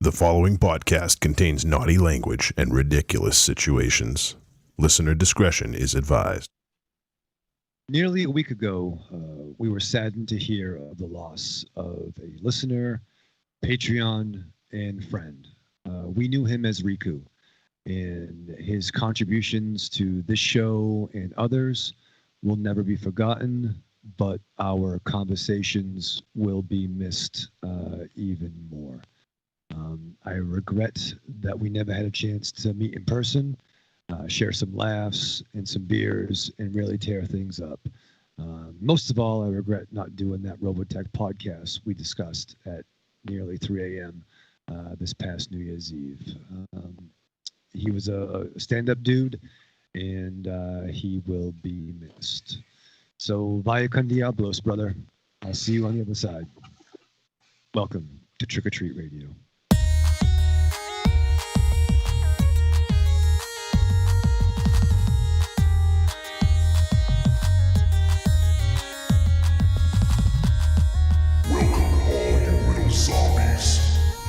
The following podcast contains naughty language and ridiculous situations. Listener discretion is advised. Nearly a week ago, we were saddened to hear of the loss of a listener, Patreon, and friend. We knew him as Riku, and his contributions to this show and others will never be forgotten, but our conversations will be missed even more. I regret that we never had a chance to meet in person, share some laughs and some beers, and really tear things up. Most of all, I regret not doing that Robotech podcast we discussed at nearly 3 a.m. This past New Year's Eve. He was a stand-up dude, and he will be missed. So, vaya con diablos, brother. I'll see you on the other side. Welcome to Trick or Treat Radio.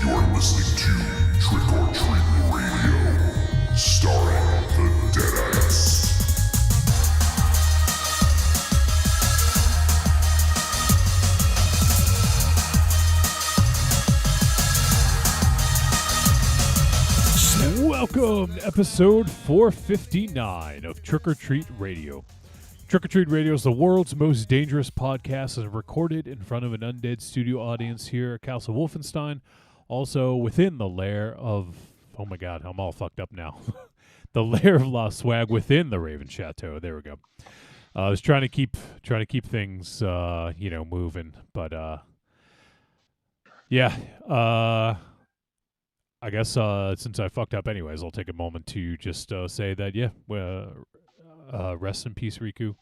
You're listening to Trick or Treat Radio, starring the Deadites. Welcome to episode 459 of Trick or Treat Radio. Trick or Treat Radio is the world's most dangerous podcast and recorded in front of an undead studio audience here at Castle Wolfenstein. Also within the lair of, oh my god, I'm all fucked up now. The lair of La Swag within the Raven Chateau. There we go. I was trying to keep things, moving, but I guess since I fucked up anyways, I'll take a moment to just say that rest in peace, Riku.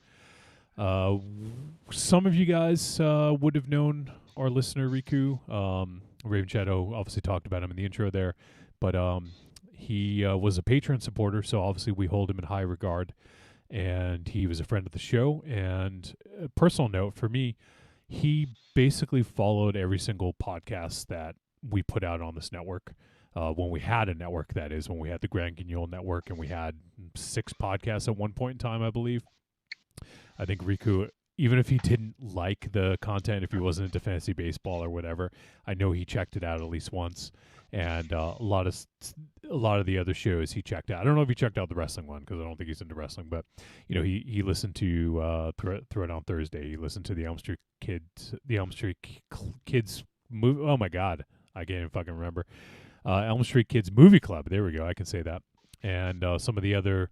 Some of you guys would have known our listener Riku. Raven Shadow obviously talked about him in the intro there, but he was a Patreon supporter, so obviously we hold him in high regard, and he was a friend of the show. And a personal note for me, he basically followed every single podcast that we put out on this network. When we had a network, that is, when we had the Grand Guignol network, and we had 6 podcasts at one point in time, I believe. I think Riku, even if he didn't like the content, if he wasn't into fantasy baseball or whatever, I know he checked it out at least once. And a lot of the other shows he checked out. I don't know if he checked out the wrestling one because I don't think he's into wrestling, but he listened to Throw It On Thursday. He listened to the Elm Street Kids movie. Oh my god, I can't even fucking remember. Elm Street Kids Movie Club. There we go. I can say that. And some of the other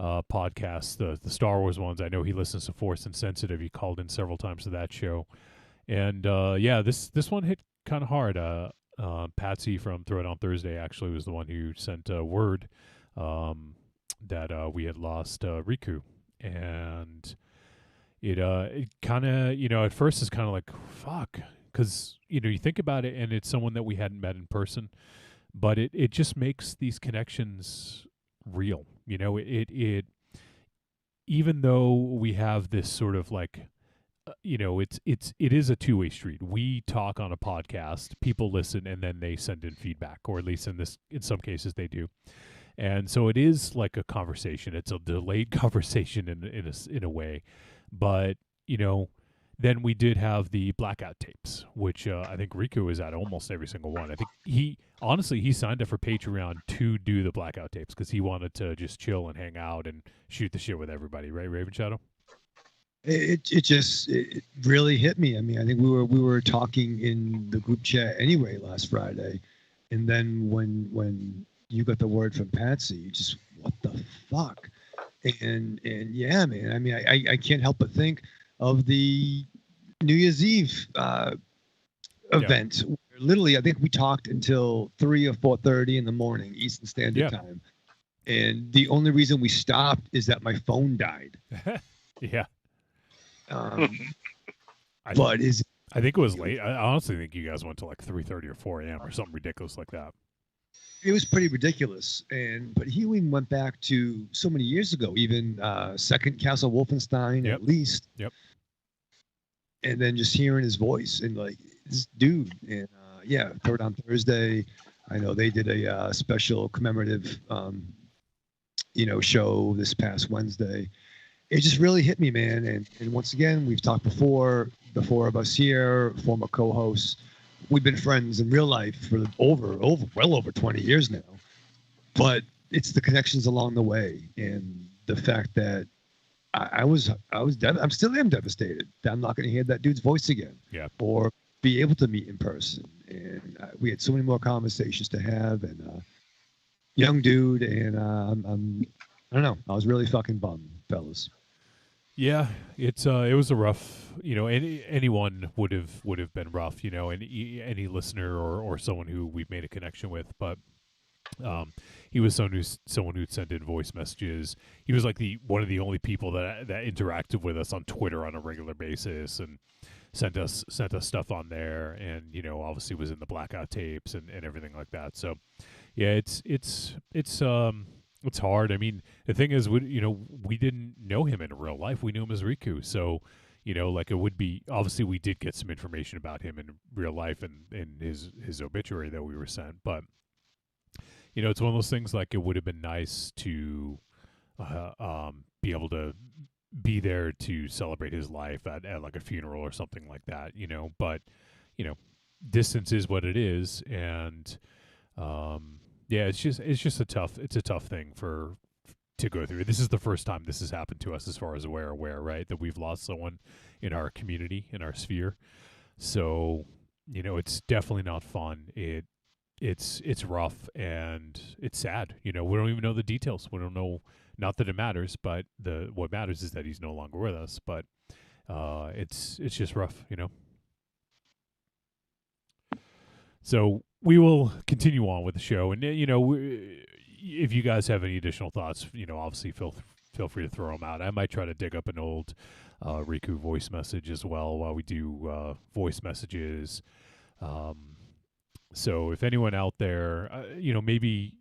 podcasts, the Star Wars ones. I know he listens to Force Insensitive. He called in several times to that show. And this one hit kind of hard. Patsy from Throw It On Thursday actually was the one who sent word that we had lost Riku. And it kind of, at first it's kind of like, fuck. Because, you think about it, and it's someone that we hadn't met in person. But it just makes these connections real. It even though we have this sort of like, it is a two-way street. We talk on a podcast, people listen, and then they send in feedback, or at least in some cases they do. And so it is like a conversation. It's a delayed conversation in a way, but then we did have the blackout tapes, which I think Riku was at almost every single one. I think he signed up for Patreon to do the blackout tapes because he wanted to just chill and hang out and shoot the shit with everybody, right, Raven Shadow? It really hit me. I mean, I think we were talking in the group chat anyway last Friday, and then when you got the word from Patsy, you just, what the fuck? And yeah, man. I mean, I can't help but think of the New Year's Eve event. Yeah. Literally, I think we talked until 3 or 4:30 in the morning Eastern Standard Time, and the only reason we stopped is that my phone died. Yeah. I think it was late. I honestly think you guys went to like 3:30 or 4 a.m. or something ridiculous like that. It was pretty ridiculous, but he even went back to so many years ago, even second Castle Wolfenstein at least. Yep. And then just hearing his voice and like this dude, and Throw It On Thursday, I know they did a special commemorative, show this past Wednesday. It just really hit me, man. And once again, we've talked before, the four of us here, former co-hosts. We've been friends in real life for well over 20 years now. But it's the connections along the way, and the fact that I'm still am devastated that I'm not going to hear that dude's voice again, or be able to meet in person. And we had so many more conversations to have, and young dude, and I don't know. I was really fucking bummed, fellas. Yeah, it was a rough, anyone would have been rough, any listener or someone who we've made a connection with, but he was someone who'd send in voice messages. He was like one of the only people that interacted with us on Twitter on a regular basis and sent us stuff on there, and obviously was in the blackout tapes and everything like that. So yeah, it's hard. I mean, the thing is, we didn't know him in real life. We knew him as Riku. So, like it would be, obviously we did get some information about him in real life and in his obituary that we were sent. But, it's one of those things, like it would have been nice to be able to be there to celebrate his life at like a funeral or something like that, but, distance is what it is. And, yeah, it's just a tough thing to go through. This is the first time this has happened to us, as far as we're aware, right? That we've lost someone in our community, in our sphere. So, it's definitely not fun. It's rough and it's sad. We don't even know the details. We don't know. Not that it matters, but what matters is that he's no longer with us. But it's just rough, So we will continue on with the show, and if you guys have any additional thoughts, obviously feel free to throw them out. I might try to dig up an old Riku voice message as well while we do voice messages. So if anyone out there, maybe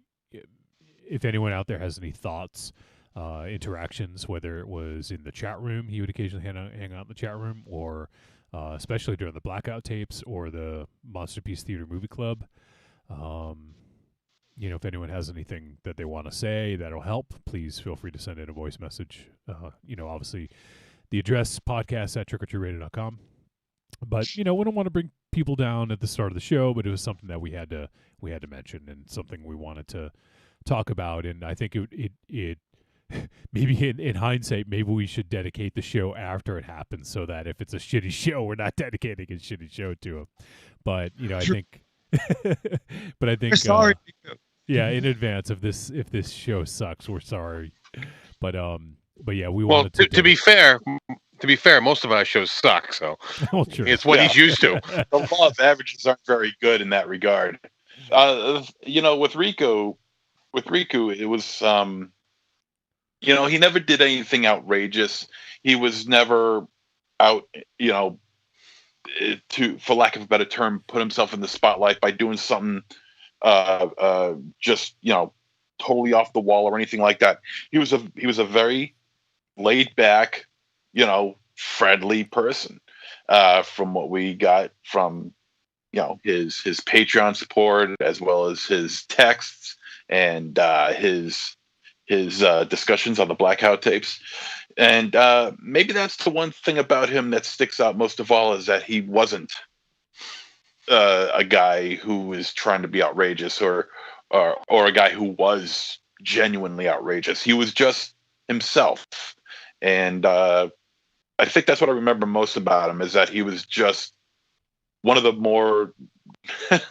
if anyone out there has any thoughts, interactions, whether it was in the chat room, he would occasionally hang out in the chat room, or especially during the blackout tapes or the Monsterpiece Theater Movie Club. If anyone has anything that they want to say that'll help, please feel free to send in a voice message. Obviously the address podcast@trickortreatradio.com. But, we don't want to bring people down at the start of the show, but it was something that we had to mention, and something we wanted to talk about. And I think it maybe in hindsight, maybe we should dedicate the show after it happens, so that if it's a shitty show, we're not dedicating a shitty show to him. But, I think, but I think, sorry. Yeah, in advance, if this show sucks, we're sorry. But yeah, we wanted to be fair, most of our shows suck, so well, true. It's what he's used to. The law of averages aren't very good in that regard. With Riku, it was, he never did anything outrageous. He was never out, for lack of a better term, put himself in the spotlight by doing something just totally off the wall or anything like that. He was a very laid back, friendly person. From what we got from his Patreon support, as well as his texts and his discussions on the blackout tapes. And maybe that's the one thing about him that sticks out most of all, is that he wasn't a guy who was trying to be outrageous or a guy who was genuinely outrageous. He was just himself. And I think that's what I remember most about him, is that he was just one of the more,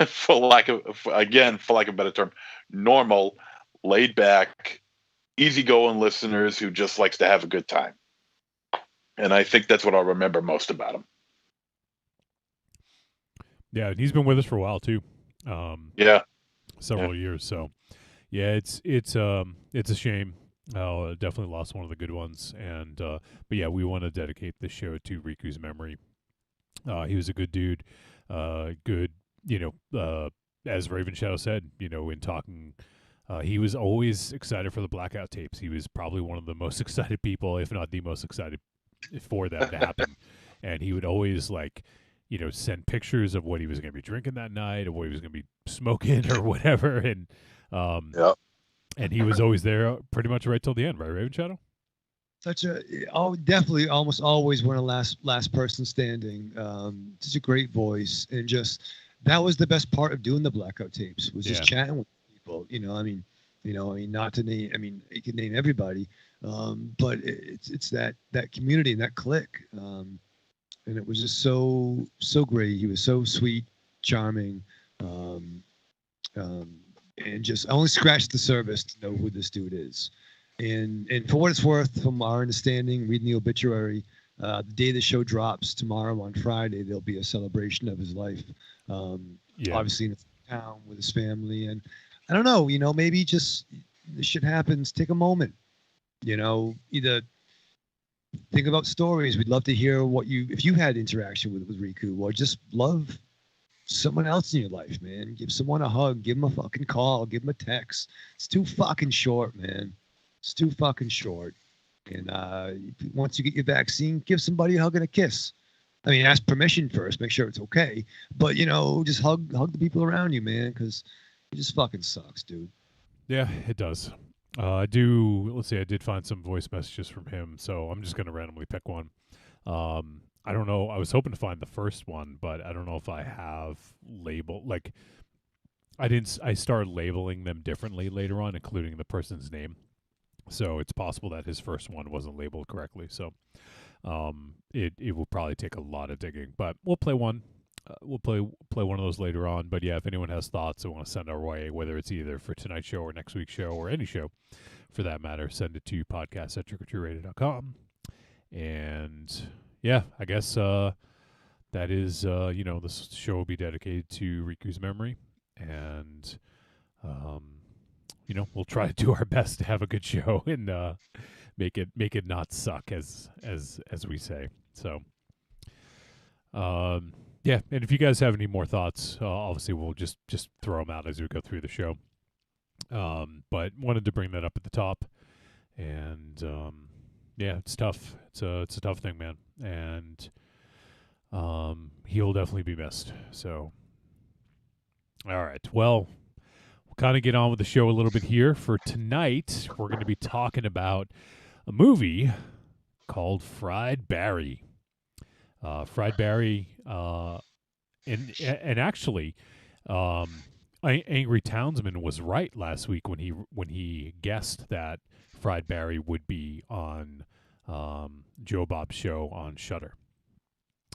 for lack of a better term, normal, laid back, easygoing listeners who just likes to have a good time. And I think that's what I'll remember most about him. Yeah, he's been with us for a while too. Several years. So, yeah, it's a shame. Definitely lost one of the good ones, and but yeah, we want to dedicate this show to Riku's memory. He was a good dude. Good, as Raven Shadow said, in talking. He was always excited for the blackout tapes. He was probably one of the most excited people, if not the most excited, for that to happen. And he would always send pictures of what he was going to be drinking that night, or what he was going to be smoking, or whatever. And Yep. and he was always there, pretty much right till the end, right, Raven Shadow? Definitely almost always one of the last person standing. Such a great voice, and just that was the best part of doing the blackout tapes, was just chatting with people. Not to name, you can name everybody, but it's that community and that clique, and it was just so great. He was so sweet, charming, and just I only scratched the surface to know who this dude is. And for what it's worth, from our understanding, reading the obituary, the day the show drops tomorrow on Friday, there'll be a celebration of his life. Obviously in the town with his family, and I don't know, maybe just this shit happens. Take a moment, either think about stories. We'd love to hear if you had interaction with Riku, or just love someone else in your life, man. Give someone a hug, give them a fucking call, give them a text. It's too fucking short, man. It's too fucking short. And once you get your vaccine, give somebody a hug and a kiss. Ask permission first, make sure it's okay. But just hug the people around you, man, because it just fucking sucks, dude. Yeah, it does. I did find some voice messages from him, so I'm just gonna randomly pick one. I don't know. I was hoping to find the first one, but I don't know if I have I started labeling them differently later on, including the person's name. So it's possible that his first one wasn't labeled correctly. So it will probably take a lot of digging, but we'll play one. We'll play one of those later on. But yeah, if anyone has thoughts they want to send our way, whether it's either for tonight's show or next week's show or any show for that matter, send it to podcast@trickortreatradio.com. And yeah, I guess that is this show will be dedicated to Riku's memory, and we'll try to do our best to have a good show and make it not suck as we say. So yeah, and if you guys have any more thoughts, obviously we'll just throw them out as we go through the show. But wanted to bring that up at the top, and yeah, it's tough. It's a tough thing, man, and he'll definitely be missed. So, all right, well, we'll kind of get on with the show a little bit here. For tonight, we're going to be talking about a movie called Fried Barry. Fried Barry, and actually, Angry Townsman was right last week when he guessed that Fried Barry would be on Joe Bob's show on Shudder,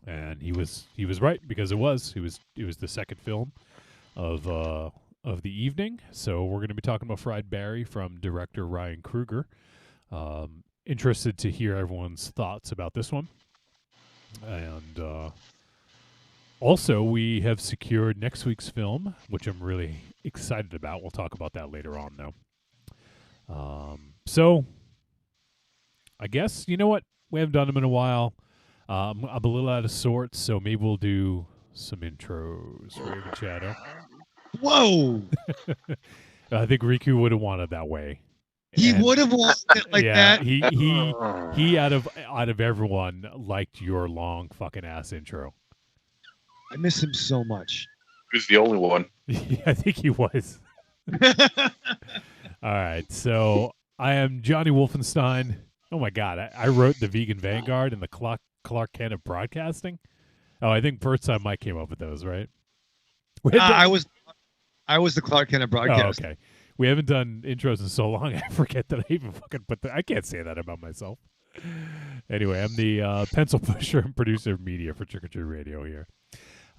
and he was right, because it was the second film of the evening. So we're going to be talking about Fried Barry from director Ryan Kruger. Interested to hear everyone's thoughts about this one. And also, we have secured next week's film, which I'm really excited about. We'll talk about that later on, though. So, I guess, you know what? We haven't done them in a while. I'm a little out of sorts, so maybe we'll do some intros. Raven Shadow. Whoa! I think Riku would have wanted that way. He would have wanted it like that. He out of everyone liked your long fucking ass intro. I miss him so much. He was the only one. Yeah, I think he was. All right, so I am Johnny Wolfenstein. Oh my God, I wrote the Vegan Vanguard and the Clark Kent of broadcasting. Oh, I think first time Mike came up with those, right? I was the Clark Kent of broadcasting. Oh, okay. We haven't done intros in so long, I forget that I even fucking I can't say that about myself. Anyway, I'm the pencil pusher and producer of media for Trick or Treat Radio here.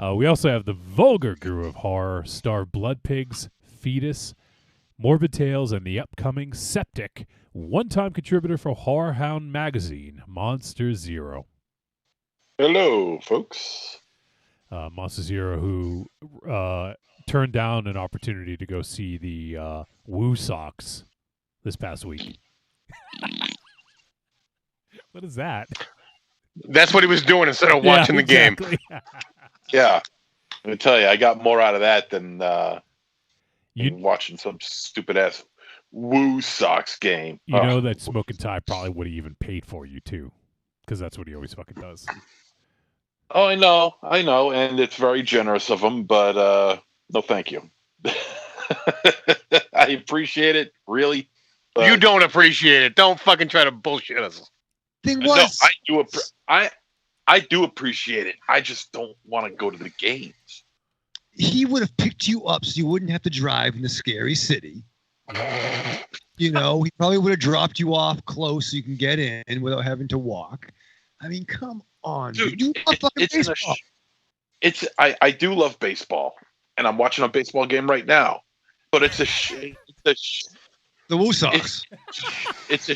We also have the vulgar guru of horror, star of Blood Pigs, Fetus, Morbid Tales, and the upcoming Septic, one-time contributor for Horror Hound magazine, Monster Zero. Hello, folks. Monster Zero, who turned down an opportunity to go see the Woo Sox this past week. What is that? That's what he was doing instead of watching the game. Yeah. Let me tell you, I got more out of that than watching some stupid-ass Woo Sox game. You know that Smoking Ty probably would have even paid for you, too, because that's what he always fucking does. Oh, I know, and it's very generous of them, but no, thank you. I appreciate it, really. But You don't appreciate it. Don't fucking try to bullshit us. Thing no, was, I do appreciate it. I just don't want to go to the games. he would have picked you up so you wouldn't have to drive in the scary city. You know, he probably would have dropped you off close so you can get in without having to walk. I mean, come on, Dude, you love fucking it's in baseball. I do love baseball, and I'm watching a baseball game right now. But it's a The Woo Sox. it's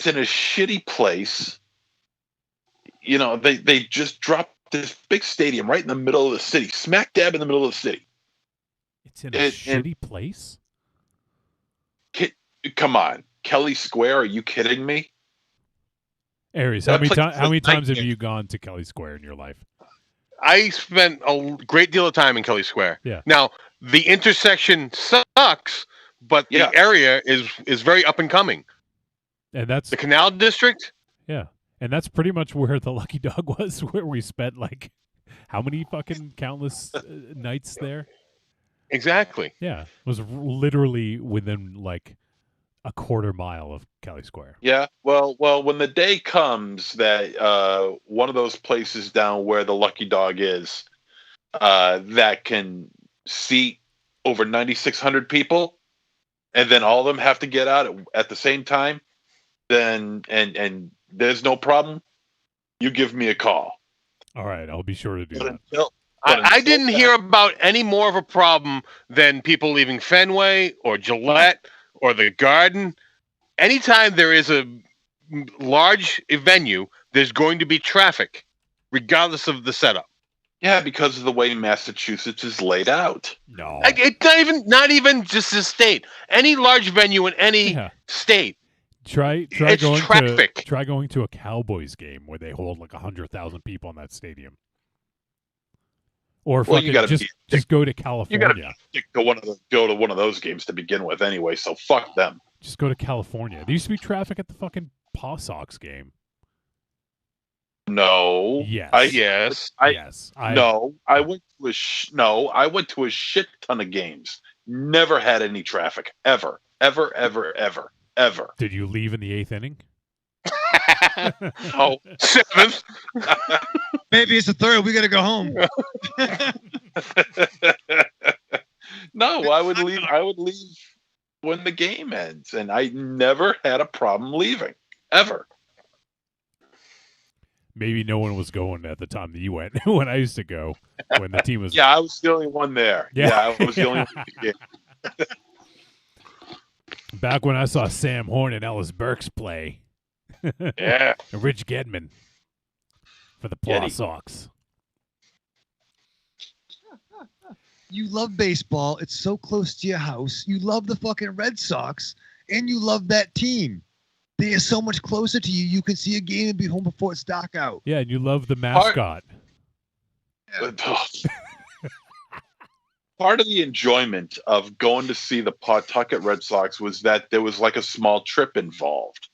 in a shitty place. You know, they just dropped this big stadium right in the middle of the city, smack dab in the middle of the city. It's in a shitty place? Come on, Kelly Square? Are you kidding me? Aries, how That's many like times have nightmare. you gone to Kelly Square in your life? I spent a great deal of time in Kelly Square. Yeah. Now, the intersection sucks, but the Yeah. area is very up and coming. And that's The Canal District, yeah. And that's pretty much where the Lucky Dog was, where we spent like how many fucking countless nights there? exactly. Yeah. It was literally within like a quarter mile of Kelly Square. Yeah. Well, when the day comes that one of those places down where the Lucky Dog is that can seat over 9,600 people, and then all of them have to get out at the same time, then and there's no problem. You give me a call. All right, I'll be sure to do that. I didn't hear about any more of a problem than people leaving Fenway or Gillette or the Garden. Anytime there is a large venue, there's going to be traffic, regardless of the setup. Yeah, because of the way Massachusetts is laid out. No. It's not even just the state. Any large venue in any Yeah. state. Try It's going traffic. to try going to a Cowboys game where they hold like 100,000 people in that stadium. Or Well, you fucking gotta just go to You California. gotta go to one of those games to begin with anyway. So fuck them. Just go to California. There used to be traffic at the fucking Paw Sox game. No. Yes. Yes. I went to a shit ton of games. Never had any traffic ever. Did you leave in the 8th inning? Oh, 7th. Maybe it's the third. We got to go home. no, I would leave when the game ends, and I never had a problem leaving ever. Maybe no one was going at the time that you went when I used to go when the team was. Yeah, I was the only one there. Yeah. I was the only one. At the game. Back when I saw Sam Horn and Ellis Burks play. Yeah. And Rich Gedman for the Paw Geddy. Sox. You love baseball. It's so close to your house. You love the fucking Red Sox, and you love that team. They are so much closer to you. You can see a game and be home before it's dark out. Yeah, and you love the mascot. Part of the enjoyment of going to see the Pawtucket Red Sox was that there was like a small trip involved.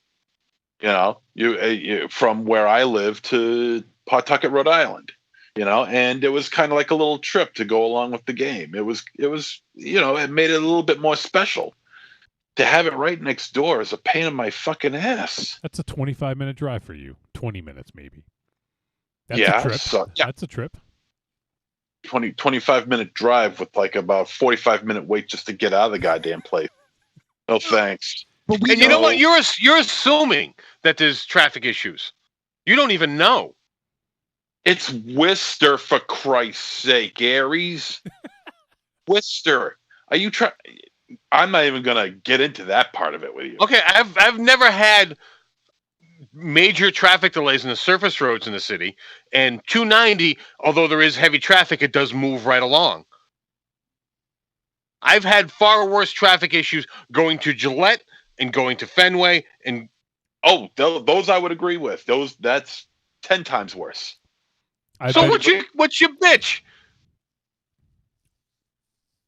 You know, you from where I live to Pawtucket, Rhode Island. You know, and it was kind of like a little trip to go along with the game. It was, you know, it made it a little bit more special. To have it right next door is a pain in my fucking ass. That's a 25-minute drive for you. 20 minutes, maybe. That's Yeah, a trip. so- yeah. That's a trip. 25-minute drive with like about 45-minute wait just to get out of the goddamn place. No thanks. But we And you know know- what? You're assuming that there's traffic issues. You don't even know. It's Worcester, for Christ's sake, Aries. Worcester. Are you trying? I'm not even gonna get into that part of it with you. Okay, I've never had major traffic delays in the surface roads in the city, and 290, although there is heavy traffic, it does move right along. I've had far worse traffic issues going to Gillette and going to Fenway, and Those I would agree with. That's 10 times worse. so what's your bitch?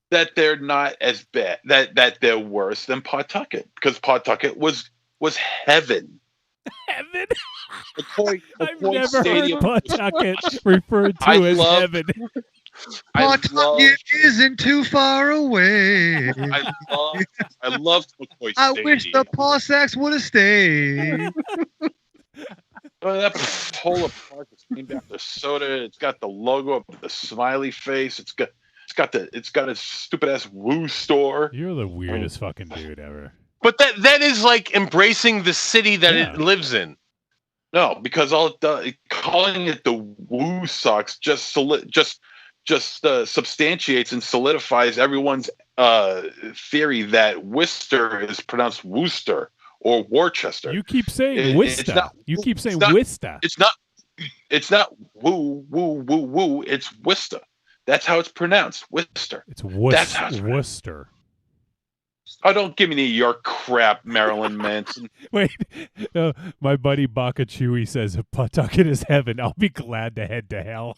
That they're not as bad. That they're worse than Pawtucket, because Pawtucket was heaven. Heaven. I've never heard Stadium. Pawtucket referred to I as love- heaven. Pawtucket isn't too far away. I loved McCoy I Stadium. wish the Pawsacks would have stayed. Oh, that Polar Park is named after soda. It's got the logo of the smiley face. It's got a stupid ass Woo store. You're the weirdest fucking dude ever. But that is like embracing the city that Yeah. it lives in. No, because all it does, calling it the Woo Sox just substantiates and solidifies everyone's theory that Worcester is pronounced Worcester or Worcester. You keep saying It's Wista. not- You keep saying it's not- Wista. It's not woo woo woo woo. It's Worcester. That's how it's pronounced. Worcester. It's That's how it's pronounced. Worcester. Oh, don't give me the York crap, Marilyn Manson. Wait, my buddy Baka Chewy says if Pawtucket is heaven, I'll be glad to head to hell.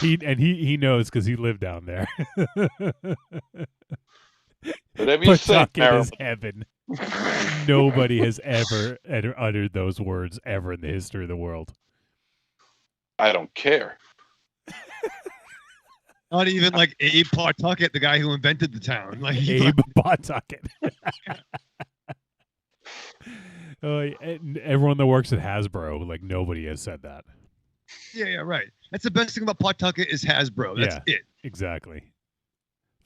He knows because he lived down there. Whatever you say, Pawtucket Marilyn. is heaven. Nobody has ever uttered those words ever in the history of the world. I don't care. Not even like Abe Pawtucket, the guy who invented the town. Like Abe Pawtucket. Everyone that works at Hasbro, like nobody has said that. yeah, right. That's the best thing about Pawtucket is Hasbro. That's it. Exactly.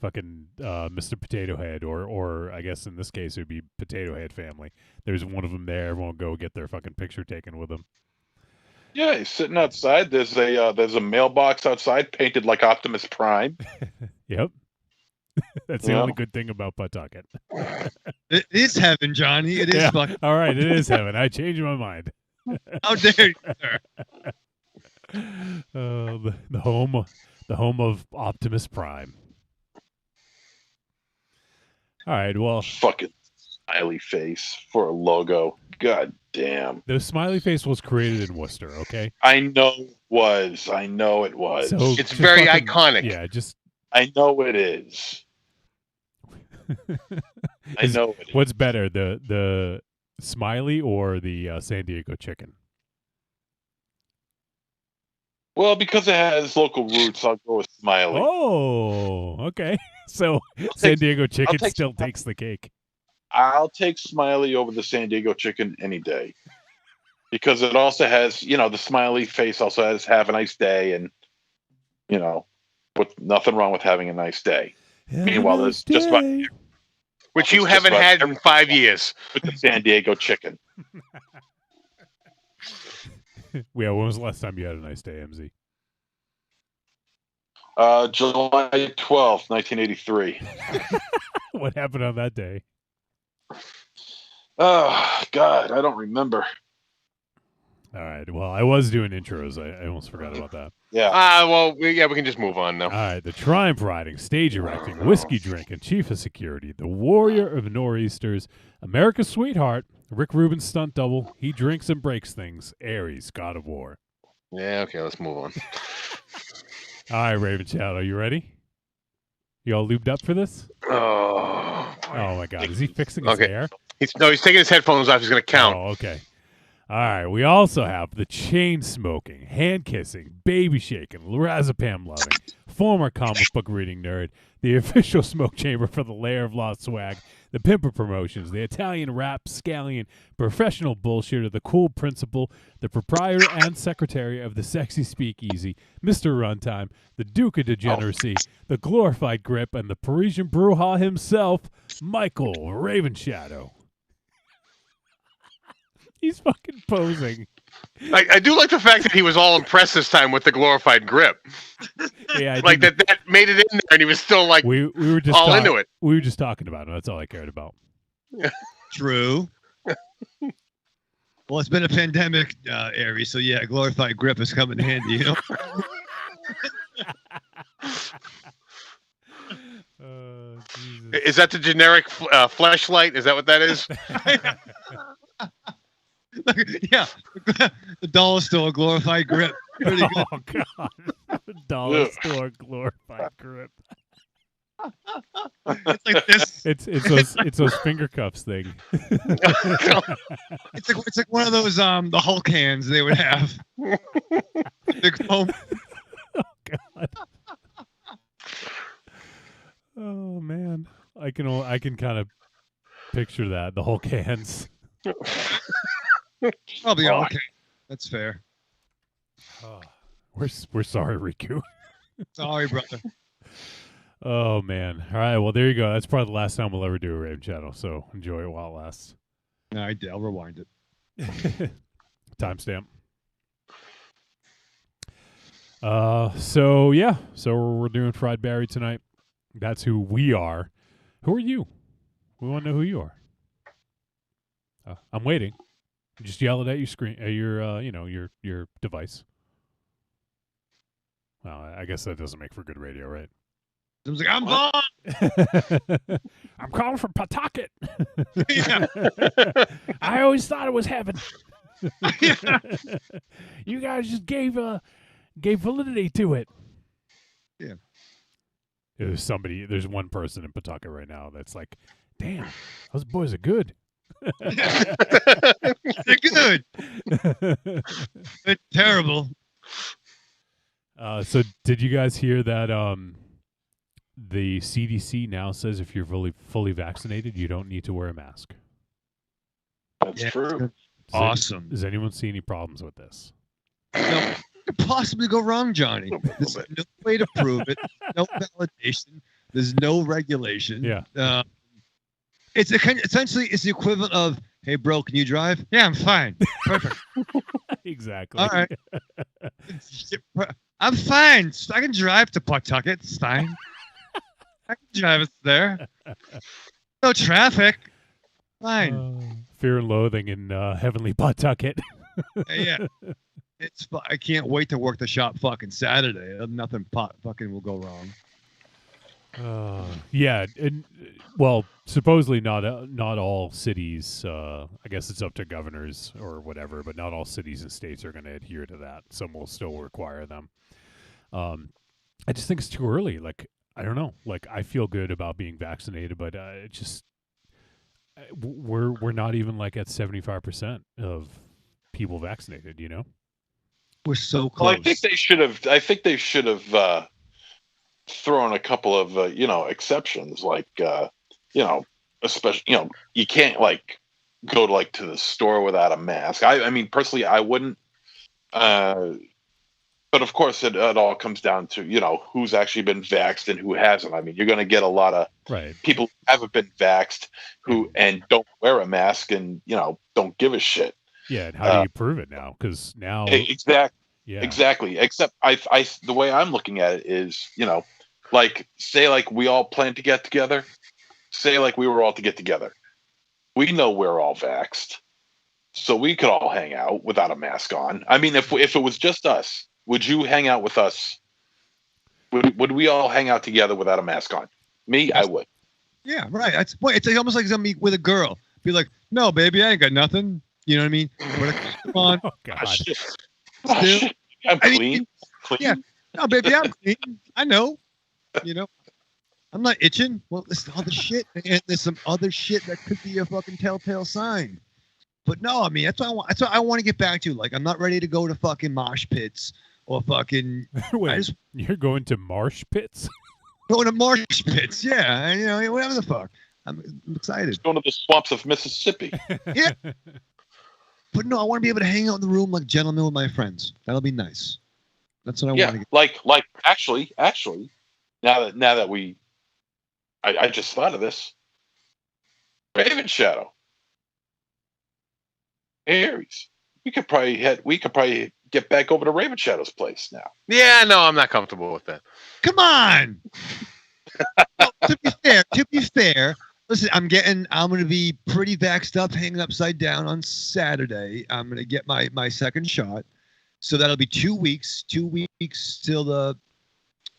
Fucking Mr. Potato Head, or I guess in this case it would be Potato Head family. There's one of them there. Everyone will go get their fucking picture taken with them. Yeah, he's sitting outside. There's a mailbox outside painted like Optimus Prime. Yep. That's the Yeah. only good thing about Pawtucket. It is heaven, Johnny. It is Yeah. fucking. All right, it is heaven. I changed my mind. How dare you, sir? The home of Optimus Prime. All right, well, Fucking smiley face for a logo. God damn. the smiley face was created in Worcester, okay? I know it was. So It's just very fucking- iconic. Yeah, just I know it is. I know it is. what's better, the smiley or the San Diego chicken? Well, because it has local roots, I'll go with Smiley. Oh, okay. So San Diego chicken take still Smiley. takes the cake. I'll take Smiley over the San Diego chicken any day. Because it also has, the smiley face also has have a nice day and, with nothing wrong with having a nice day. Meanwhile, there's just about Which you It's just haven't about had in 5 years. with the San Diego chicken. Yeah, when was the last time you had a nice day, MZ? July 12th, 1983. What happened on that day? Oh, God, I don't remember. All right. Well, I was doing intros. I almost forgot about that. Yeah. We can just move on now. All right. The triumph riding, stage erecting, whiskey drinking, chief of security, the warrior of nor'easters, America's sweetheart, Rick Rubin's stunt double. He drinks and breaks things. Ares, god of war. Yeah, okay, let's move on. All right, Raven Shadow, you ready? You all lubed up for this? Oh, Oh my God, is he fixing his Okay. hair? he's taking his headphones off. He's going to count. Oh, okay. All right. We also have the chain smoking, hand kissing, baby shaking, lorazepam loving, former comic book reading nerd, the official smoke chamber for the Lair of Lost Swag, the Pimper Promotions, the Italian rap scallion, professional bullshitter, the cool principal, the proprietor and secretary of the Sexy Speakeasy, Mr. Runtime, the Duke of Degeneracy, the glorified grip, and the Parisian Brouhaha himself, Michael Ravenshadow. He's fucking posing. I do like the fact that he was all impressed this time with the glorified grip. Yeah, I Like didn't- that made it in there, and he was still like We were just all into it. We were just talking about him. That's all I cared about. True. Well, it's been a pandemic, Aries, so yeah, glorified grip has come in handy. Jesus. Is that the generic fleshlight? Is that what that is? Yeah, the dollar store glorified grip. Pretty good. Oh God! Dollar store glorified grip. It's like this. It's those finger cuffs thing. It's like one of those the Hulk hands they would have. Big foam. God. Oh man, I can kind of picture that, the Hulk hands. Probably okay. That's fair. Oh, we're sorry, Riku. Sorry, brother. Oh man. All right. Well, there you go. That's probably the last time we'll ever do a Raven Channel. So enjoy it while it lasts. No, I'll rewind it. Timestamp. So yeah. So we're doing Fried Barry tonight. That's who we are. Who are you? We want to know who you are. I'm waiting. Just yell it at your screen, your device. Well, I guess that doesn't make for good radio, right? I was like, I'm gone. I'm calling from Pawtucket. Yeah. I always thought it was heaven. Yeah. You guys just gave validity to it. Yeah. There's one person in Pawtucket right now that's like, damn, those boys are good. They're good. They're terrible. So did you guys hear that the CDC now says if you're fully vaccinated, you don't need to wear a mask? That's true. Awesome. Does anyone see any problems with this? No, could possibly go wrong, Johnny. There's no way to prove it. No validation. There's no regulation. Yeah. Essentially it's the equivalent of, hey, bro, can you drive? Yeah, I'm fine. Perfect. Exactly. All right. I'm fine. I can drive to Pawtucket. It's fine. I can drive us there. No traffic. Fine. Fear and Loathing in Heavenly Pawtucket. Yeah. I can't wait to work the shop fucking Saturday. Nothing fucking will go wrong. Yeah, and well, supposedly not all cities. I guess it's up to governors or whatever, but not all cities and states are going to adhere to that. Some will still require them. I just think it's too early. Like, I don't know. Like, I feel good about being vaccinated, but it just we're not even like at 75% of people vaccinated. You know, we're so close. Well, I think they should have thrown a couple of exceptions, like especially you can't like go to the store without a mask. I mean personally I wouldn't, but of course it all comes down to who's actually been vaxxed and who hasn't. I mean, you're going to get a lot of people who haven't been vaxxed and don't wear a mask and don't give a shit. Yeah, and how do you prove it now? Because now exactly. Yeah. Exactly. Except I the way I'm looking at it is, say we all plan to get together. Say we were all to get together. We know we're all vaxxed, so we could all hang out without a mask on. I mean, if it was just us, would you hang out with us? Would we all hang out together without a mask on? Me, I would. Yeah, right. It's almost like I'm with a girl. Be like, no, baby, I ain't got nothing. You know what I mean? Come on. Oh God. Shit. I'm clean. Yeah. No, baby, I'm clean. I know. I'm not itching. Well, there's other shit, and there's some other shit that could be a fucking telltale sign. But no, I mean, that's what I want to get back to. Like, I'm not ready to go to fucking mosh pits or fucking. Wait, you're going to marsh pits? Going to marsh pits, yeah. Whatever the fuck. I'm excited. Going to the swamps of Mississippi. Yeah. But no, I want to be able to hang out in the room like gentlemen with my friends. That'll be nice. That's what I want to get. Like actually, now that I just thought of this. Raven Shadow. Aries. We could probably get back over to Raven Shadow's place now. Yeah, no, I'm not comfortable with that. Come on. Well, to be fair, listen, I'm going to be pretty vaxxed up, hanging upside down on Saturday. I'm going to get my second shot. So that'll be 2 weeks. 2 weeks till the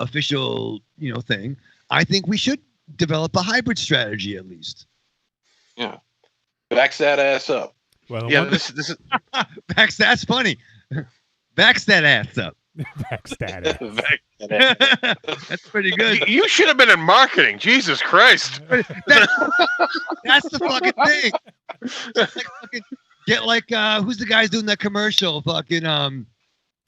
official, thing. I think we should develop a hybrid strategy at least. Yeah. Vax that ass up. Well, yeah, this is Vax, that's funny. Vax that ass up. Backstab. That's pretty good. You should have been in marketing. Jesus Christ. That's the fucking thing. Get like who's the guy doing that commercial? Fucking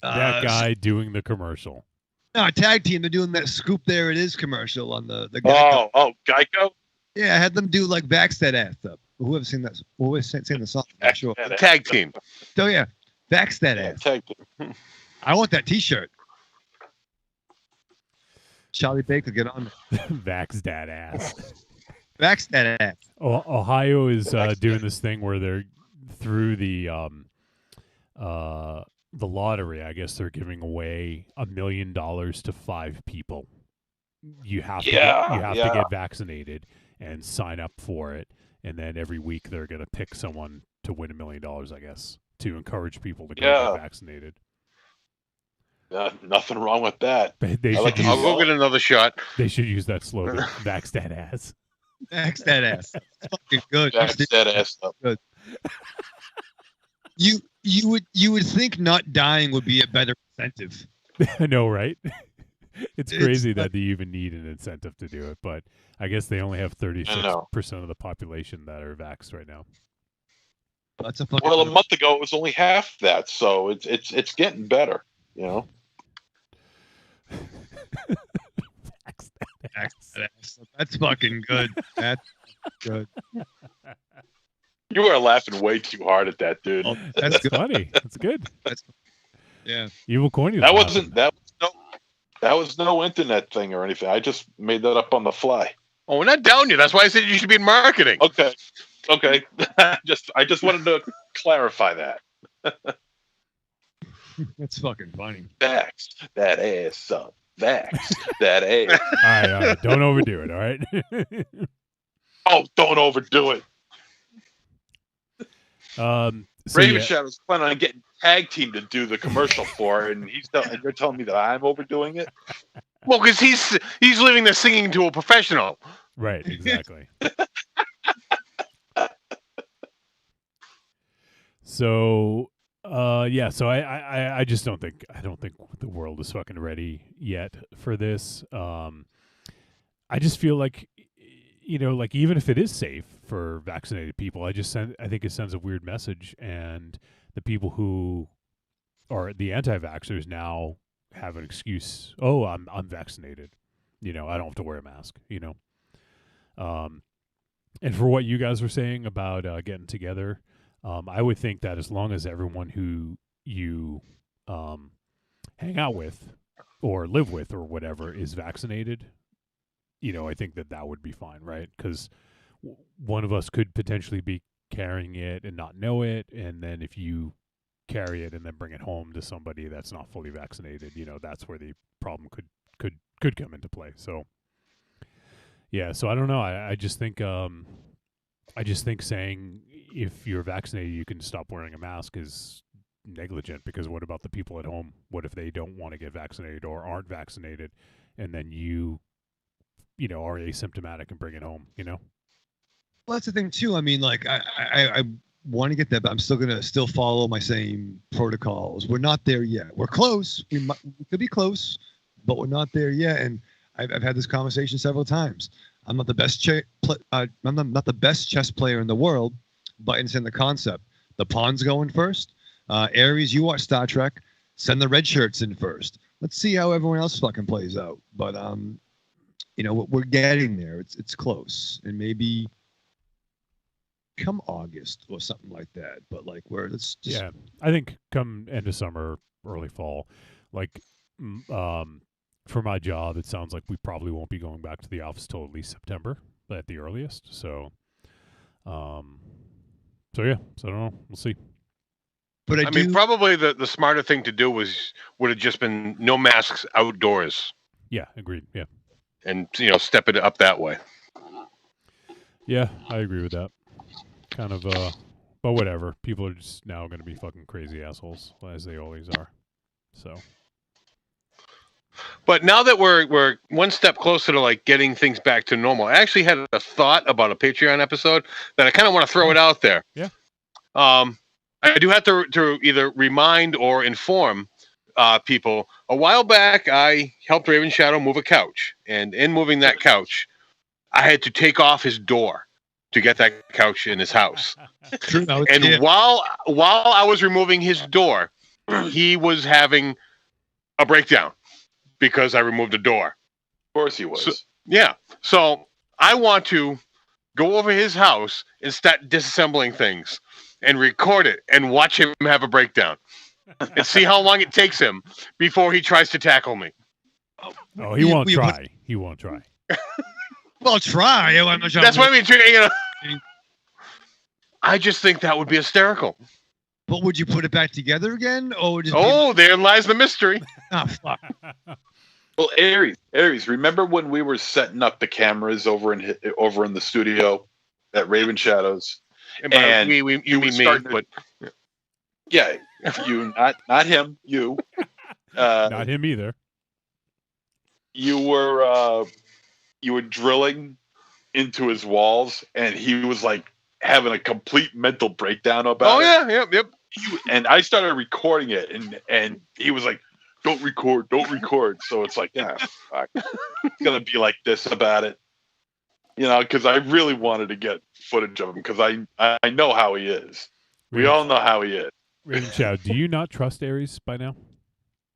That guy doing the commercial. No, tag team. They're doing that Scoop There It Is commercial on the Geico. Geico. Yeah, I had them do like Backstab ass up. Whoever's seen that? Whoever's seen the song? Not sure. Tag team. So yeah, Backstab ass. Tag team. I want that T-shirt. Charlie Baker, get on. Backstab ass. Backstab ass. Ohio is doing this thing where they're through the lottery. I guess they're giving away $1 million to 5 people. You have to get vaccinated and sign up for it, and then every week they're gonna pick someone to win $1 million. I guess to encourage people to get vaccinated. Nothing wrong with that. I'll go get another shot. They should use that slogan. Backstab ass. Backstab ass. It's fucking good. Backstab ass up. Good. You would think not dying would be a better incentive. I know, right? It's crazy that they even need an incentive to do it, but I guess they only have 36% of the population that are vaxxed right now. That's a fucking Well, a month ago it was only half that, so it's getting better, you know. That's fucking good. That's good. You are laughing way too hard at that, dude. Oh, that's good. Funny. That's good. Yeah. Evil Corny. That was no internet thing or anything. I just made that up on the fly. Oh, we're not down you. That's why I said you should be in marketing. Okay. I just wanted to clarify that. That's fucking funny. Vax that ass up. Vax that ass. All right. Don't overdo it. All right. Oh, don't overdo it. Raven Shadow's planning on getting tag team to do the commercial for it, and you're telling me that I'm overdoing it? Well, because he's leaving the singing to a professional. Right. Exactly. So, So I just don't think the world is fucking ready yet for this. I just feel like, like even if it is safe for vaccinated people, I think it sends a weird message, and the people who are the anti-vaxxers now have an excuse. Oh, I'm vaccinated. I don't have to wear a mask. And for what you guys were saying about getting together, I would think that as long as everyone who you hang out with or live with or whatever is vaccinated, I think that would be fine, right? Because one of us could potentially be carrying it and not know it, and then if you carry it and then bring it home to somebody that's not fully vaccinated, that's where the problem could come into play. So, yeah. So I don't know. I just think saying if you're vaccinated you can stop wearing a mask is negligent, because what about the people at home? What if they don't want to get vaccinated or aren't vaccinated, and then you are asymptomatic and bring it home, Well, that's the thing too. I mean, like I want to get that, but I'm still gonna follow my same protocols. We're not there yet. We're close. We could be close, but we're not there yet. And I've had this conversation several times. I'm not the best I'm not the best chess player in the world, but it's in the concept. The pawn's going first. Aries, you watch Star Trek. Send the red shirts in first. Let's see how everyone else fucking plays out. But we're getting there. It's close, and maybe come August or something like that. But like, let's just I think come end of summer, early fall, like for my job, it sounds like we probably won't be going back to the office till at least September at the earliest. So, I don't know. We'll see. But I mean, probably the smarter thing to do would have just been no masks outdoors. Yeah, agreed. Yeah. And, step it up that way. Yeah, I agree with that. Kind of, but whatever. People are just now going to be fucking crazy assholes, as they always are. So. But now that we're one step closer to like getting things back to normal, I actually had a thought about a Patreon episode that I kind of want to throw it out there. Yeah. I do have to either remind or inform people, a while back I helped Raven Shadow move a couch, and in moving that couch, I had to take off his door to get that couch in his house. True. And while I was removing his door, he was having a breakdown because I removed the door. Of course he was. So, yeah. So I want to go over his house and start disassembling things and record it and watch him have a breakdown and see how long it takes him before he tries to tackle me. Oh, he won't try. He won't try. Well, try. That's what I mean. You know, I just think that would be hysterical. But would you put it back together again, or just? There lies the mystery. Oh, fuck. Well, Aries, remember when we were setting up the cameras over in the studio at Raven Shadows? And you mean me, but yeah, you, not him, you. Not him either. You were drilling into his walls, and he was like having a complete mental breakdown about it. Oh yeah, yep. And I started recording it, and he was like, don't record. So it's like, yeah, fuck. It's gonna be like this about it, you know, because I really wanted to get footage of him because I know how he is. We all know how he is. Raven Shadow, do you not trust Aries by now?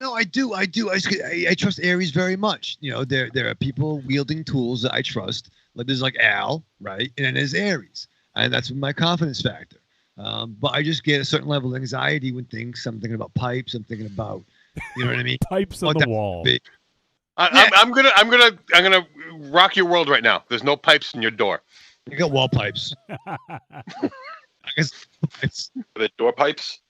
No, I do. I trust Aries very much. You know, there are people wielding tools that I trust. Like there's like Al, right, and then there's Aries, and that's my confidence factor. But I just get a certain level of anxiety when I'm thinking about pipes. I'm thinking about, you know what I mean? Pipes on the wall. I'm gonna rock your world right now. There's no pipes in your door. You got wall pipes. I guess pipes. Are they door pipes?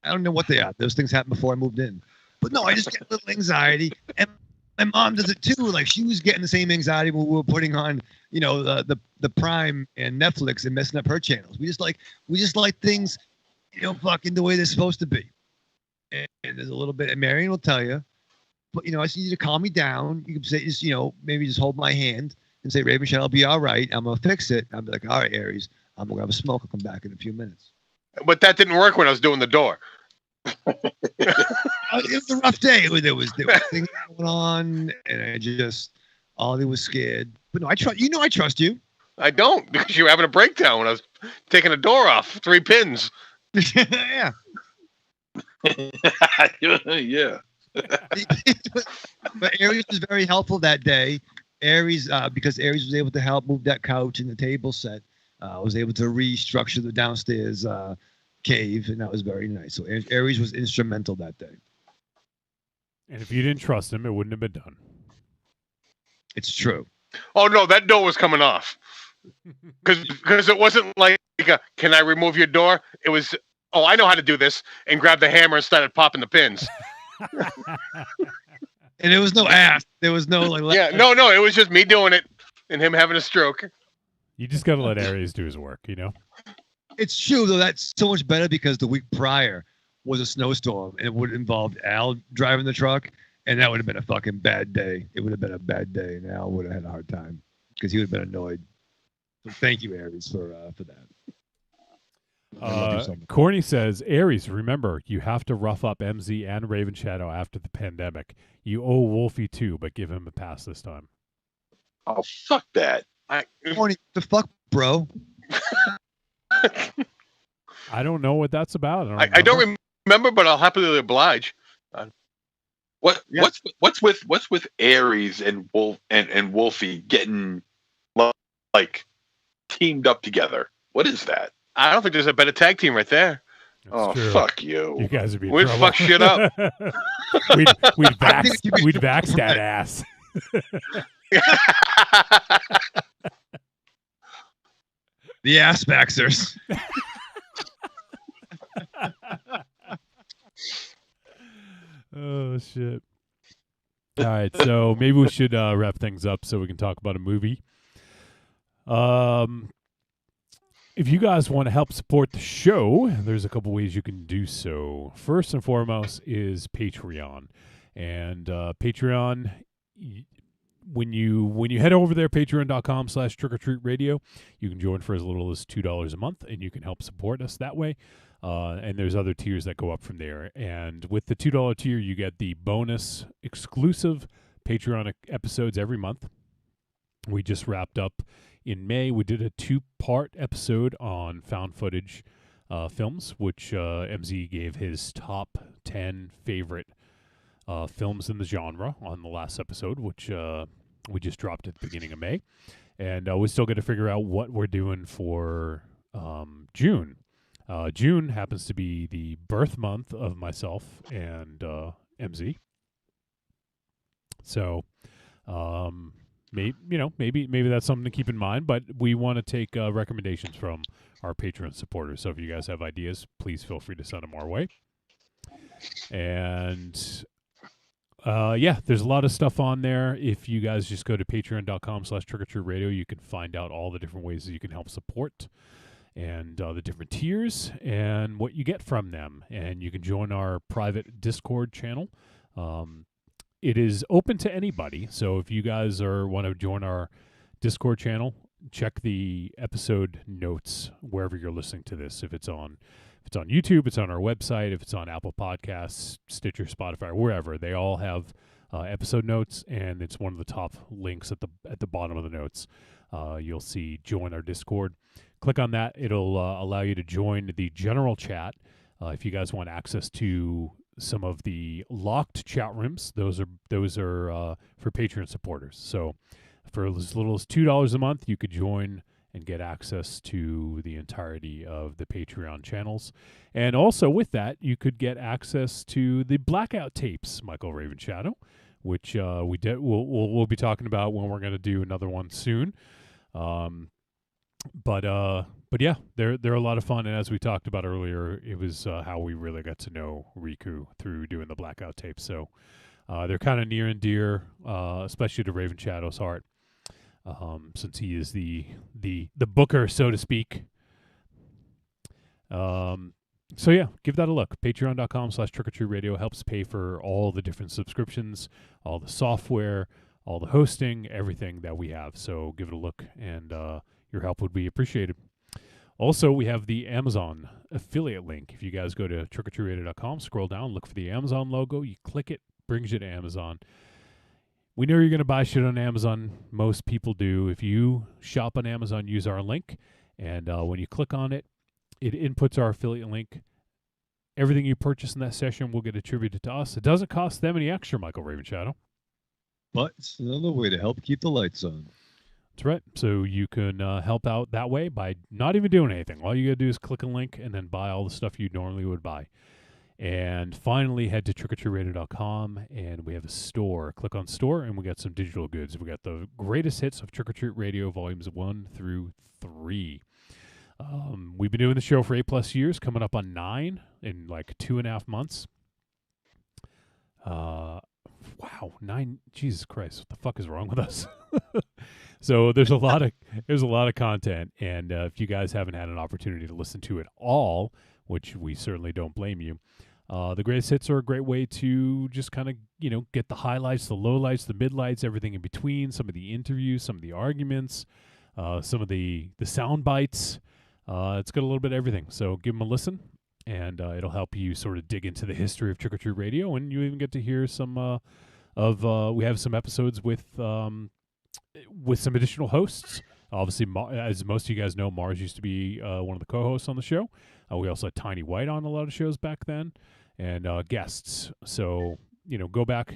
I don't know what they are. Those things happened before I moved in. But no, I just get a little anxiety, and my mom does it too. Like she was getting the same anxiety when we were putting on, you know, the Prime and Netflix and messing up her channels. We just like things, you know, fucking the way they're supposed to be. And there's a little bit, and Marion will tell you, but you know, I just need you to calm me down. You can say, just, you know, maybe just hold my hand and say, Raven Shadow, I'll be all right. I'm gonna fix it. I'll be like, all right, Aries, I'm gonna have a smoke. I'll come back in a few minutes. But that didn't work when I was doing the door. It was a rough day. There was things going on, and I just Ollie was scared. But no, I trust you. I don't, because you were having a breakdown when I was taking a door off 3 pins. Yeah. Yeah. But Aries was very helpful that day. Aries, because Aries was able to help move that couch and the table set. Was able to restructure the downstairs cave, and that was very nice. So Aries was instrumental that day. And if you didn't trust him, it wouldn't have been done. It's true. Oh no, that door was coming off. Because it wasn't like can I remove your door? It was, oh, I know how to do this, and grabbed the hammer and started popping the pins. And there was no ass. There was no like. Yeah, no, it was just me doing it and him having a stroke. You just got to let Aries do his work, you know? It's true, though. That's so much better because the week prior was a snowstorm, and it would have involved Al driving the truck, and that would have been a fucking bad day. It would have been a bad day, and Al would have had a hard time because he would have been annoyed. So thank you, Aries, for that. Corny says, Aries, remember, you have to rough up MZ and Raven Shadow after the pandemic. You owe Wolfie too, but give him a pass this time. Oh, fuck that. Corny, the fuck, bro? I don't know what that's about. I don't remember, but I'll happily oblige. What's with Aries and Wolfie getting like teamed up together? What is that? I don't think there's a better tag team right there. That's true. Fuck you! You guys would be. We'd fuck shit up. we'd vax that ass. The ass vaxxers. Oh shit! All right, so maybe we should wrap things up so we can talk about a movie. If you guys want to help support the show, there's a couple ways you can do so. First and foremost is Patreon, and Patreon. When you head over there, patreon.com/trickortreatradio, you can join for as little as $2 a month, and you can help support us that way. And there's other tiers that go up from there. And with the $2 tier, you get the bonus exclusive Patreon episodes every month. We just wrapped up in May. We did a 2-part episode on found footage films, which MZ gave his top 10 favorite films in the genre on the last episode, which we just dropped at the beginning of May. And we still got to figure out what we're doing for June. June happens to be the birth month of myself and MZ. So, maybe that's something to keep in mind. But we want to take recommendations from our Patreon supporters. So if you guys have ideas, please feel free to send them our way. And there's a lot of stuff on there. If you guys just go to patreon.com/trickortreatradio, you can find out all the different ways that you can help support and the different tiers and what you get from them. And you can join our private Discord channel. It is open to anybody. So if you guys want to join our Discord channel, check the episode notes wherever you're listening to this. If it's on YouTube, it's on our website. If it's on Apple Podcasts, Stitcher, Spotify, wherever, they all have episode notes, and it's one of the top links at the bottom of the notes. You'll see join our Discord. Click on that. It'll allow you to join the general chat. If you guys want access to some of the locked chat rooms, those are for Patreon supporters. So for as little as $2 a month, you could join and get access to the entirety of the Patreon channels. And also with that, you could get access to the blackout tapes, Michael Raven Shadow, which we'll be talking about when we're going to do another one soon. But yeah, they're a lot of fun. And as we talked about earlier, it was how we really got to know Riku through doing the blackout tapes. So they're kind of near and dear, especially to Raven Shadow's heart. Since he is the booker, so to speak. So yeah, give that a look. Patreon.com/trickortreatradio helps pay for all the different subscriptions, all the software, all the hosting, everything that we have. So give it a look, and your help would be appreciated. Also, we have the Amazon affiliate link. If you guys go to trickortreatradio.com, scroll down, look for the Amazon logo, you click it, brings you to Amazon. We know you're going to buy shit on Amazon. Most people do. If you shop on Amazon, use our link. And when you click on it, it inputs our affiliate link. Everything you purchase in that session will get attributed to us. It doesn't cost them any extra, Michael Raven Shadow. But it's another way to help keep the lights on. That's right. So you can help out that way by not even doing anything. All you got to do is click a link and then buy all the stuff you normally would buy. And finally, head to trickortreatradio.com, and we have a store. Click on store, and we got some digital goods. We got the greatest hits of Trick or Treat Radio, volumes 1 through 3. We've been doing the show for 8+ years, coming up on 9 in like 2.5 months. Wow, 9! Jesus Christ, what the fuck is wrong with us? So there's a lot of content, and if you guys haven't had an opportunity to listen to it all, which we certainly don't blame you. The greatest hits are a great way to just kind of, get the highlights, the lowlights, the midlights, everything in between, some of the interviews, some of the arguments, some of the sound bites. It's got a little bit of everything. So give them a listen, and it'll help you sort of dig into the history of Trick or Treat Radio, and you even get to hear some we have some episodes with some additional hosts. Obviously, as most of you guys know, Mars used to be one of the co-hosts on the show. We also had Tiny White on a lot of shows back then, and guests. So, go back,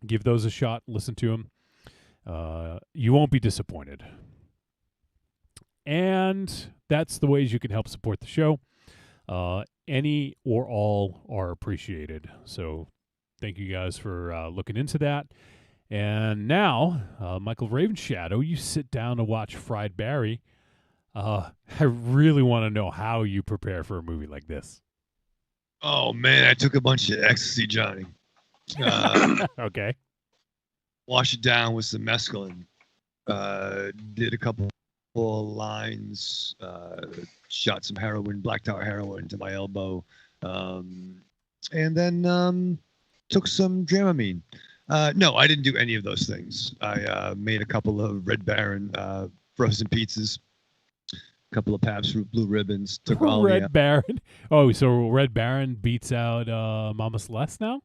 give those a shot, listen to them. You won't be disappointed. And that's the ways you can help support the show. Any or all are appreciated. So thank you guys for looking into that. And now, Michael Raven Shadow, you sit down to watch Fried Barry. I really want to know how you prepare for a movie like this. Oh, man, I took a bunch of ecstasy, Johnny. Okay. Wash it down with some mescaline. Did a couple of lines. Shot some heroin, black tar heroin to my elbow. And then took some Dramamine. No, I didn't do any of those things. I made a couple of Red Baron frozen pizzas. couple of Pabst Blue Ribbons. Took all Red Baron. Oh, so Red Baron beats out Mama Celeste now?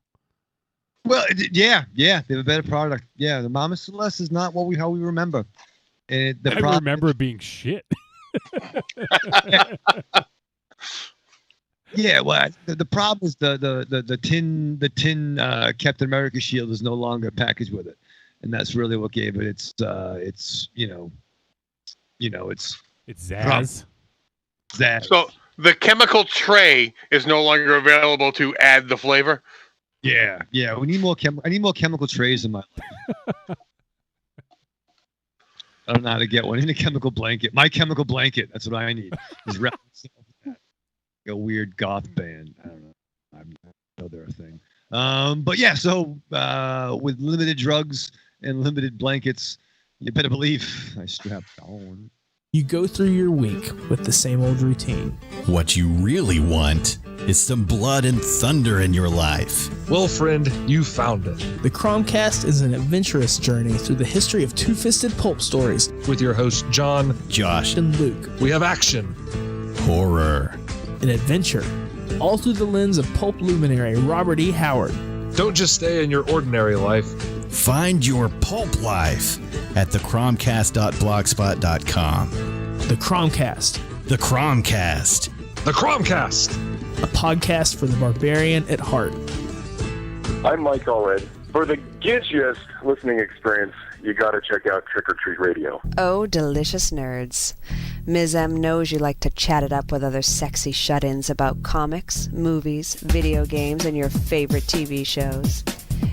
Well, yeah, they have a better product. Yeah, the Mama Celeste is not how we remember. And I remember it being shit. Yeah, well, the problem is the tin Captain America shield is no longer packaged with it, and that's really what gave it its it's Zazz. Zazz. So the chemical tray is no longer available to add the flavor. Yeah. We need more I need more chemical trays in my life. I don't know how to get one. I need a chemical blanket. My Chemical Blanket. That's what I need. Is a weird goth band. I don't know. I know they're a thing. But yeah, so with limited drugs and limited blankets, you better believe I strapped on. You go through your week with the same old routine. What you really want is some blood and thunder in your life. Well, friend, you found it. The Cromcast is an adventurous journey through the history of two-fisted pulp stories With your hosts, John, Josh, and Luke. we have action. horror, An adventure, all through the lens of pulp luminary Robert E. Howard. Don't just stay in your ordinary life. find your pulp life at thecromcast.blogspot.com. The Cromcast, The Cromcast. The Cromcast! a podcast for the barbarian at heart. I'm Mike Allred. For the gidgiest listening experience, you gotta check out Trick or Treat Radio. Oh, delicious nerds. Ms. M knows you like to chat it up with other sexy shut-ins about comics, movies, video games, and your favorite TV shows.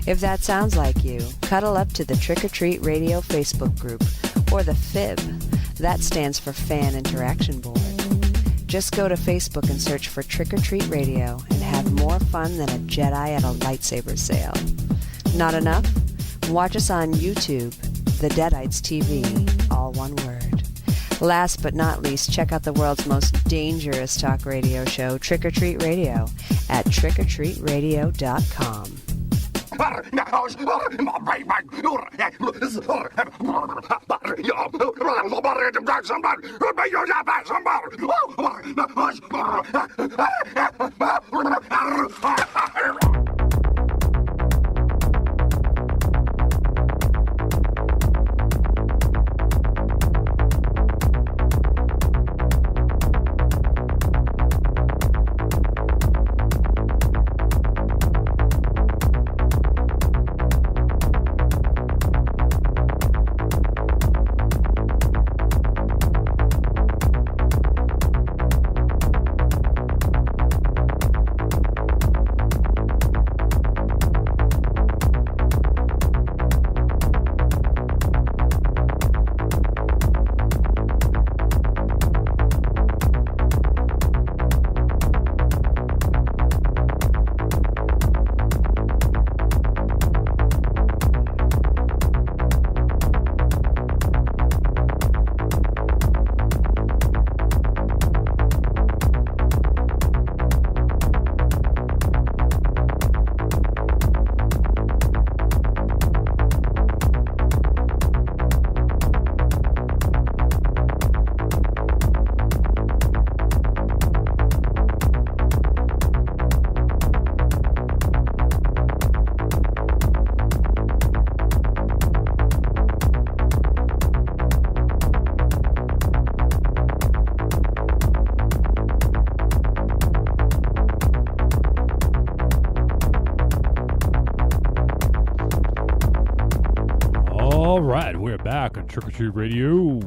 If that sounds like you, cuddle up to the Trick or Treat Radio Facebook group, or the FIB. That stands for Fan Interaction Board. Just go to Facebook and search for Trick or Treat Radio and have more fun than a Jedi at a lightsaber sale. Not enough? Watch us on YouTube, The Deadites TV, all one word. Last but not least, check out the world's most dangerous talk radio show, Trick or Treat Radio, at trickortreatradio.com. All right, we're back on Trick or Treat Radio.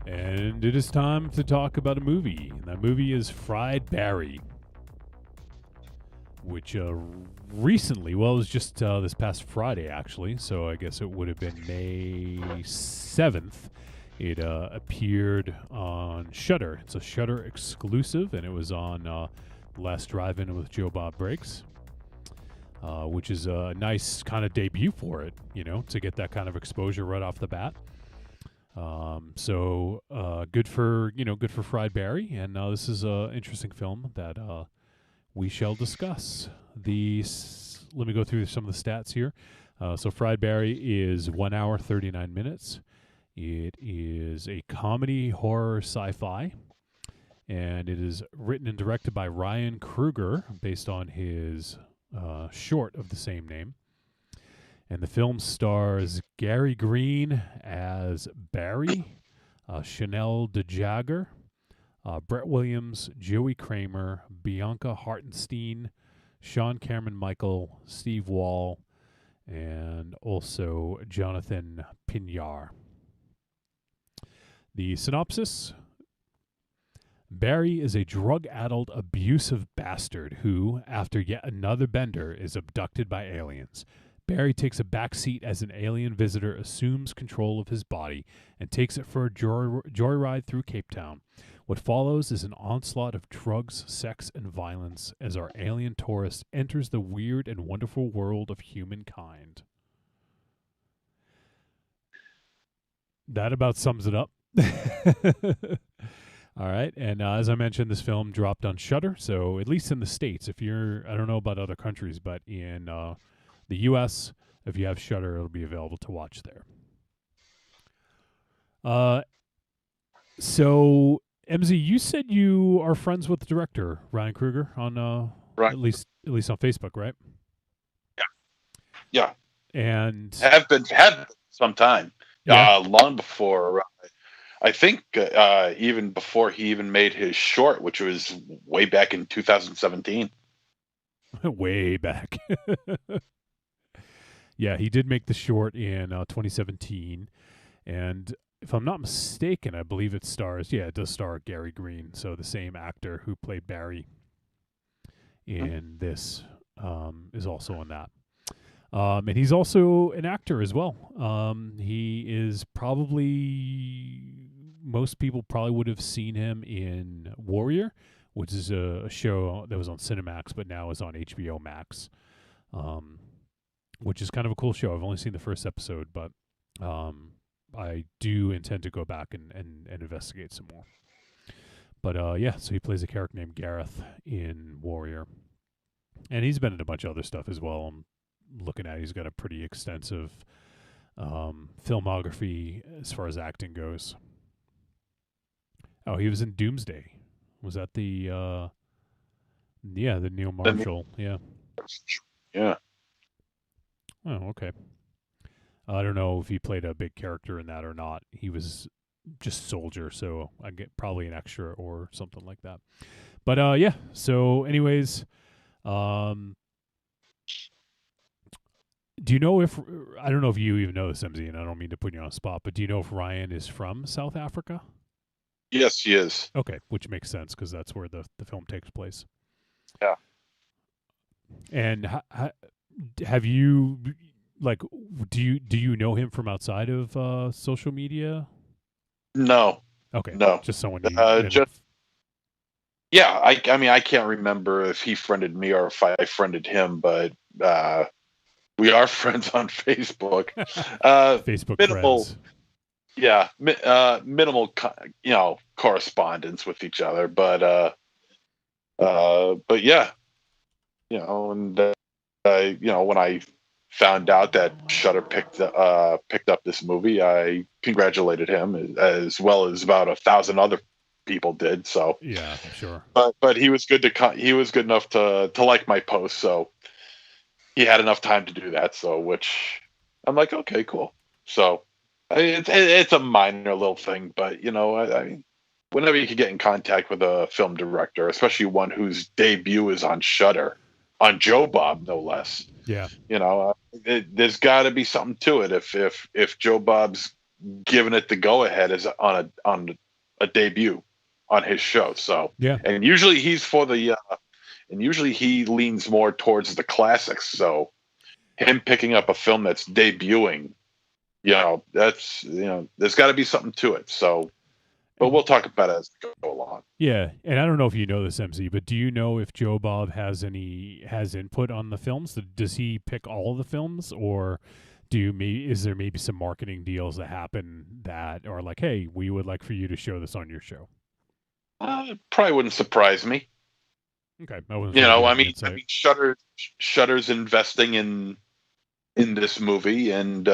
And it is time to talk about a movie. And that movie is Fried Barry, which recently, well, it was just this past Friday, actually. So I guess it would have been May 7th. It appeared on Shudder. It's a Shudder exclusive, and it was on Last Drive-In with Joe Bob Briggs. Which is a nice kind of debut for it, you know, to get that kind of exposure right off the bat. So good for Fried Barry, and this is an interesting film that we shall discuss. Let me go through some of the stats here. So Fried Barry is 1 hour 39 minutes. It is a comedy, horror, sci-fi, and it is written and directed by Ryan Kruger, based on his short of the same name. And the film stars Gary Green as Barry, Chanel DeJagger, Brett Williams, Joey Kramer, Bianca Hartenstein, Sean Cameron Michael, Steve Wall, and also Jonathan Pinyar. The synopsis: Barry is a drug-addled, abusive bastard who, after yet another bender, is abducted by aliens. Barry takes a back seat as an alien visitor assumes control of his body and takes it for a joyride through Cape Town. What follows is an onslaught of drugs, sex, and violence as our alien tourist enters the weird and wonderful world of humankind. That about sums it up. All right, and as I mentioned, this film dropped on Shudder, so at least in the States, if you're, I don't know about other countries, but in the U.S., if you have Shudder, it'll be available to watch there. So, MZ, you said you are friends with the director, Ryan Kruger, on right. at least on Facebook, right? Yeah. And have been some time. Yeah. Long before, I think even before he even made his short, which was way back in 2017. Way back. Yeah, he did make the short in 2017, and if I'm not mistaken, I believe it does star Gary Green, so the same actor who played Barry in this is also in that. And he's also an actor as well. He is most people probably would have seen him in Warrior, which is a show that was on Cinemax, but now is on HBO Max, which is kind of a cool show. I've only seen the first episode, but I do intend to go back and investigate some more. But yeah, so he plays a character named Gareth in Warrior. And he's been in a bunch of other stuff as well. I'm looking at it, he's got a pretty extensive filmography as far as acting goes. Oh, he was in Doomsday. Was that the Neil Marshall? Yeah. Yeah. Oh, okay. I don't know if he played a big character in that or not. He was just soldier, so I get probably an extra or something like that. But yeah. So, anyways, do you know if I don't know if you even know this, MZ, and I don't mean to put you on the spot, but do you know if Ryan is from South Africa? Yes, he is. Okay, which makes sense because that's where the film takes place. Yeah. And have you do you know him from outside of social media? No. Okay. No. Just someone yeah, I mean I can't remember if he friended me or if I friended him, but we are friends on Facebook. Facebook minimal friends. Yeah, minimal correspondence with each other, but yeah, and when I found out that Shudder picked up this movie, I congratulated him as well as about 1,000 other people did. So yeah, I'm sure. But he was good enough to like my post, so he had enough time to do that. So which I'm like, okay, cool. So it's a minor little thing, but I mean, whenever you can get in contact with a film director, especially one whose debut is on Shudder, on Joe Bob, no less. Yeah. There's got to be something to it. If Joe Bob's giving it the go ahead as on a debut on his show, so yeah. And usually he's usually he leans more towards the classics. So him picking up a film that's debuting, that's there's got to be something to it. So, but we'll talk about it as we go along. Yeah, and I don't know if you know this, MZ, but do you know if Joe Bob has input on the films? Does he pick all the films, or is there maybe some marketing deals that happen that are like, hey, we would like for you to show this on your show? It probably wouldn't surprise me. Okay, I mean, Shudder's investing in this movie, and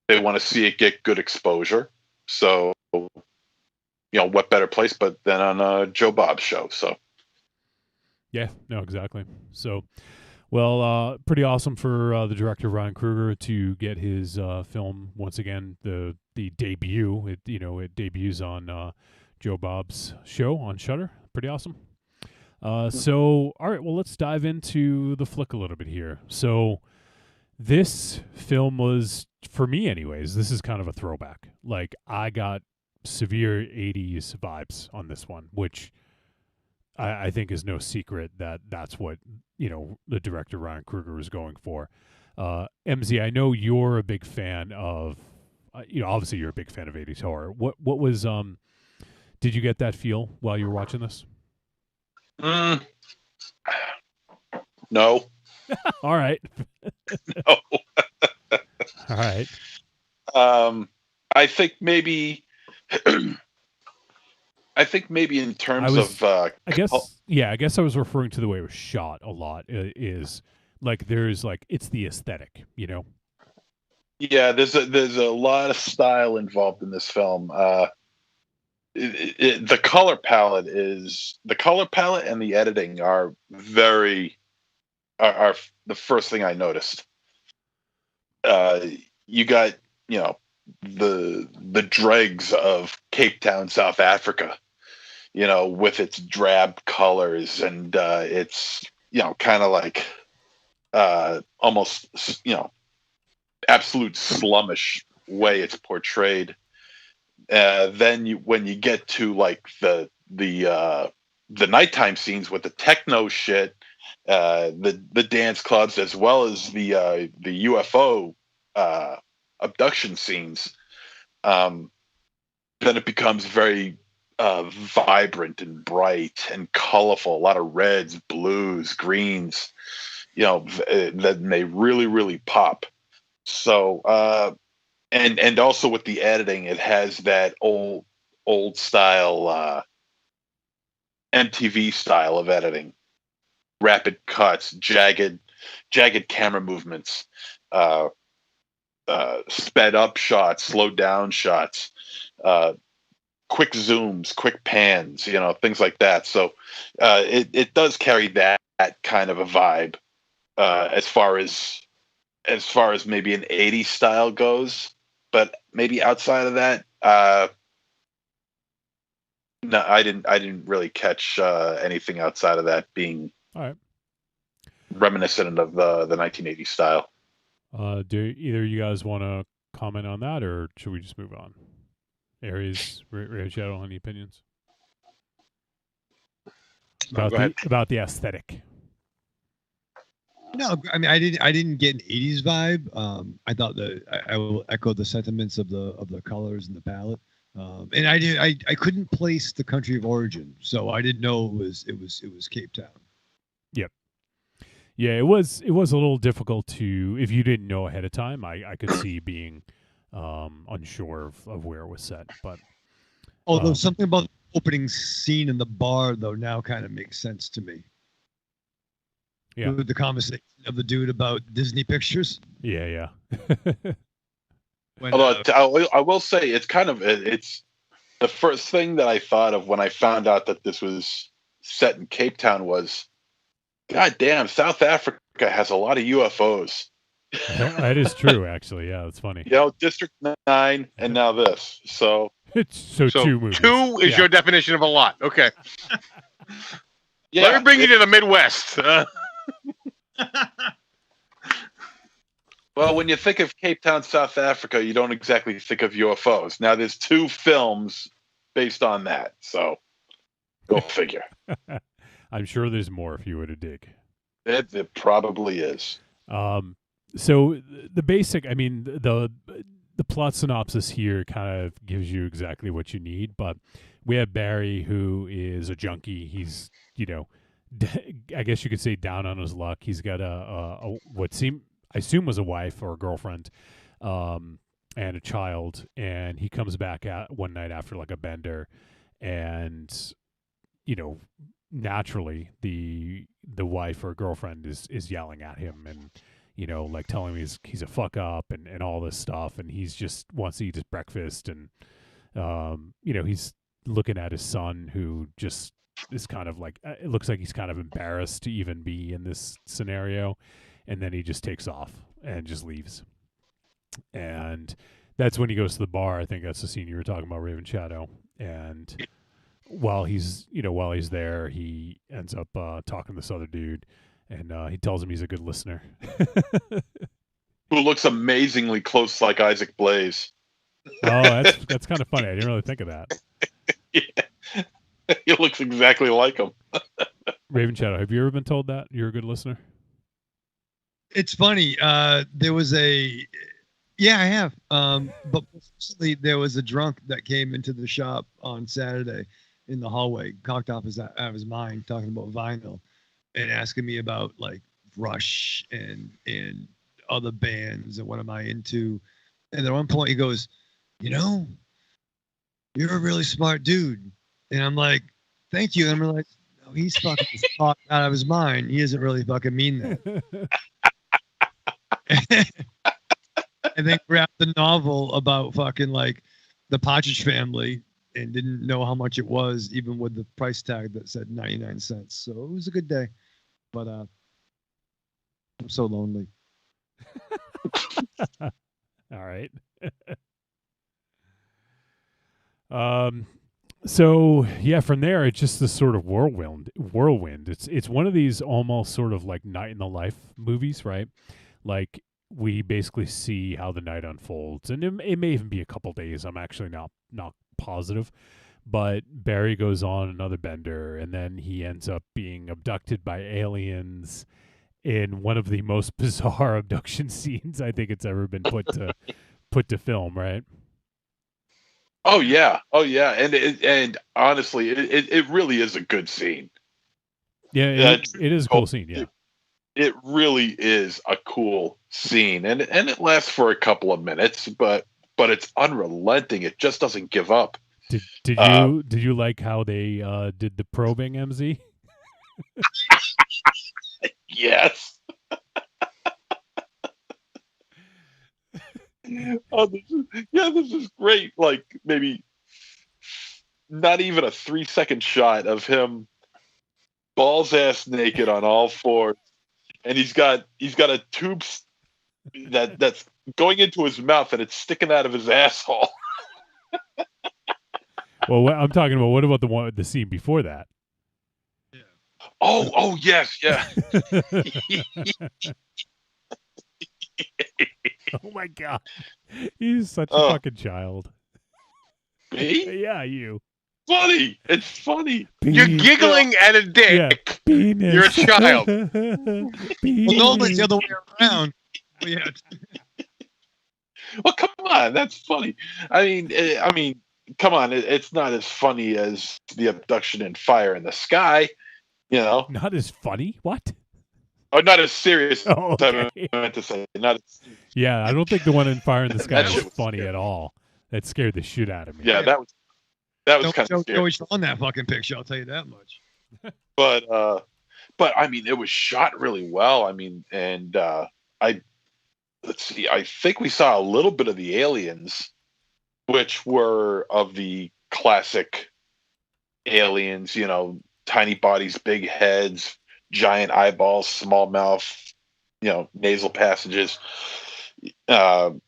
they want to see it get good exposure. So, what better place but than on Joe Bob's show? So, Yeah, no, exactly. So, well, pretty awesome for the director Ryan Kruger to get his film once again the debut. It debuts on Joe Bob's show on Shudder. Pretty awesome. So, all right, well, let's dive into the flick a little bit here. So, this film was, for me anyways, this is kind of a throwback. Like, I got severe 80s vibes on this one, which I think is no secret that that's what, the director Ryan Kruger was going for. MZ, I know you're a big fan of, obviously you're a big fan of 80s horror. What was, did you get that feel while you were watching this? No. All right. No. All right. I think maybe in terms I guess I was referring to the way it was shot a lot. Is like there's like it's the aesthetic, Yeah, there's a lot of style involved in this film. The color palette and the editing are are the first thing I noticed. You got the dregs of Cape Town, South Africa, with its drab colors and it's kind of like almost absolute slummish way it's portrayed. Then when you get to like the nighttime scenes with the techno shit, the dance clubs, as well as the UFO abduction scenes, then it becomes very vibrant and bright and colorful. A lot of reds, blues, greens. Then they really, really pop. So, and also with the editing, it has that old style MTV style of editing. Rapid cuts, jagged camera movements, sped up shots, slowed down shots, quick zooms, quick pans, things like that. So it does carry that kind of a vibe as far as maybe an 80s style goes. But maybe outside of that, no, I didn't really catch anything outside of that being all right, reminiscent of the 1980s style. Do either of you guys want to comment on that, or should we just move on? Aries, Ray Shadow, any opinions about the aesthetic? No, I mean I didn't get an 80s vibe. I thought that I will echo the sentiments of the colors and the palette. And I couldn't place the country of origin, so I didn't know it was Cape Town. Yep. Yeah, it was a little difficult to, if you didn't know ahead of time. I could see being unsure of where it was set, but although something about the opening scene in the bar though now kind of makes sense to me. Yeah, the conversation of the dude about Disney pictures. Yeah. Although I will say it's the first thing that I thought of when I found out that this was set in Cape Town was, God damn, South Africa has a lot of UFOs. That is true, actually. Yeah, that's funny. District 9 and now this. So so 2 movies. 2 is your definition of a lot. Okay. Yeah, let me bring you to the Midwest. Well, when you think of Cape Town, South Africa, you don't exactly think of UFOs. Now, there's 2 films based on that, so go figure. I'm sure there's more if you were to dig. It probably is. So the basic, I mean, the plot synopsis here kind of gives you exactly what you need, but we have Barry, who is a junkie. He's, I guess you could say down on his luck. He's got I assume was a wife or a girlfriend, and a child, and he comes back one night after like a bender, and naturally the wife or girlfriend is yelling at him, and like telling him he's a fuck up and all this stuff, and he's just wants to eat his breakfast, and he's looking at his son, who just is kind of like, it looks like he's kind of embarrassed to even be in this scenario, and then he just takes off and just leaves. And that's when he goes to the bar. I think that's the scene you were talking about, Raven Shadow. And while he's there, he ends up talking to this other dude, and he tells him he's a good listener. Who looks amazingly close like Isaac Blaze. Oh, that's kind of funny. I didn't really think of that. Yeah. He looks exactly like him. Raven Shadow, have you ever been told that you're a good listener? It's funny. There was yeah, I have. But recently there was a drunk that came into the shop on Saturday in the hallway, cocked off out of his mind, talking about vinyl and asking me about like Rush and other bands and what am I into. And at one point he goes, you're a really smart dude. And I'm like, thank you. And I'm like, no, he's fucking talked out of his mind. He doesn't really fucking mean that. And then grabbed the novel about fucking like the Partridge Family and didn't know how much it was, even with the price tag that said 99 cents. So it was a good day. But I'm so lonely. All right. So yeah, from there it's just this sort of whirlwind. It's one of these almost sort of like Night in the Life movies, right? Like we basically see how the night unfolds, and it may even be a couple days. I'm actually not positive, but Barry goes on another bender, and then he ends up being abducted by aliens in one of the most bizarre abduction scenes I think it's ever been put to film, right? Oh yeah, and honestly, it really is a good scene. Yeah, it is a cool scene. Yeah, it really is a cool scene, and it lasts for a couple of minutes, but it's unrelenting. It just doesn't give up. Did you like how they did the probing, MZ? Yes. This is great. Like maybe not even a 3-second shot of him balls ass naked on all fours, and he's got a tube that's going into his mouth and it's sticking out of his asshole. Well, I'm talking about, what about the scene before that? Yeah. Oh yes, yeah. Oh my god, he's such a fucking child. Me? Yeah, you. Funny. It's funny. You're giggling at a dick. Yeah, you're a child. Well, normally it's the other way around. But yeah. Well, come on, that's funny. I mean, come on, it's not as funny as the abduction in Fire in the Sky, Not as funny? What? Oh, not as serious. Oh, okay. I meant to say, not as. Yeah, I don't think the one in Fire in the Sky was funny at all. That scared the shit out of me. Yeah, that was kind of scary. Always on that fucking picture, I'll tell you that much. But I mean, it was shot really well. I mean, and let's see, I think we saw a little bit of the aliens, which were of the classic aliens, tiny bodies, big heads, giant eyeballs, small mouth, nasal passages. But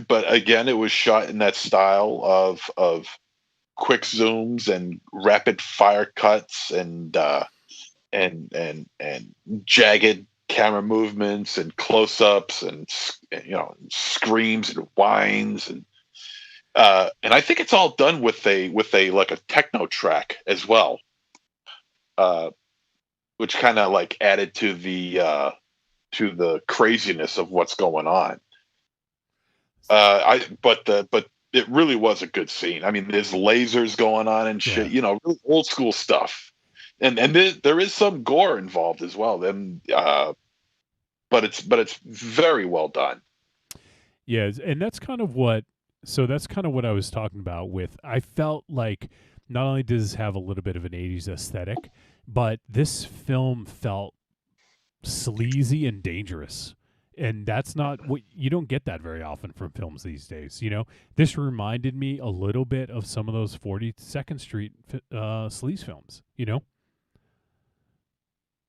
again, it was shot in that style of quick zooms and rapid fire cuts and jagged camera movements and close-ups and screams and whines and I think it's all done with a like a techno track as well. Which kind of like added to the craziness of what's going on. But it really was a good scene. I mean, there's lasers going on and shit, really old school stuff, and there is some gore involved as well. Then, but it's very well done. Yeah, and that's kind of what I was talking about with. I felt like not only does this have a little bit of an 80s aesthetic, but this film felt sleazy and dangerous. And that's not what you don't get that very often from films these days. This reminded me a little bit of some of those 42nd Street sleaze films.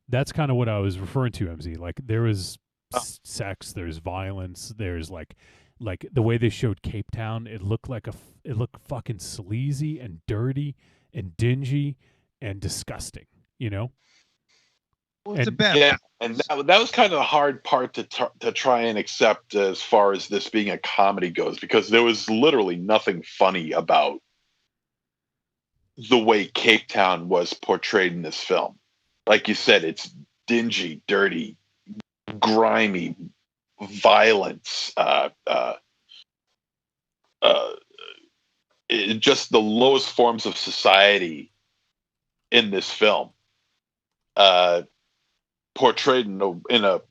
That's kind of what I was referring to, MZ. Like there was sex, there's violence, there's like the way they showed Cape Town. It looked fucking sleazy and dirty and dingy and disgusting. Well, it's a bad. Yeah, and that was kind of the hard part to try and accept as far as this being a comedy goes, because there was literally nothing funny about the way Cape Town was portrayed in this film. Like you said, it's dingy, dirty, grimy, violence, just the lowest forms of society in this film. Portrayed in a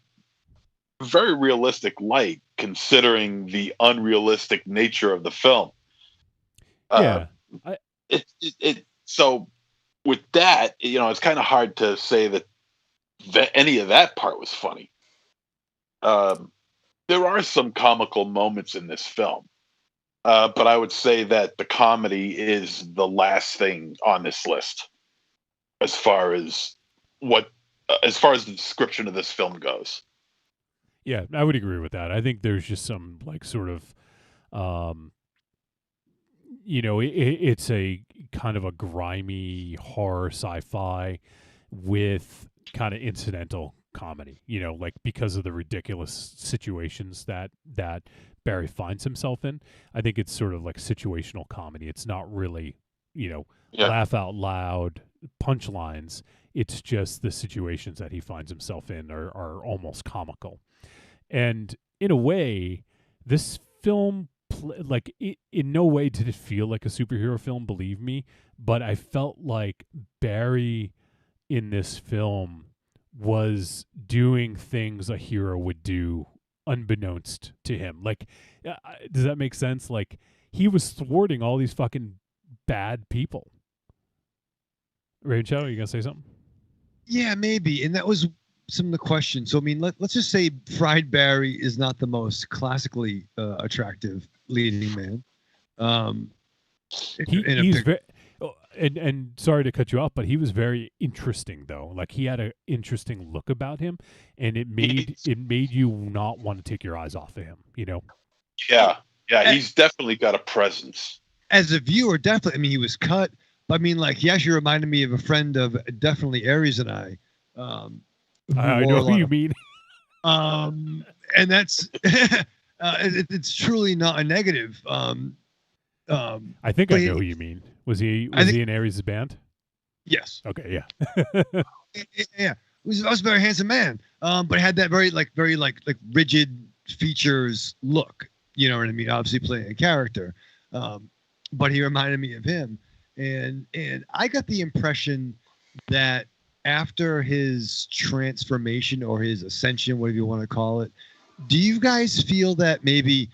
very realistic light, considering the unrealistic nature of the film. So with that, it's kind of hard to say that any of that part was funny. There are some comical moments in this film, but I would say that the comedy is the last thing on this list as far as the description of this film goes. Yeah, I would agree with that. I think there's just some like sort of, it's a kind of a grimy horror sci-fi with kind of incidental comedy, like because of the ridiculous situations that Barry finds himself in. I think it's sort of like situational comedy. It's not really, laugh out loud punchlines. It's just the situations that he finds himself in are almost comical. And in a way, this film, in no way did it feel like a superhero film, believe me, but I felt like Barry in this film was doing things a hero would do unbeknownst to him. Like, does that make sense? Like, he was thwarting all these fucking bad people. Rachel, are you going to say something? Yeah, maybe. And that was some of the questions. So, I mean, let's just say Fried Barry is not the most classically attractive leading man. He's very, and sorry to cut you off, but he was very interesting though. Like he had an interesting look about him, and it made you not want to take your eyes off of him. Yeah, he's definitely got a presence. As a viewer, definitely. I mean, he was cut. But I mean, like, he actually reminded me of a friend of definitely Aries and I. I know who you mean. And that's it's truly not a negative. I think I know who you mean. Was he in Aries' band? Yes. Okay. Yeah. Yeah. He was a very handsome man. But had that very rigid features look. You know what I mean? Obviously playing a character. But he reminded me of him. And I got the impression that after his transformation or his ascension, whatever you want to call it, do you guys feel that maybe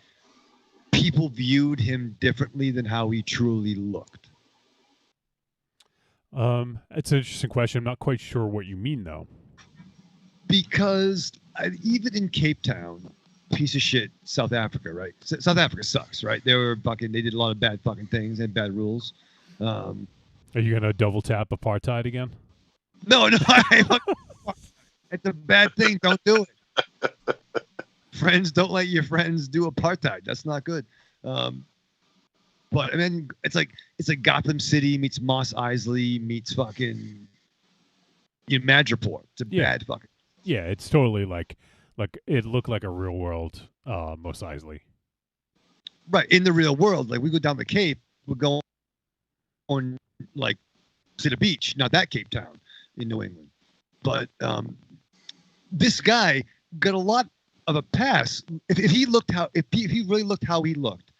people viewed him differently than how he truly looked? It's an interesting question. I'm not quite sure what you mean, though. Because even in Cape Town, piece of shit, South Africa, right? South Africa sucks, right? They did a lot of bad fucking things and bad rules. Are you gonna double tap apartheid again? No. It's a bad thing. Don't do it. Friends, don't let your friends do apartheid. That's not good. But I mean, it's like Gotham City meets Mos Eisley meets fucking Madripoor. It's a bad fucking. Yeah, it's totally like it looked like a real world Mos Eisley. Right, in the real world, like we go down the Cape, we're going on like to the beach, not that Cape Town in New England. But this guy got a lot of a pass. If he really looked how he looked,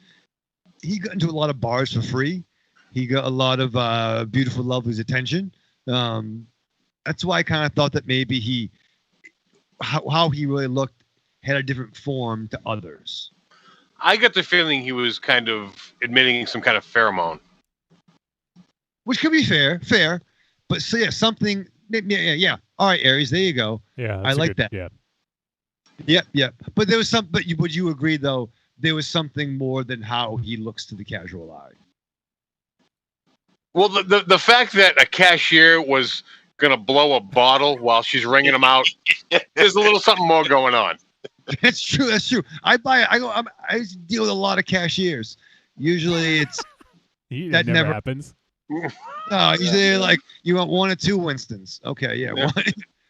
he got into a lot of bars for free. He got a lot of beautiful, lovely's attention. That's why I kind of thought that maybe how he really looked had a different form to others. I got the feeling he was kind of admitting some kind of pheromone. Which could be fair. But so yeah, something Yeah. All right, Aries. There you go. Yeah, I that's like good, that. Yeah. Yep. But there was some. But would you agree though? There was something more than how he looks to the casual eye. Well, the fact that a cashier was gonna blow a bottle while she's ringing him out, there's a little something more going on. That's true. I deal with a lot of cashiers. Usually it's That never happens. no. Usually like you want 1 or 2 Winstons. Okay, yeah. One,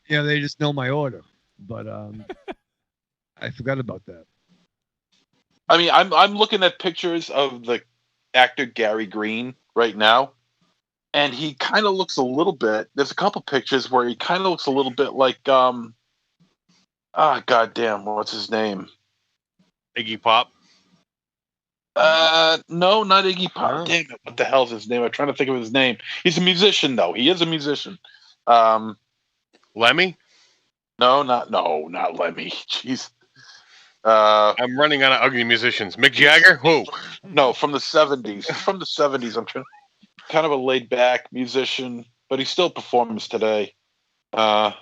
they just know my order. But I forgot about that. I mean, I'm looking at pictures of the actor Gary Green right now, and he kind of looks a little bit. There's a couple pictures where he kind of looks a little bit like goddamn, what's his name? Iggy Pop. No, not Iggy Pop. Oh. Damn it, what the hell's his name? I'm trying to think of his name. He's a musician, though. He is a musician. Lemmy. No, not Lemmy. Jeez. I'm running out of ugly musicians. Mick Jagger. Who? No, from the 70s. From the 70s. I'm trying. Kind of a laid back musician, but he still performs today. God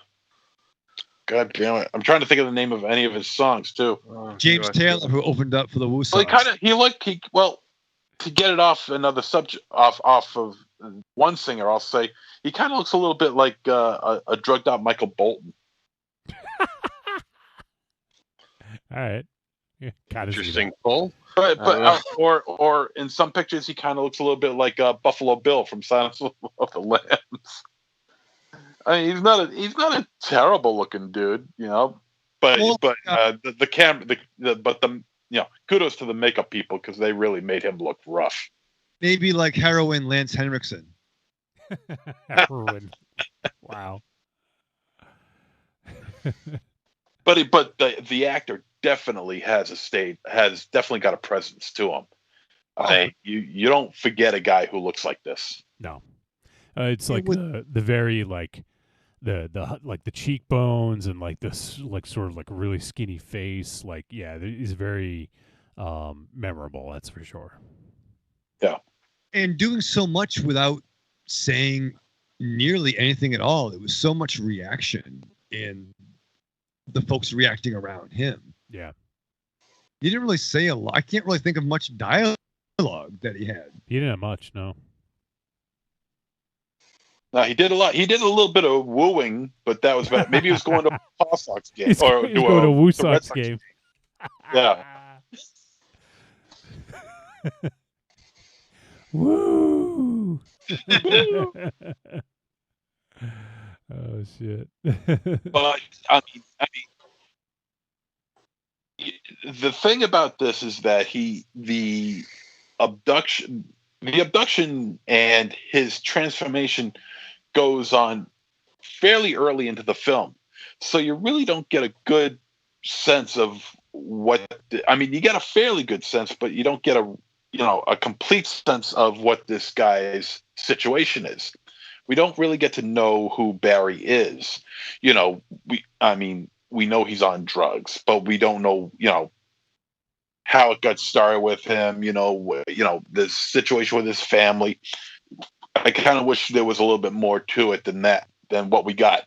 damn it! I'm trying to think of the name of any of his songs too. James Taylor, who opened up for the Woo Well, Sox. To get it off another subject, off of one singer, I'll say he kind of looks a little bit like a drugged out Michael Bolton. All right. Yeah, kind of Interesting pull. But or in some pictures he kind of looks a little bit like Buffalo Bill from Silence of the Lambs. I mean, he's not a terrible looking dude, but the camera, kudos to the makeup people because they really made him look rough. Maybe like heroin Lance Henriksen. Heroin. Wow. But the actor definitely has definitely got a presence to him. You don't forget a guy who looks like this. No, it's like the very like the cheekbones and like this like sort of like really skinny face. Like he's very memorable. That's for sure. Yeah, and doing so much without saying nearly anything at all. There was so much reaction in the folks reacting around him. Yeah. He didn't really say a lot. I can't really think of much dialogue that he had. He didn't have much, no. No, he did a lot. He did a little bit of wooing, but that was bad. Maybe he was going to a Paw Sox game. He's going to a Woo Sox game. Yeah. Woo! Oh shit! But I mean, the thing about this is that the abduction and his transformation goes on fairly early into the film, so you really don't get a good sense of what. You get a fairly good sense, but you don't get a complete sense of what this guy's situation is. We don't really get to know who Barry is. We know he's on drugs, but we don't know, how it got started with him, the situation with his family. I kind of wish there was a little bit more to it than what we got.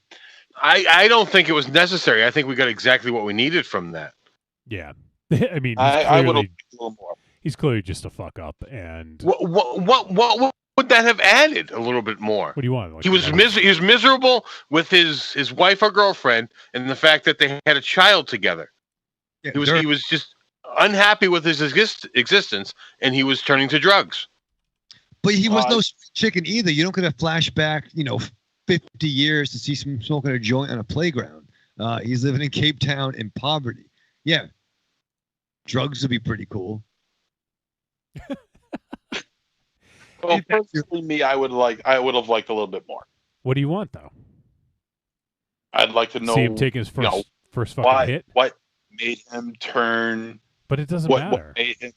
I don't think it was necessary. I think we got exactly what we needed from that. Yeah. I mean, I would have a little more. He's clearly just a fuck up, and what would that have added a little bit more? What do you want? Like, he was miserable with his wife or girlfriend, and the fact that they had a child together. Yeah, he was just unhappy with his existence, and he was turning to drugs. But he was no chicken either. You don't get a flashback, 50 years to see him smoking a joint on a playground. He's living in Cape Town in poverty. Yeah, drugs would be pretty cool. Well, personally, me, I would have liked a little bit more. What do you want, though? I'd like to know. See him taking his first fucking hit. What made him turn? But it doesn't matter. What made him,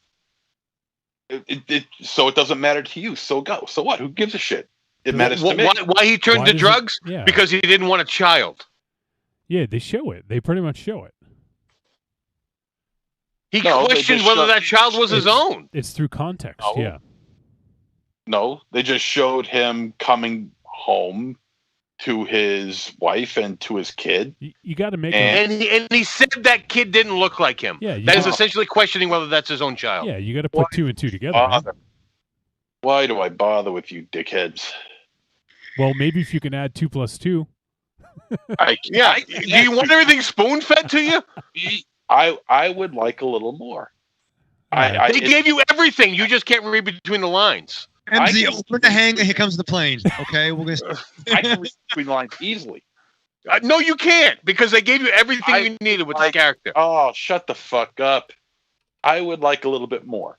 so it doesn't matter to you. So go. So what? Who gives a shit? It matters to me. Why he turned to drugs? Yeah. Because he didn't want a child. Yeah, they show it. They pretty much show it. He questioned whether that child was his own. It's through context. Yeah. No, they just showed him coming home to his wife and to his kid. You got to make And- And he said that kid didn't look like him. Yeah, you that is gotta- essentially questioning whether that's his own child. Yeah, you got to put 2 and 2 together, man. Why do I bother with you dickheads? Well, maybe if you can add 2 plus 2. Yeah. Do you want everything spoon fed to you? I would like a little more. Yeah. They gave you everything. You just can't read between the lines. MZ, open the hangar. Here comes the plane. Okay, we're gonna. I can read between the lines easily. No, you can't, because they gave you everything you needed with the character. Oh, shut the fuck up. I would like a little bit more.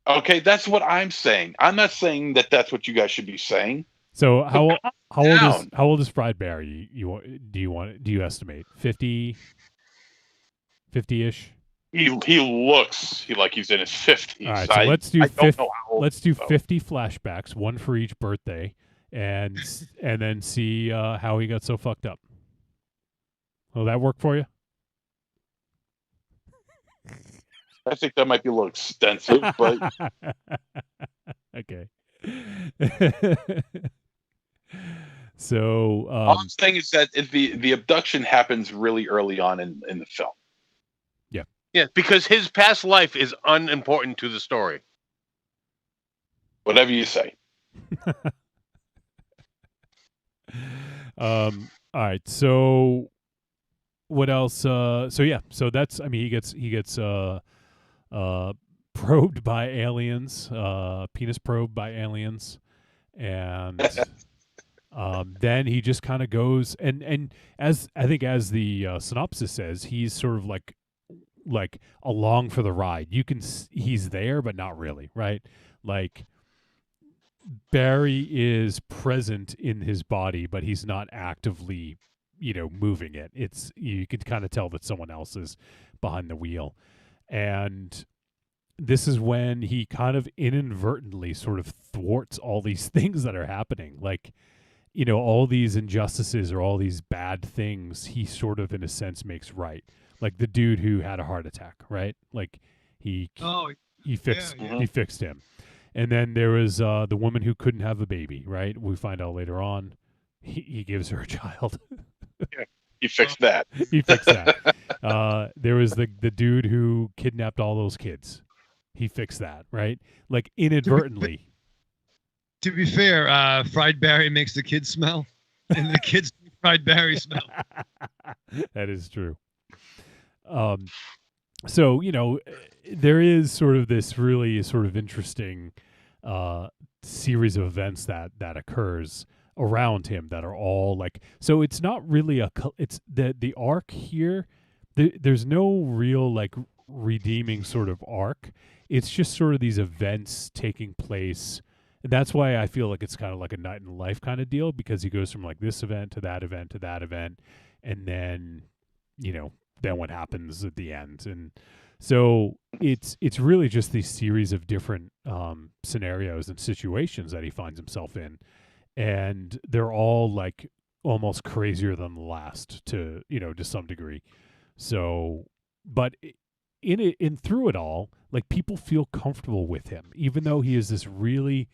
Okay, that's what I'm saying. I'm not saying that that's what you guys should be saying. So how old is Fried Barry? Do you estimate 50 50-ish? He looks like he's in his 50s. All right, so let's do I don't know how old, let's do though. 50 flashbacks, one for each birthday, and then see how he got so fucked up. Will that work for you? I think that might be a little extensive, but okay. So all I'm saying is that if the abduction happens really early on in the film. Yeah, because his past life is unimportant to the story. Whatever you say. All right. So what else? So that's. I mean, he gets probed by aliens. Penis probed by aliens, and then he just kind of goes and as I think as the synopsis says, he's sort of like along for the ride. You can he's there, but not really, right? Like Barry is present in his body, but he's not actively, moving it. It's you can kind of tell that someone else is behind the wheel, and this is when he kind of inadvertently sort of thwarts all these things that are happening, like all these injustices or all these bad things. He sort of, in a sense, makes right. Like the dude who had a heart attack, right? Like he fixed him. And then there was the woman who couldn't have a baby, right? We find out later on he gives her a child. Yeah, he fixed that. He fixed that. There was the dude who kidnapped all those kids. He fixed that, right? Like inadvertently. To be fair, Fried Barry makes the kids smell, and the kids make Fried Barry smell. That is true. So, there is sort of this really sort of interesting series of events that occurs around him that are all like, so it's not really it's the arc here. There's no real like redeeming sort of arc. It's just sort of these events taking place. And that's why I feel like it's kind of like a night in life kind of deal, because he goes from like this event to that event to that event. And then, then what happens at the end. And so it's really just these series of different scenarios and situations that he finds himself in. And they're all like almost crazier than the last to some degree. So, but in through it all, like people feel comfortable with him, even though he is this really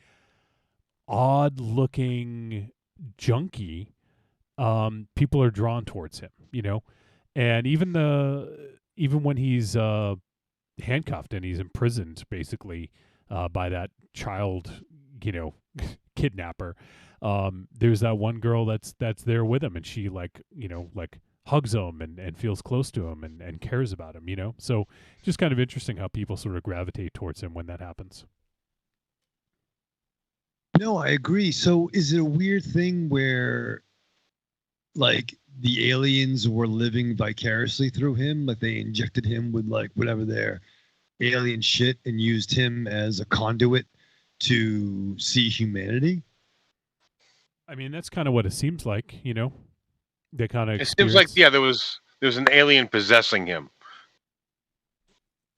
odd looking junkie. People are drawn towards him, and even when he's handcuffed and he's imprisoned basically by that child, kidnapper. There's that one girl that's there with him, and she like hugs him and feels close to him and cares about him, So just kind of interesting how people sort of gravitate towards him when that happens. No, I agree. So is it a weird thing where like the aliens were living vicariously through him? Like they injected him with like whatever their alien shit and used him as a conduit to see humanity? I mean, that's kind of what it seems like, They kind of. It seems like there was an alien possessing him,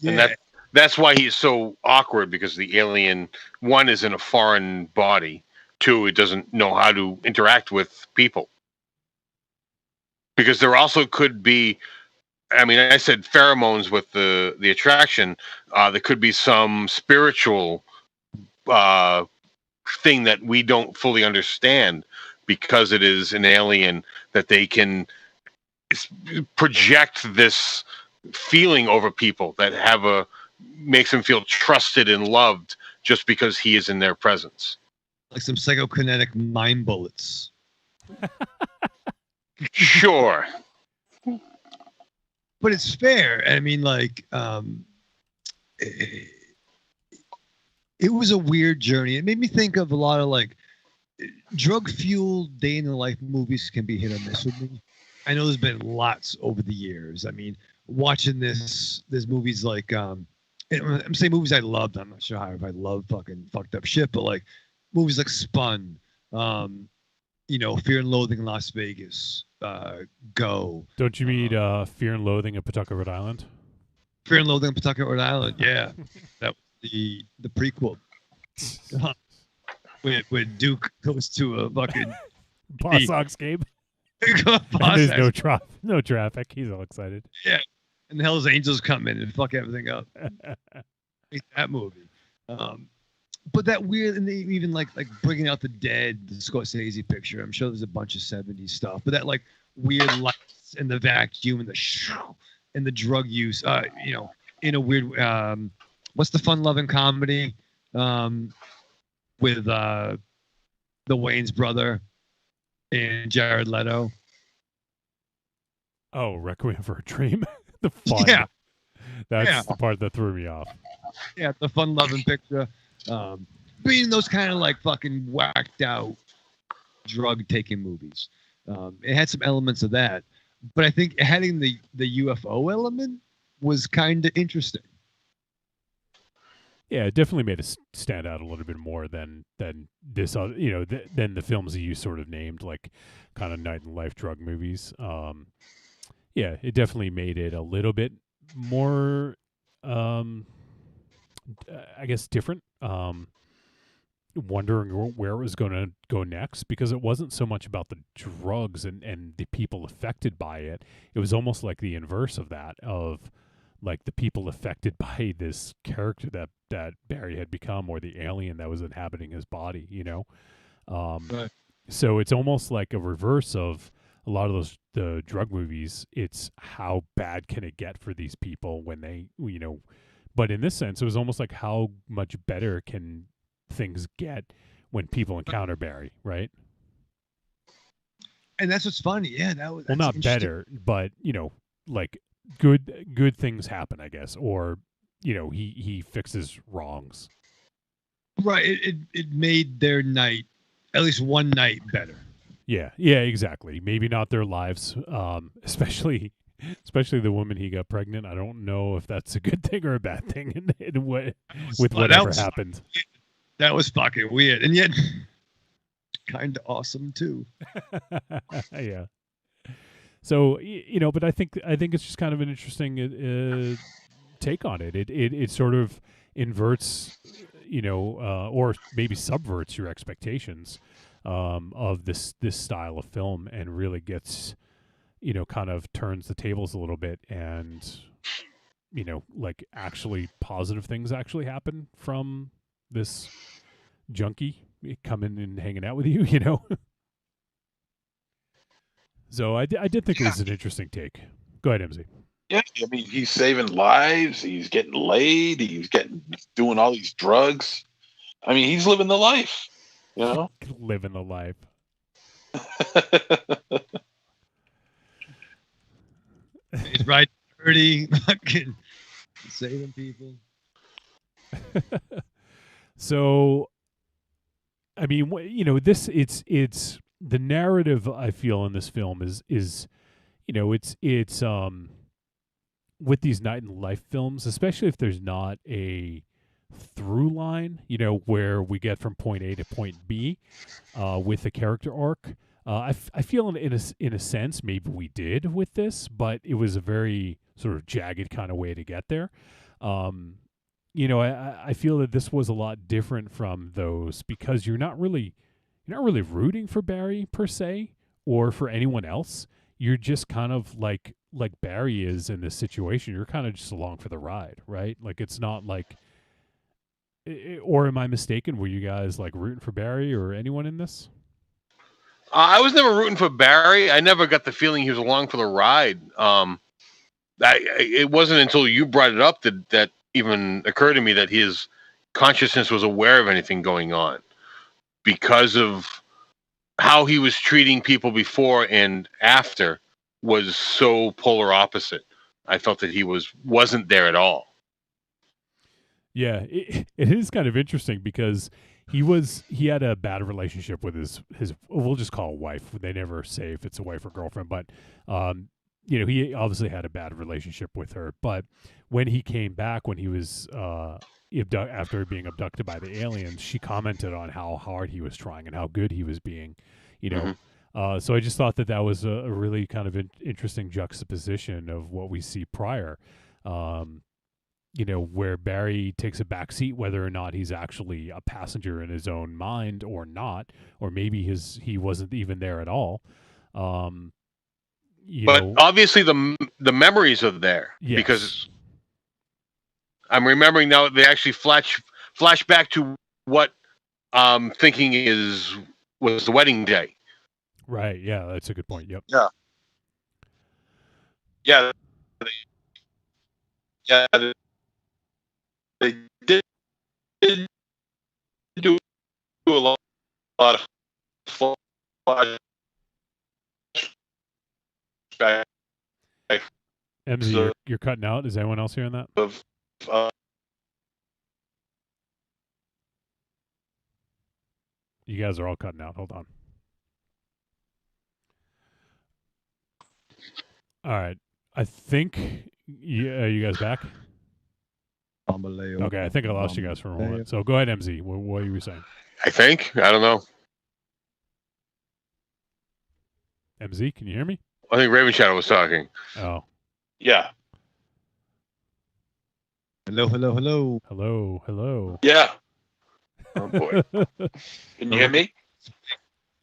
and that's why he's so awkward, because the alien, one, is in a foreign body, two, it doesn't know how to interact with people. Because there also could be, I mean, I said pheromones with the attraction. There could be some spiritual thing that we don't fully understand because it is an alien, that they can project this feeling over people that makes them feel trusted and loved just because he is in their presence. Like some psychokinetic mind bullets. Sure. But it's fair. I mean, like, it was a weird journey. It made me think of a lot of like drug-fueled day in the life movies can be hit or miss with me. I know there's been lots over the years. I mean, watching there's movies like I'm saying movies I loved. I'm not sure how if I love fucking fucked up shit, but like movies like Spun, you know, Fear and Loathing in Las Vegas, Go. Don't you mean Fear and Loathing in Pawtucket, Rhode Island? Fear and Loathing in Pawtucket, Rhode Island. Yeah, that was the prequel. When Duke goes to a fucking Boss Sox game. There's no traffic. He's all excited. Yeah, and the Hell's Angels come in and fuck everything up. That movie. But that weird, and they even like Bringing Out the Dead, the Scorsese picture. I'm sure there's a bunch of '70s stuff, but that like weird lights and the vacuum and the drug use. You know, in a weird. What's the fun-loving comedy with the Wayans brother and Jared Leto? Oh, Requiem for a Dream. The fun. Yeah, that's the part that threw me off. Yeah, the fun-loving picture. Being those kind of like fucking whacked out drug taking movies. It had some elements of that, but I think having the UFO element was kind of interesting. Yeah, it definitely made it stand out a little bit more than this, you know, than the films that you sort of named, like kind of night and life drug movies. Yeah, it definitely made it a little bit more, I guess, different. Wondering where it was going to go next, because it wasn't so much about the drugs and the people affected by it. It was almost like the inverse of that, of like the people affected by this character that Barry had become, or the alien that was inhabiting his body, you know? Right. So it's almost like a reverse of a lot of the drug movies. It's how bad can it get for these people when they, you know, but in this sense, it was almost like how much better can things get when people encounter Barry, right? And that's what's funny. Yeah, that's well, not better, but you know, like good things happen, I guess, or you know, he fixes wrongs. Right. It made their night, at least one night, better. Yeah, exactly. Maybe not their lives, especially the woman he got pregnant. I don't know if that's a good thing or a bad thing with whatever happened. That was fucking weird, and yet kind of awesome too. Yeah. So you know, but I think it's just kind of an interesting take on it. It sort of inverts, you know, or maybe subverts your expectations of this style of film, and really gets, you know, kind of turns the tables a little bit, and you know, like actually positive things actually happen from this junkie coming and hanging out with you, you know. So I did think it was an interesting take. Go ahead, MZ. Yeah, I mean, he's saving lives. He's getting laid. He's doing all these drugs. I mean, he's living the life, you know. Living the life. He's right, dirty, fucking saving people. So, I mean, you know, it's the narrative I feel in this film is you know, it's with these night and life films, especially if there's not a through line, you know, where we get from point A to point B with a character arc. I feel in a sense maybe we did with this, but it was a very sort of jagged kind of way to get there. You know, I feel that this was a lot different from those, because you're not really rooting for Barry per se, or for anyone else. You're just kind of like Barry is in this situation. You're kind of just along for the ride, right? Like, it's not like, or am I mistaken? Were you guys like rooting for Barry or anyone in this? I was never rooting for Barry. I never got the feeling he was along for the ride. It wasn't until you brought it up that even occurred to me that his consciousness was aware of anything going on because of how he was treating people before and after was so polar opposite. I felt that he wasn't there at all. Yeah, it is kind of interesting because he had a bad relationship with his we'll just call it wife. They never say if it's a wife or girlfriend, but he obviously had a bad relationship with her. But when he came back, when he was after being abducted by the aliens, she commented on how hard he was trying and how good he was being. So I just thought that was a really kind of interesting juxtaposition of what we see prior. Where Barry takes a back seat, whether or not he's actually a passenger in his own mind or not, or maybe he wasn't even there at all. But obviously the memories are there because I'm remembering now they actually flash back to what I'm thinking was the wedding day. Right. Yeah, that's a good point. Yep. Yeah. Yeah. Yeah. They did do a lot of flashback. MZ, you're cutting out. Is anyone else hearing that? You guys are all cutting out. Hold on. All right. I think you guys back? Okay, I think I lost you guys for a moment. So go ahead, MZ. What were you saying? I think. I don't know. MZ, can you hear me? I think Raven Shadow was talking. Oh. Yeah. Hello. Yeah. Oh boy. Can you hear me?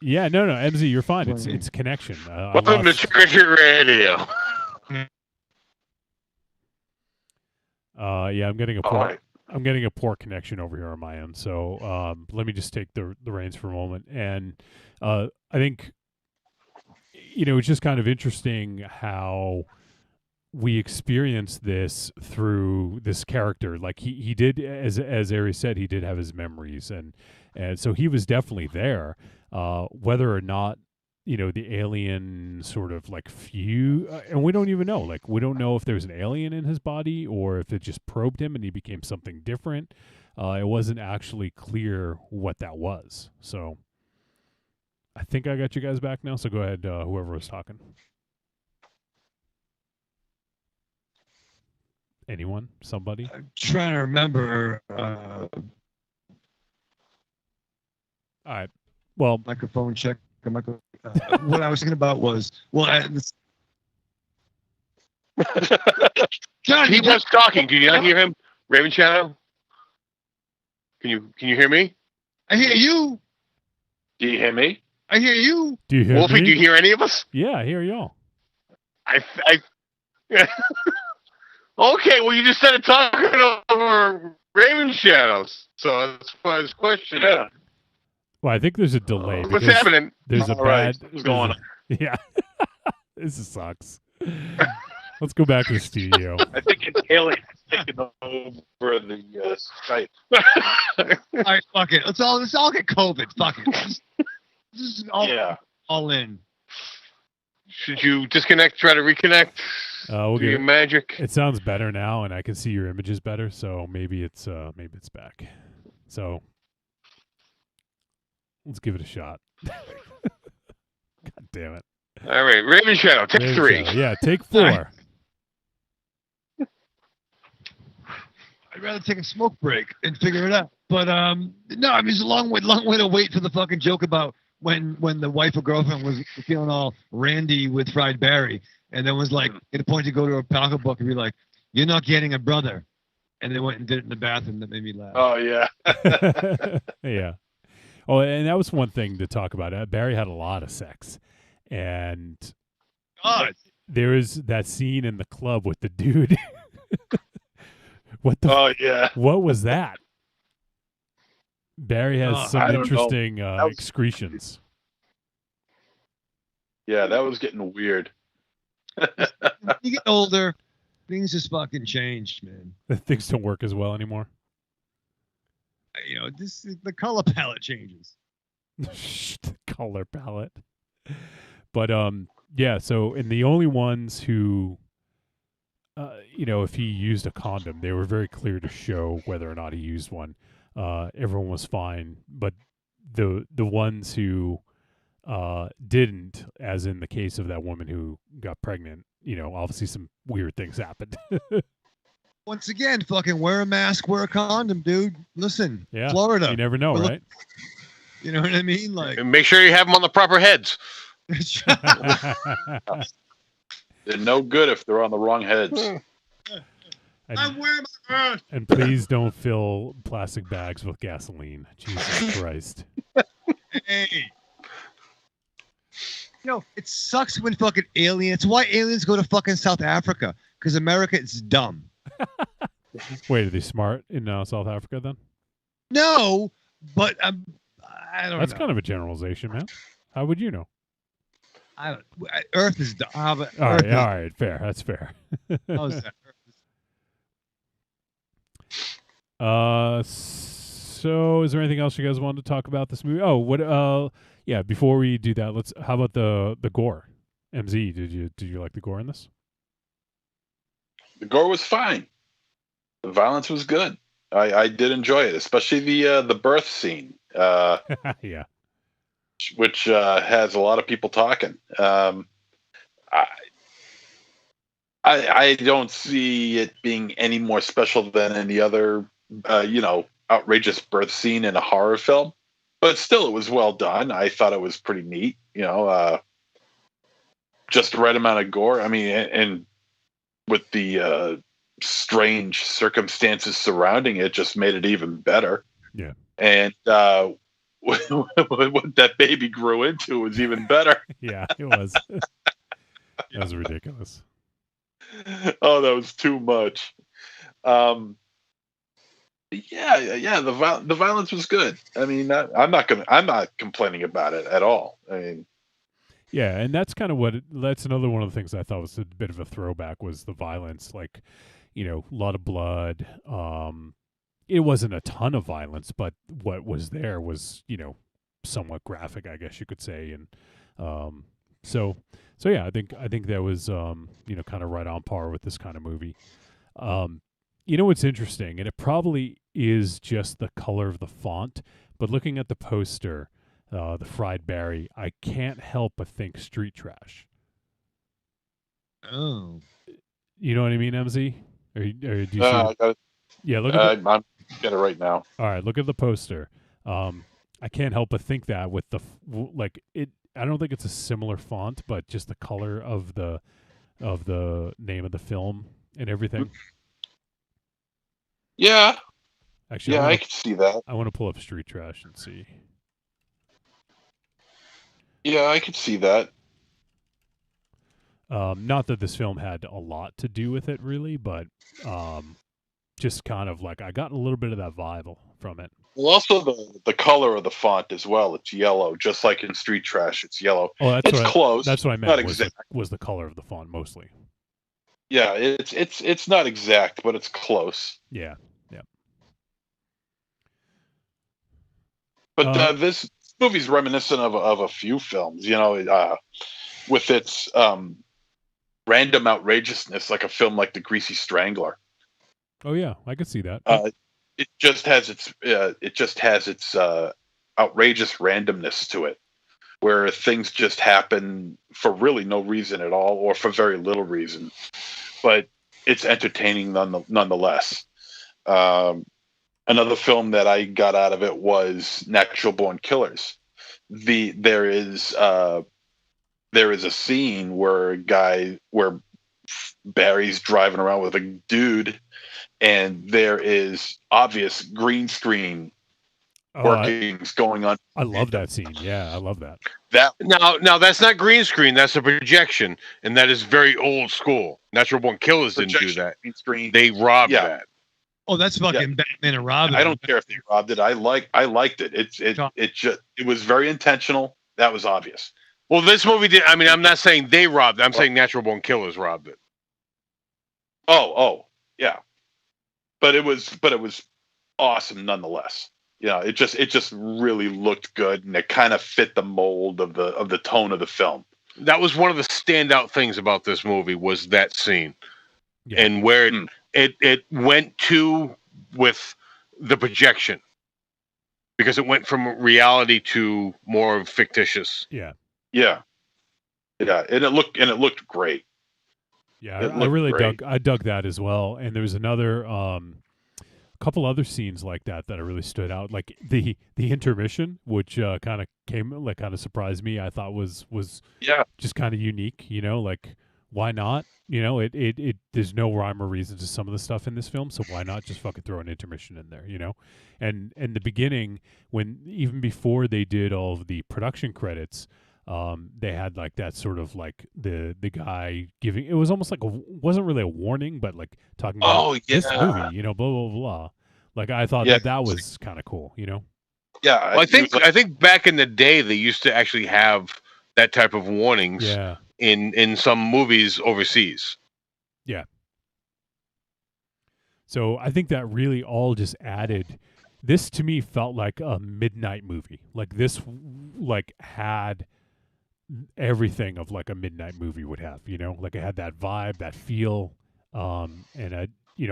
Yeah, no, MZ, you're fine. It's connection. Welcome to Trick Radio. Yeah, I'm getting a poor. I'm getting a poor connection over here on my end. So let me just take the reins for a moment. And I think it's just kind of interesting how we experience this through this character. Like he did, as Aries said, he did have his memories, and so he was definitely there. Whether or not the alien sort of like and we don't even know. Like we don't know if there's an alien in his body or if it just probed him and he became something different. It wasn't actually clear what that was. So I think I got you guys back now. So go ahead, whoever was talking. Anyone? Somebody? I'm trying to remember. All right. Well, microphone check. What I was thinking about was John, he was talking. Do you not hear him, Raven Shadow? Can you hear me? I hear you. Do you hear me? I hear you. Do you hear Wolfie, me? do you hear any of us? Yeah, I hear y'all. Okay, well, you just started talking over Raven Shadows, so that's why his question. Yeah. Well, I think there's a delay. What's happening? There's a right. bad. What's going on? Yeah. This sucks. Let's go back to the studio. I think it's alien taking over the Skype. All right, fuck it. Let's all get COVID. Fuck it. This is all in. Should you disconnect, try to reconnect? We'll do your magic. It sounds better now, and I can see your images better, so maybe it's back. So let's give it a shot. God damn it. All right, Raven Shadow, take Raven 3. Shadow. Yeah, take 4. I'd rather take a smoke break and figure it out. But no, I mean it's a long way to wait for the fucking joke about when the wife or girlfriend was feeling all randy with fried Barry, and then was like at a point to go to her pocketbook and be like, "You're not getting a brother," and they went and did it in the bathroom. That made me laugh. Oh yeah. Yeah. Oh, and that was one thing to talk about. Barry had a lot of sex, and there is that scene in the club with the dude. Oh yeah. What was that? Barry has some interesting excretions. Yeah, that was getting weird. You get older, things just fucking changed, man. Things don't work as well anymore. You know, the color palette changes. The color palette. But yeah, so and the only ones who you know, if he used a condom, they were very clear to show whether or not he used one. Everyone was fine, but the ones who didn't, as in the case of that woman who got pregnant, you know, obviously some weird things happened. Once again, fucking wear a mask, wear a condom, dude. Listen, Yeah, Florida. you never know, right? You know what I mean? Like, And make sure you have them on the proper heads. They're no good if they're on the wrong heads. I'm wearing my mask. And please don't fill plastic bags with gasoline. Jesus Christ. Hey. You know, it sucks when fucking aliens. Why aliens go to fucking South Africa? Because America is dumb. Wait, are they smart in South Africa then? No, but I don't know. That's kind of a generalization, man. How would you know? Earth is dumb. All right, fair. That's fair. How's that? So is there anything else you guys wanted to talk about this movie? Oh, what? Yeah. Before we do that, how about the gore? MZ, did you like the gore in this? The gore was fine. The violence was good. I did enjoy it, especially the birth scene. Yeah. Which has a lot of people talking. I don't see it being any more special than any other, outrageous birth scene in a horror film. But still, it was well done. I thought it was pretty neat. Just the right amount of gore. I mean, and with the strange circumstances surrounding it, just made it even better. Yeah. And what that baby grew into was even better. Yeah, it was. That was ridiculous. Oh, that was too much. The violence was good. I mean, I'm not complaining about it at all. I mean, yeah, and that's kind of that's another one of the things I thought was a bit of a throwback was the violence, like, a lot of blood. It wasn't a ton of violence, but what was there was, somewhat graphic, I guess you could say. And so yeah, I think that was kind of right on par with this kind of movie. What's interesting, and it probably is just the color of the font, but looking at the poster, the fried berry, I can't help but think street trash. Oh. You know what I mean, MZ? Or do you see yeah, look at I'm get it right now. All right, look at the poster. I can't help but think that with I don't think it's a similar font, but just the color of the name of the film and everything. Yeah. Actually, I can see that. I want to pull up Street Trash and see. Yeah, I could see that. Not that this film had a lot to do with it, really, but just kind of like I got a little bit of that vibe from it. Well, also the color of the font as well. It's yellow, just like in Street Trash. It's yellow. Oh, it's close. That's what I meant. Not exact. Was the color of the font mostly? Yeah, it's not exact, but it's close. Yeah. But this movie's reminiscent of a few films, with its random outrageousness, like a film like The Greasy Strangler. Oh yeah, I could see that. It just has its outrageous randomness to it, where things just happen for really no reason at all, or for very little reason, but it's entertaining nonetheless. Another film that I got out of it was Natural Born Killers. There is a scene where Barry's driving around with a dude, and there is obvious green screen workings going on. I love that scene. Yeah, I love that. Now that's not green screen. That's a projection, and that is very old school. Natural Born Killers didn't do that. Green screen. They robbed that. Oh, that's fucking Batman and Robin. I don't care if they robbed it. I liked it. It was very intentional. That was obvious. Well, this movie did. I mean, I'm not saying they robbed it. I'm saying Natural Born Killers robbed it. Oh, yeah. But it was awesome nonetheless. It just really looked good, and it kind of fit the mold of the tone of the film. That was one of the standout things about this movie was that scene, Yeah. and where it went to with the projection, because it went from reality to more fictitious. Yeah. Yeah, and it looked great. Yeah, It I looked really great. dug that as well. And there was another couple other scenes like that I really stood out. Like the intermission, which kind of surprised me. I thought was just kind of unique. Like why not? It there's no rhyme or reason to some of the stuff in this film, so why not just fucking throw an intermission in there? And in the beginning, when even before they did all of the production credits. They had like that sort of like the guy giving, it was almost like wasn't really a warning, but like talking about this movie, blah blah blah. Like I thought that was kind of cool, Yeah, well, I think back in the day they used to actually have that type of warnings. Yeah. In some movies overseas. Yeah. So I think that really all just added. This to me felt like a midnight movie. Like this, like had everything of like a midnight movie would have, like it had that vibe, that feel, and I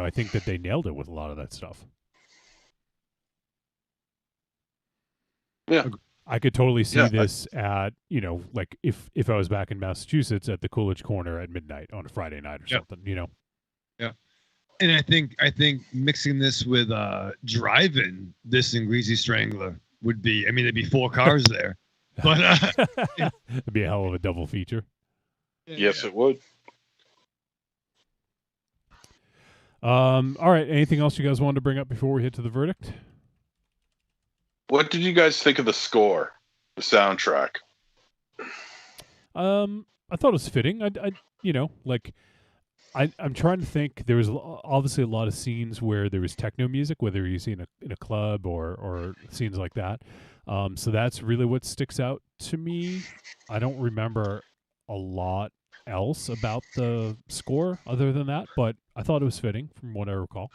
think that they nailed it with a lot of that stuff. Yeah, I could totally see this at, like if I was back in Massachusetts at the Coolidge Corner at midnight on a Friday night or something, Yeah, and I think mixing this with Drive-In, this and Greasy Strangler would be. I mean, there'd be 4 cars there. But it'd be a hell of a double feature. Yes, it would. All right. Anything else you guys wanted to bring up before we hit to the verdict? What did you guys think of the score, the soundtrack? I thought it was fitting. I'm trying to think. There was obviously a lot of scenes where there was techno music, whether you see in a club or scenes like that. So that's really what sticks out to me. I don't remember a lot else about the score other than that, but I thought it was fitting from what I recall.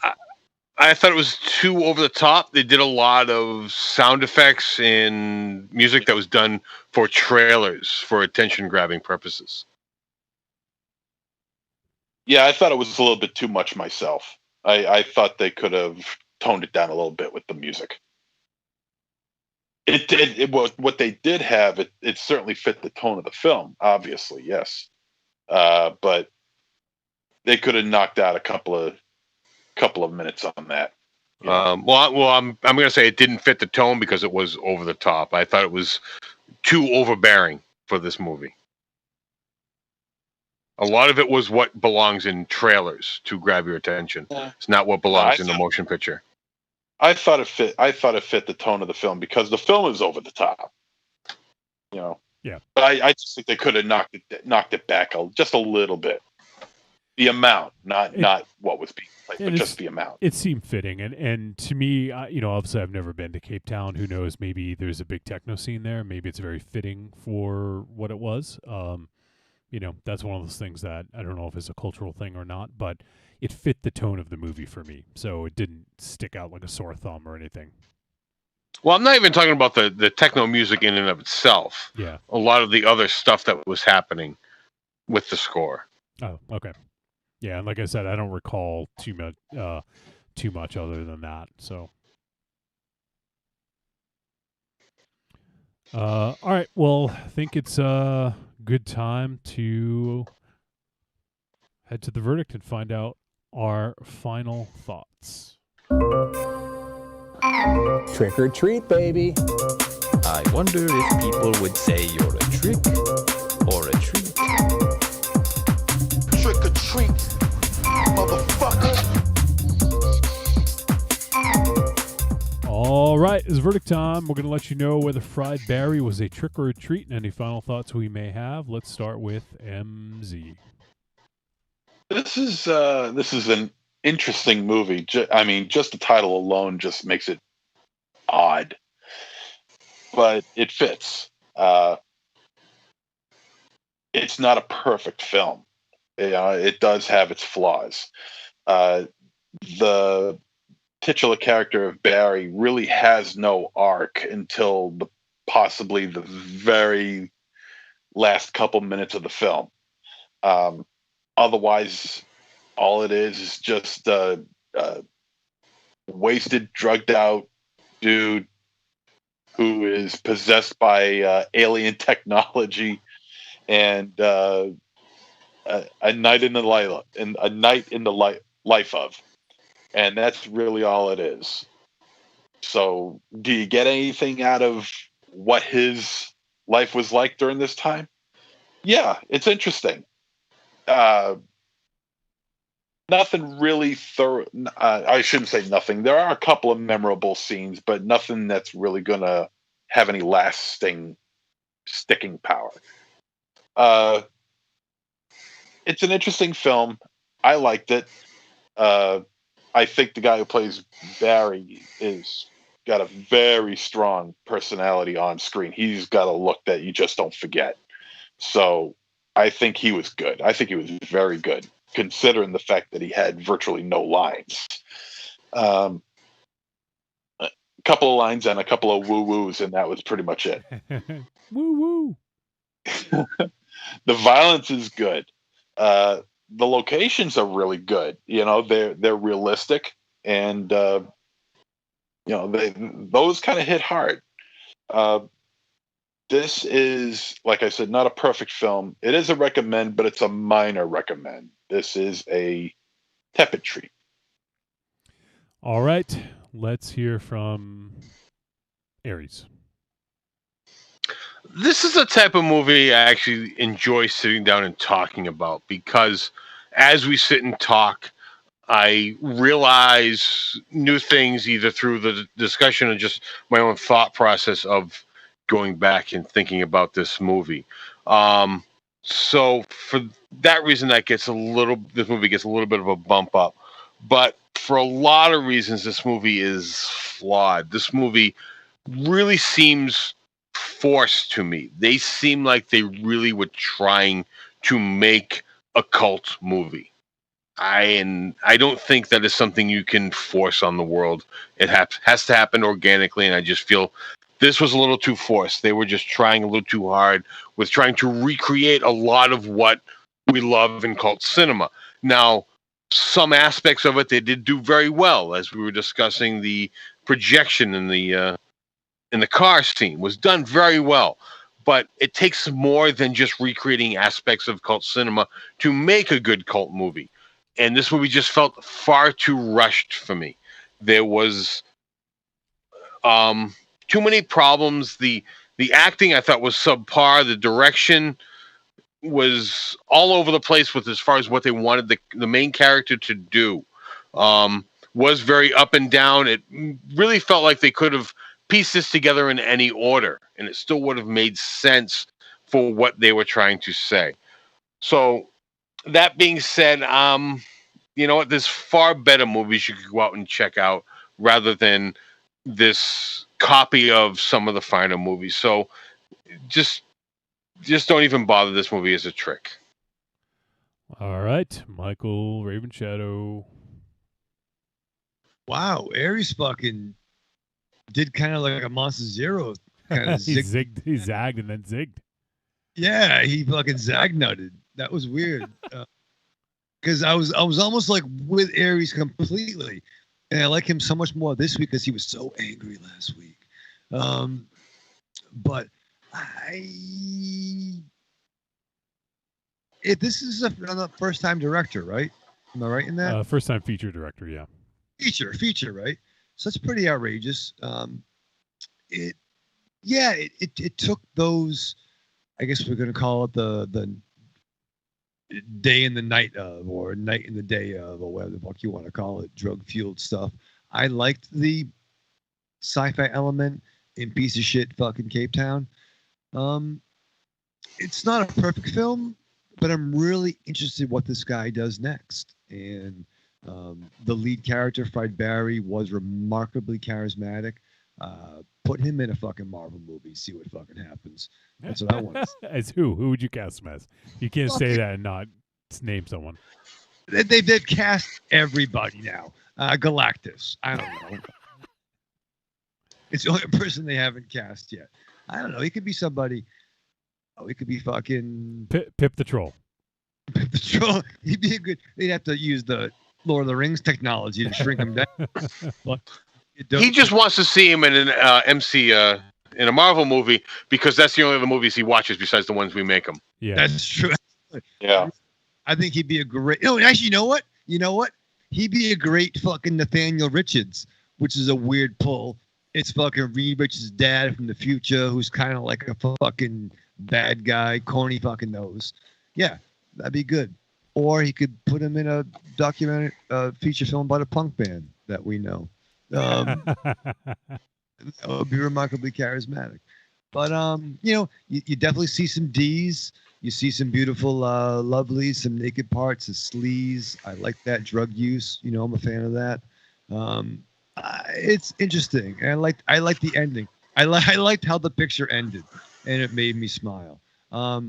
I thought it was too over the top. They did a lot of sound effects and music that was done for trailers for attention grabbing purposes. Yeah, I thought it was a little bit too much myself. I thought they could have toned it down a little bit with the music. What they did have, it certainly fit the tone of the film, obviously, yes. But they could have knocked out a couple of minutes on that. Well, I'm going to say it didn't fit the tone because it was over the top. I thought it was too overbearing for this movie. A lot of it was what belongs in trailers to grab your attention. It's not what belongs in the motion picture. I thought it fit the tone of the film because the film is over the top. Yeah. But I just think they could have knocked it back just a little bit. The amount, not what was being played, but just the amount. It seemed fitting, and to me, obviously I've never been to Cape Town. Who knows? Maybe there's a big techno scene there. Maybe it's very fitting for what it was. That's one of those things that I don't know if it's a cultural thing or not, but it fit the tone of the movie for me. So it didn't stick out like a sore thumb or anything. Well, I'm not even talking about the techno music in and of itself. Yeah. A lot of the other stuff that was happening with the score. Oh, okay. Yeah, and like I said, I don't recall too much other than that. So, all right. Well, I think it's a good time to head to the verdict and find out our final thoughts. Trick or treat, baby. I wonder if people would say you're a trick or a treat. Trick or treat, motherfucker. All right, it's verdict time. We're going to let you know whether fried Barry was a trick or a treat and any final thoughts we may have. Let's start with MZ. This is an interesting movie. Just the title alone just makes it odd, but it fits. it's not a perfect film. It does have its flaws. The titular character of Barry really has no arc until possibly the very last couple minutes of the film. Otherwise, all it is just a wasted, drugged out dude who is possessed by alien technology and a night in the life of, and that's really all it is. So, do you get anything out of what his life was like during this time? Yeah, it's interesting. Nothing really thorough. I shouldn't say nothing. There are a couple of memorable scenes, but nothing that's really gonna have any lasting, sticking power. It's an interesting film. I liked it. I think the guy who plays Barry is got a very strong personality on screen. He's got a look that you just don't forget. So I think he was good. I think he was very good, considering the fact that he had virtually no lines. A couple of lines and a couple of woo-woos, and that was pretty much it. Woo-woo. The violence is good. The locations are really good. They're realistic, and those kind of hit hard. This is, like I said, not a perfect film. It is a recommend, but it's a minor recommend. This is a tepid treat. All right, let's hear from Aries. This is a type of movie I actually enjoy sitting down and talking about, because as we sit and talk, I realize new things either through the discussion or just my own thought process of going back and thinking about this movie. So for that reason, this movie gets a little bit of a bump up. But for a lot of reasons, this movie is flawed. This movie really seems forced to me. They seem like they really were trying to make a cult movie. I don't think that is something you can force on the world. It has to happen organically, and I just feel this was a little too forced. They were just trying a little too hard with trying to recreate a lot of what we love in cult cinema. Now, some aspects of it they did do very well, as we were discussing. The projection in the car scene was done very well, but it takes more than just recreating aspects of cult cinema to make a good cult movie. And this movie just felt far too rushed for me. There was too many problems. The acting I thought was subpar. The direction was all over the place with as far as what they wanted the main character to do. Was very up and down. It really felt like they could have pieced this together in any order, and it still would have made sense for what they were trying to say. So that being said, you know what? There's far better movies you could go out and check out rather than this copy of some of the finer movies. So just don't even bother this movie as a trick. All right, Michael Raven Shadow. Wow, Aries fucking did kind of like a Monster Zero kind of He zagged and then zigged. Yeah, he fucking zag nutted. That was weird. Because I was almost like with Aries completely, and I like him so much more this week because he was so angry last week. But this is a first-time director, right? Am I right in that? First-time feature director, yeah. Feature, right? So it's pretty outrageous. It took those, I guess we're gonna call it the day and the night of, or night and the day of, or whatever the fuck you want to call it, drug-fueled stuff. I liked the sci-fi element in piece of shit fucking Cape Town. It's not a perfect film, but I'm really interested what this guy does next. And the lead character, Fried Barry, was remarkably charismatic. Put him in a fucking Marvel movie. See what fucking happens. That's what I want. As who? Who would you cast him as? You can't say that and not name someone. They've cast everybody now. Galactus. I don't know. It's the only person they haven't cast yet. I don't know. He could be somebody. Oh, he could be fucking Pip the Troll. Pip the Troll. He'd be a good. They'd have to use the Lord of the Rings technology to shrink him down. He just wants to see him in an MC in a Marvel movie because that's the only other movies he watches besides the ones we make him. Yeah, that's true. Yeah, I think he'd be a great. No, actually, you know what? He'd be a great fucking Nathaniel Richards, which is a weird pull. It's fucking Reed Richards' dad from the future, who's kind of like a fucking bad guy, corny fucking nose. Yeah, that'd be good. Or he could put him in a documentary, feature film about a punk band that we know. That would be remarkably charismatic. But you definitely see some D's. You see some beautiful lovelies, some naked parts, of sleaze. I like that drug use. I'm a fan of that. It's interesting, and I like the ending. I liked how the picture ended, and it made me smile. I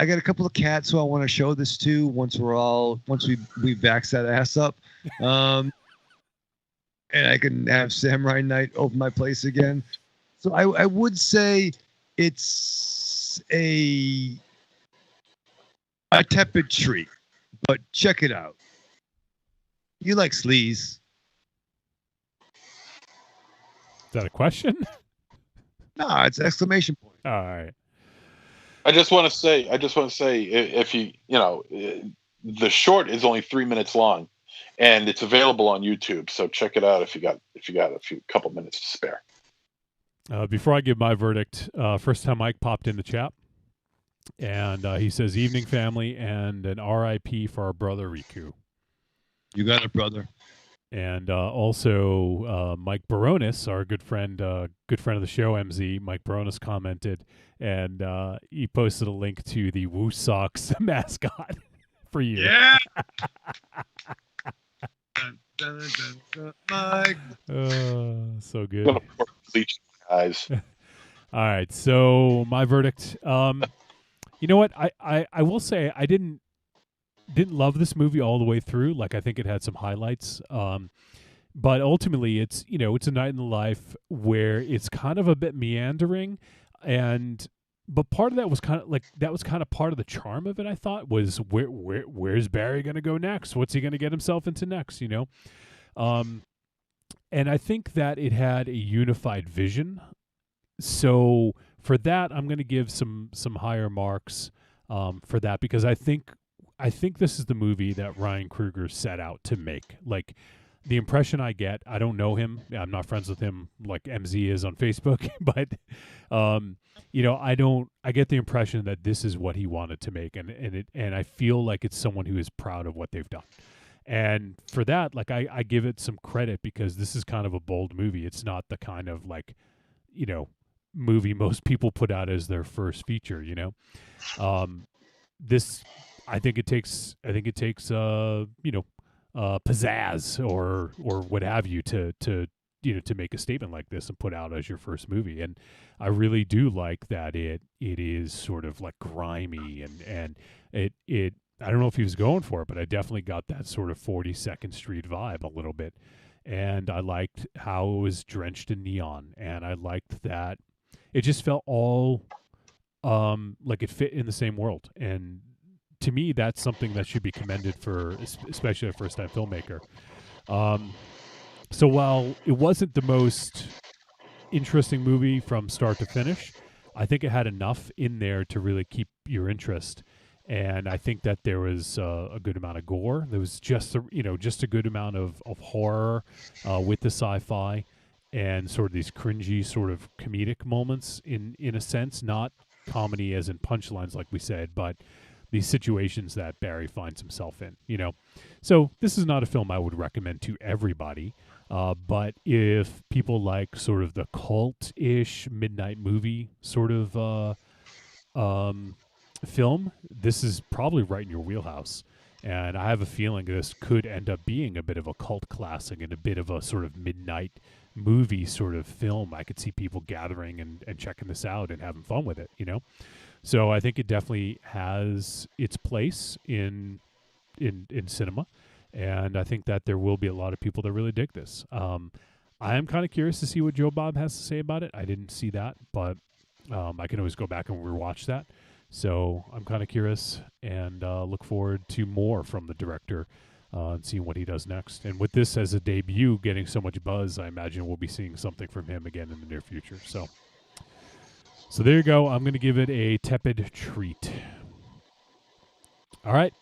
got a couple of cats who I want to show this to once we vax that ass up, and I can have Samurai Night open my place again. So I would say it's a tepid treat, but check it out. You like sleaze? Is that a question? No, it's an exclamation point. All right. I just want to say, if the short is only 3 minutes long, and it's available on YouTube. So check it out if you got a couple minutes to spare. Before I give my verdict, first time Mike popped in the chat, and he says, "Evening family," and an R.I.P. for our brother Riku. You got it, brother. And also Mike Baronis, our good friend of the show, MZ, Mike Baronis commented, and he posted a link to the Woo Sox mascot for you. Yeah. So good. Bleach eyes. All right, so my verdict. You know what? I will say I didn't love this movie all the way through. Like, I think it had some highlights. But ultimately it's a night in the life where it's kind of a bit meandering, but part of that was kind of part of the charm of it. I thought was where's Barry going to go next? What's he going to get himself into next? And I think that it had a unified vision. So for that, I'm going to give some higher marks for that, because I think this is the movie that Ryan Coogler set out to make. Like, the impression I get, I don't know him. I'm not friends with him like MZ is on Facebook, but I get the impression that this is what he wanted to make, and I feel like it's someone who is proud of what they've done. And for that, like, I give it some credit, because this is kind of a bold movie. It's not the kind of, like, movie most people put out as their first feature, This, I think it takes pizzazz or what have you to make a statement like this and put out as your first movie. And I really do like that it is sort of like grimy and it I don't know if he was going for it, but I definitely got that sort of 42nd Street vibe a little bit. And I liked how it was drenched in neon, and I liked that it just felt all like it fit in the same world. And to me, that's something that should be commended for, especially a first-time filmmaker. So while it wasn't the most interesting movie from start to finish, I think it had enough in there to really keep your interest. And I think that there was a good amount of gore. There was just a good amount of horror with the sci-fi, and sort of these cringy sort of comedic moments in a sense, not comedy as in punchlines like we said, but these situations that Barry finds himself in, So this is not a film I would recommend to everybody, but if people like sort of the cult-ish midnight movie sort of film, this is probably right in your wheelhouse. And I have a feeling this could end up being a bit of a cult classic and a bit of a sort of midnight movie sort of film. I could see people gathering and checking this out and having fun with it, you know? So I think it definitely has its place in cinema. And I think that there will be a lot of people that really dig this. I am kind of curious to see what Joe Bob has to say about it. I didn't see that, but I can always go back and rewatch that. So I'm kind of curious and look forward to more from the director and seeing what he does next. And with this as a debut getting so much buzz, I imagine we'll be seeing something from him again in the near future. So there you go. I'm going to give it a tepid treat. All right.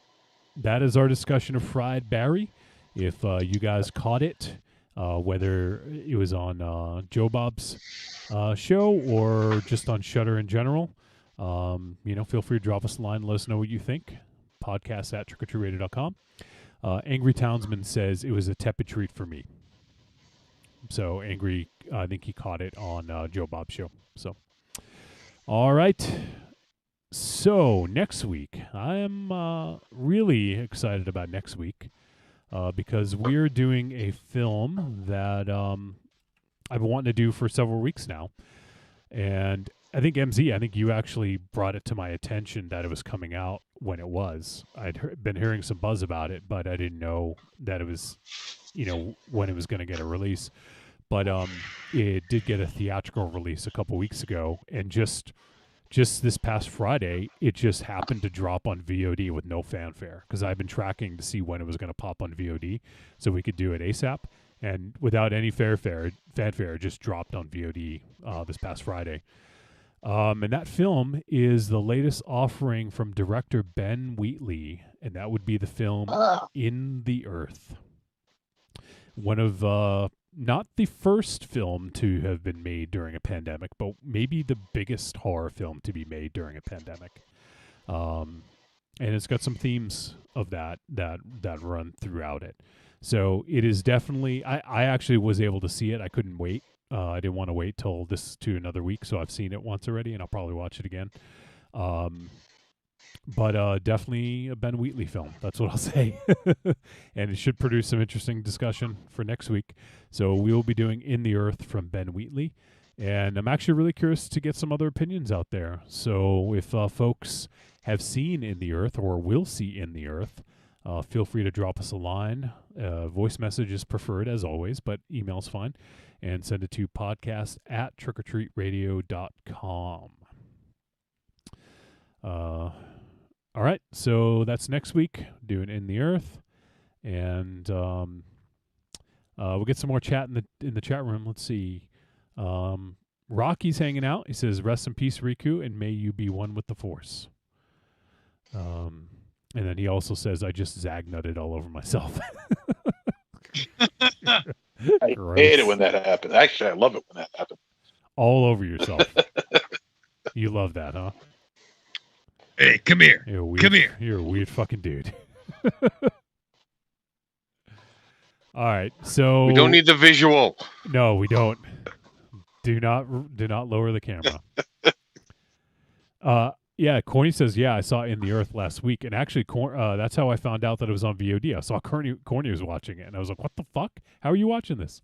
That is our discussion of Fried Barry. If you guys caught it, whether it was on Joe Bob's show or just on Shudder in general, feel free to drop us a line and let us know what you think. Podcast at trickortreatradio.com. Angry Townsman says it was a tepid treat for me. So Angry, I think he caught it on Joe Bob's show. So, all right. So next week, I am really excited about next week because we're doing a film that I've been wanting to do for several weeks now. And I think MZ, I think you actually brought it to my attention that it was coming out when it was. I'd been hearing some buzz about it, but I didn't know that it was, when it was going to get a release. But it did get a theatrical release a couple weeks ago, and just this past Friday, it just happened to drop on VOD with no fanfare because I've been tracking to see when it was going to pop on VOD so we could do it ASAP. And without any fanfare, it just dropped on VOD this past Friday. And that film is the latest offering from director Ben Wheatley, and that would be the film In the Earth. One of not the first film to have been made during a pandemic, but maybe the biggest horror film to be made during a pandemic. And it's got some themes of that run throughout it. So it is definitely, I actually was able to see it. I couldn't wait. I didn't want to wait till to another week, so I've seen it once already, and I'll probably watch it again. But definitely a Ben Wheatley film. That's what I'll say. And it should produce some interesting discussion for next week. So we will be doing In the Earth from Ben Wheatley. And I'm actually really curious to get some other opinions out there. So if folks have seen In the Earth or will see In the Earth, feel free to drop us a line. Voice message is preferred, as always, but email's fine. And send it to podcast at trickortreatradio.com. All right, so that's next week, doing In the Earth. And we'll get some more chat in the chat room. Let's see. Rocky's hanging out. He says, rest in peace, Riku, and may you be one with the Force. And then he also says, I just zag-nutted all over myself. I hate it when that happens. Actually, I love it when that happens. All over yourself. You love that, huh? Hey, come here. Come here. You're a weird fucking dude. All right, so we don't need the visual. No, we don't. Do not lower the camera. Yeah, Corny says, yeah, I saw In the Earth last week. And actually, that's how I found out that it was on VOD. I saw Corny was watching it, and I was like, what the fuck? How are you watching this?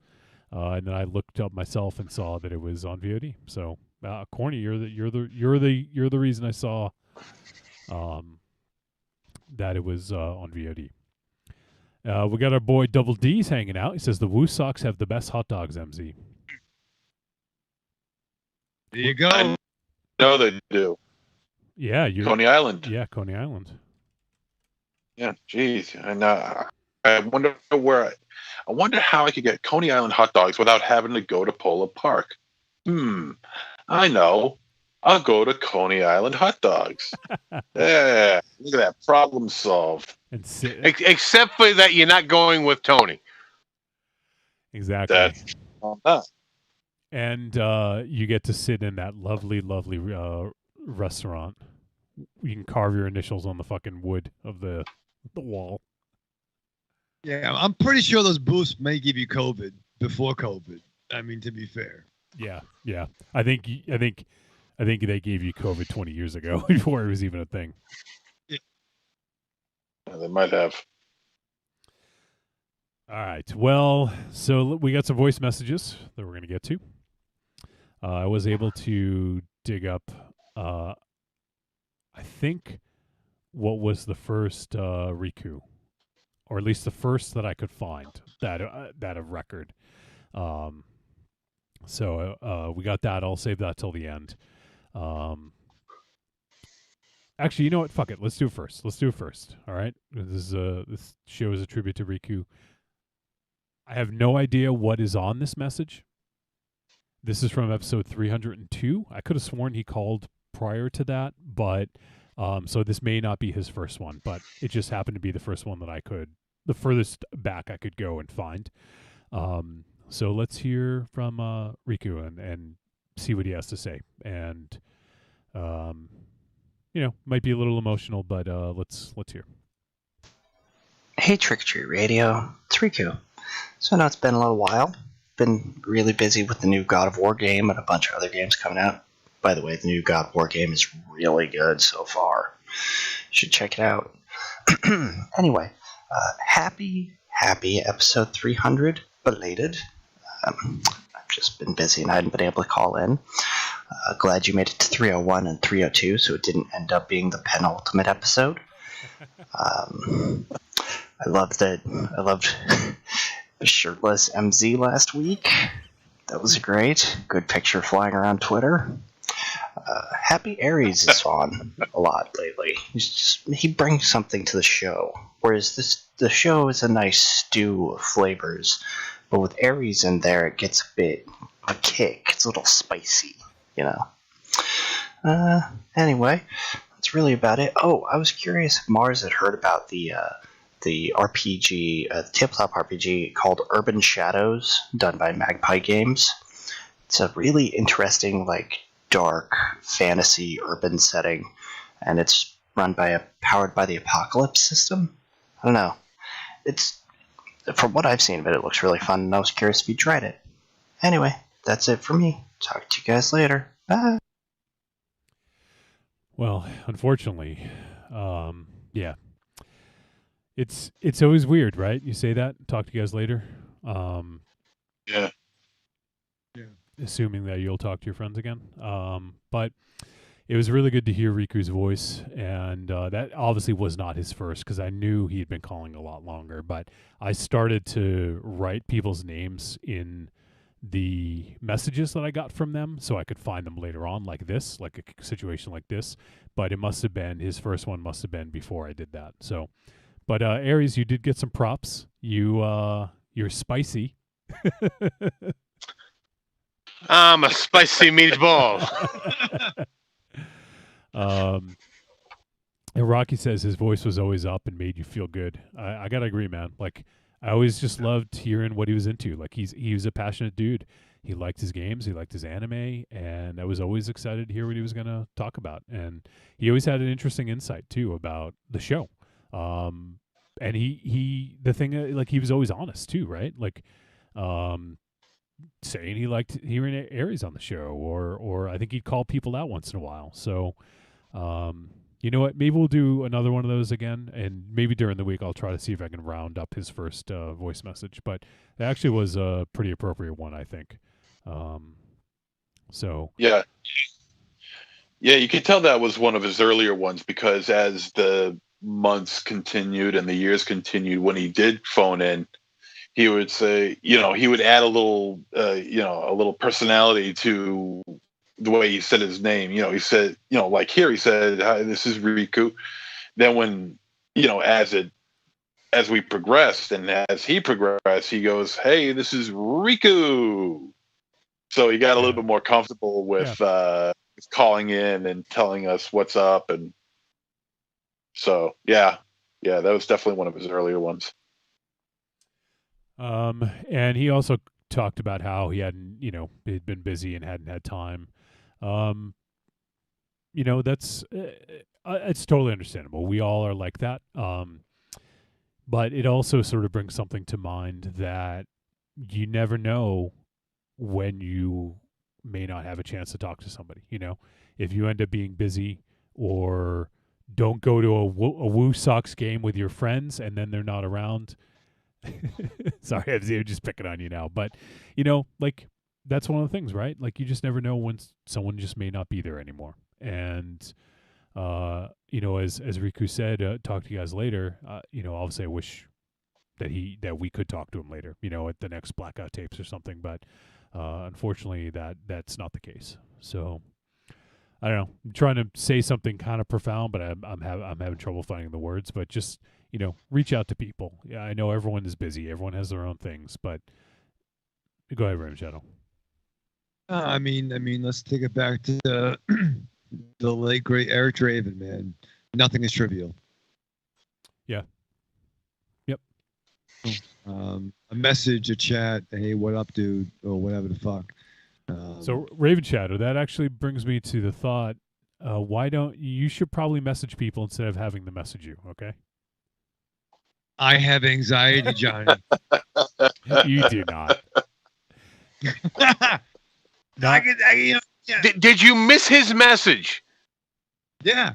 And then I looked up myself and saw that it was on VOD. So, Corny, you're the reason I saw that it was on VOD. We got our boy Double D's hanging out. He says, the Woo Sox have the best hot dogs, MZ. There you go. I know they do. Yeah, Coney Island. Yeah, Coney Island. Yeah, geez, and I wonder how I could get Coney Island hot dogs without having to go to Polo Park. I know. I'll go to Coney Island hot dogs. Yeah, look at that, problem solved. Except for that, you're not going with Tony. Exactly. That's and you get to sit in that lovely, lovely restaurant. You can carve your initials on the fucking wood of the wall. Yeah, I'm pretty sure those booths may give you COVID before COVID. I mean, to be fair. Yeah. I think they gave you COVID 20 years ago before it was even a thing. Yeah. They might have. All right. Well, so we got some voice messages that we're going to get to. I was able to dig up, I think, what was the first Riku, or at least the first that I could find that of record. So we got that. I'll save that till the end. Actually, you know what? Fuck it. Let's do it first. All right. This show is a tribute to Riku. I have no idea what is on this message. This is from episode 302. I could have sworn he called prior to that, but so this may not be his first one, but it just happened to be the first one that the furthest back I could go and find. So let's hear from Riku and see what he has to say. And might be a little emotional, but let's hear. Hey, Trick or Treat Radio, it's Riku. So I know it's been a little while. Been really busy with the new God of War game and a bunch of other games coming out. By the way, the new God of War game is really good so far. You should check it out. Anyway, happy episode 300, belated. I've just been busy and I hadn't been able to call in. Glad you made it to 301 and 302, so it didn't end up being the penultimate episode. I loved the shirtless MZ last week. That was great. Good picture flying around Twitter. Happy Aries is on a lot lately. He brings something to the show, whereas the show is a nice stew of flavors, but with Aries in there, it gets a bit of a kick. It's a little spicy, you know. Anyway, that's really about it. Oh, I was curious if Mars had heard about the RPG, the tabletop RPG called Urban Shadows, done by Magpie Games. It's a really interesting, dark fantasy urban setting, and it's run by powered by the Apocalypse system. I don't know. It's, from what I've seen of it, it looks really fun, and I was curious if you tried it. Anyway, that's it for me. Talk to you guys later. Bye. Well, unfortunately, yeah. It's always weird, right? You say that, talk to you guys later. Yeah. Assuming that you'll talk to your friends again. But it was really good to hear Riku's voice, and that obviously was not his first, because I knew he'd been calling a lot longer. But I started to write people's names in the messages that I got from them so I could find them later on, like this, like a situation like this. But it must have been, his first one must have been before I did that. So, but Aries, you did get some props. You're spicy. I'm a spicy meatball. And Rocky says his voice was always up and made you feel good. I gotta agree, man. Like, I always just loved hearing what he was into. Like, he was a passionate dude. He liked his games. He liked his anime, and I was always excited to hear what he was gonna talk about. And he always had an interesting insight too about the show. And he was always honest too, right? Like, saying he liked hearing Aries on the show, or I think he'd call people out once in a while. So, you know what? Maybe we'll do another one of those again, and maybe during the week I'll try to see if I can round up his first voice message. But it actually was a pretty appropriate one, I think. So yeah, you could tell that was one of his earlier ones, because as the months continued and the years continued, when he did phone in, he would say, he would add a little personality to the way he said his name. He said, like here he said, "Hi, this is Riku." Then when, as we progressed and as he progressed, he goes, "Hey, this is Riku." So he got a little bit more comfortable with calling in and telling us what's up. And so, yeah, that was definitely one of his earlier ones. And he also talked about how he hadn't, he'd been busy and hadn't had time. That's it's totally understandable. We all are like that. But it also sort of brings something to mind that you never know when you may not have a chance to talk to somebody. If you end up being busy or don't go to a Woo Sox game with your friends and then they're not around. Sorry, I'm just picking on you now. But, like, that's one of the things, right? Like, you just never know when someone just may not be there anymore. And, as Riku said, talk to you guys later. Obviously I wish that we could talk to him later, at the next Blackout Tapes or something. But unfortunately, that's not the case. So I don't know. I'm trying to say something kind of profound, but I'm having trouble finding the words. But just reach out to people. Yeah, I know everyone is busy. Everyone has their own things. But go ahead, Raven Shadow. I mean, let's take it back to the late great Eric Draven, man. Nothing is trivial. Yeah. Yep. A message, a chat, hey, what up, dude, or whatever the fuck. So Raven Shadow, that actually brings me to the thought: why don't you should probably message people instead of having them message you? Okay. I have anxiety, Johnny. You do not. Did you miss his message? Yeah.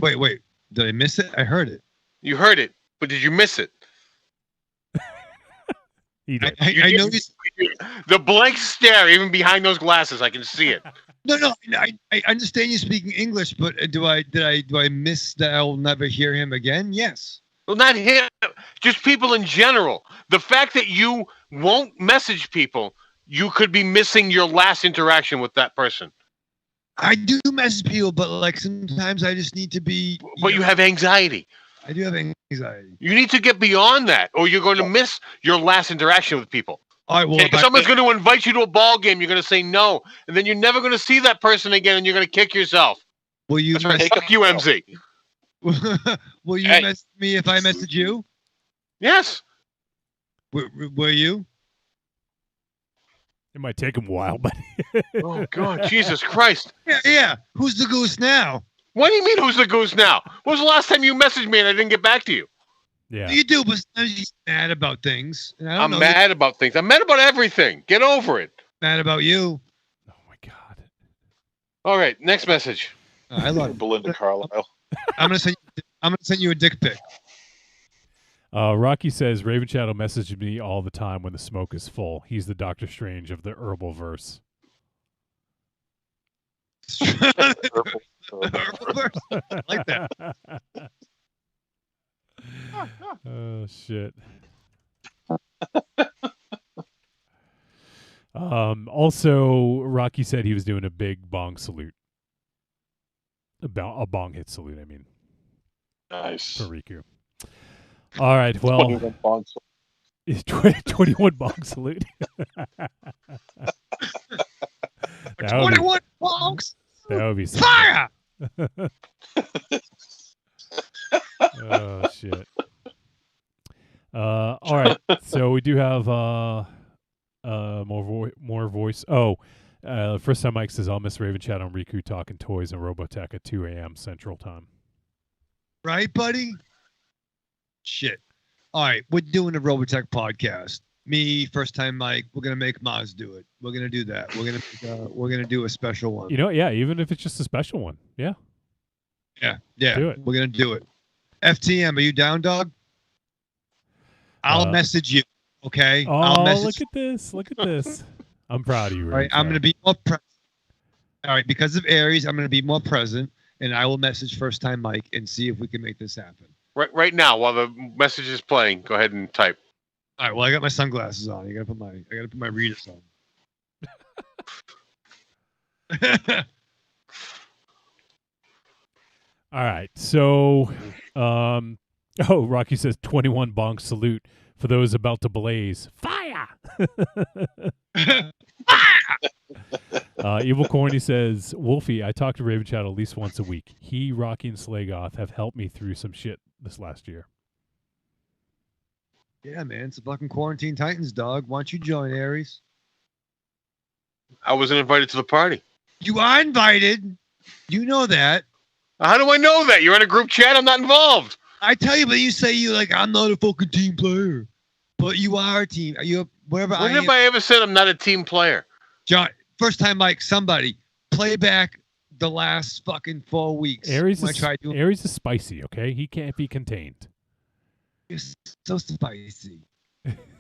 Wait. Did I miss it? I heard it. You heard it, but did you miss it? I know the blank stare, even behind those glasses, I can see it. No. I understand you speaking English, but do I miss that I will never hear him again? Yes. Well, not him, just people in general. The fact that you won't message people, you could be missing your last interaction with that person. I do message people, but like sometimes I just need to be. But you have anxiety. I do have anxiety. You need to get beyond that, or you're going to miss your last interaction with people. All right, well, if someone's going to invite you to a ball game, you're going to say no, and then you're never going to see that person again, and you're going to kick yourself. Will you fuck you, MZ? Will you message me if I message you? Yes. Will you? It might take him a while, but oh God, Jesus Christ! Yeah. Who's the goose now? What do you mean, who's the goose now? When was the last time you messaged me and I didn't get back to you? Yeah. You do, but sometimes you're mad about things. And I'm mad about things. I'm mad about everything. Get over it. Mad about you. Oh my God. All right, next message. I love Belinda Carlisle. I'm gonna send you a dick pic. Rocky says Raven Shadow messages me all the time when the smoke is full. He's the Doctor Strange of the herbal verse. I like that. Oh shit. Also, Rocky said he was doing a big bong salute. A bong hit salute, I mean. Nice. For Riku. All right, well. 21 bong salute. 21 bong salute. 21 bongs. That would be something. Fire! Oh shit. All right. So we do have more voice. First time Mike says I'll miss Raven Chat on Riku talking toys and Robotech at 2 a.m. Central Time. Right, buddy? Shit. All right, we're doing a Robotech podcast. Me, first time Mike. We're gonna make Maz do it. We're gonna do that. We're gonna do a special one. Yeah, even if it's just a special one. Yeah. Yeah. Do it. We're gonna do it. FTM, are you down, dog? I'll message you. Okay. Oh, look at this! Look at this! I'm proud of you. All right, I'm gonna be more present. All right, because of Aries, I'm gonna be more present, and I will message first time Mike and see if we can make this happen. Right now, while the message is playing, go ahead and type. All right. Well, I got my sunglasses on. I gotta put my readers on. All right. So, Rocky says 21 bong salute for those about to blaze. Fire! Evil Corny says, Wolfie, I talk to Raven Chat at least once a week. He, Rocky, and Slagoth have helped me through some shit this last year. Yeah, man. It's a fucking Quarantine Titans, dog. Why don't you join, Aries? I wasn't invited to the party. You are invited. You know that. How do I know that? You're in a group chat. I'm not involved. I tell you, but you say I'm not a fucking team player. But you are a team. You whatever. When have I ever said I'm not a team player? John, first time, Mike. Somebody play back the last fucking 4 weeks. Aries when I is, tried to. Aries is spicy, okay? He can't be contained. It's so spicy.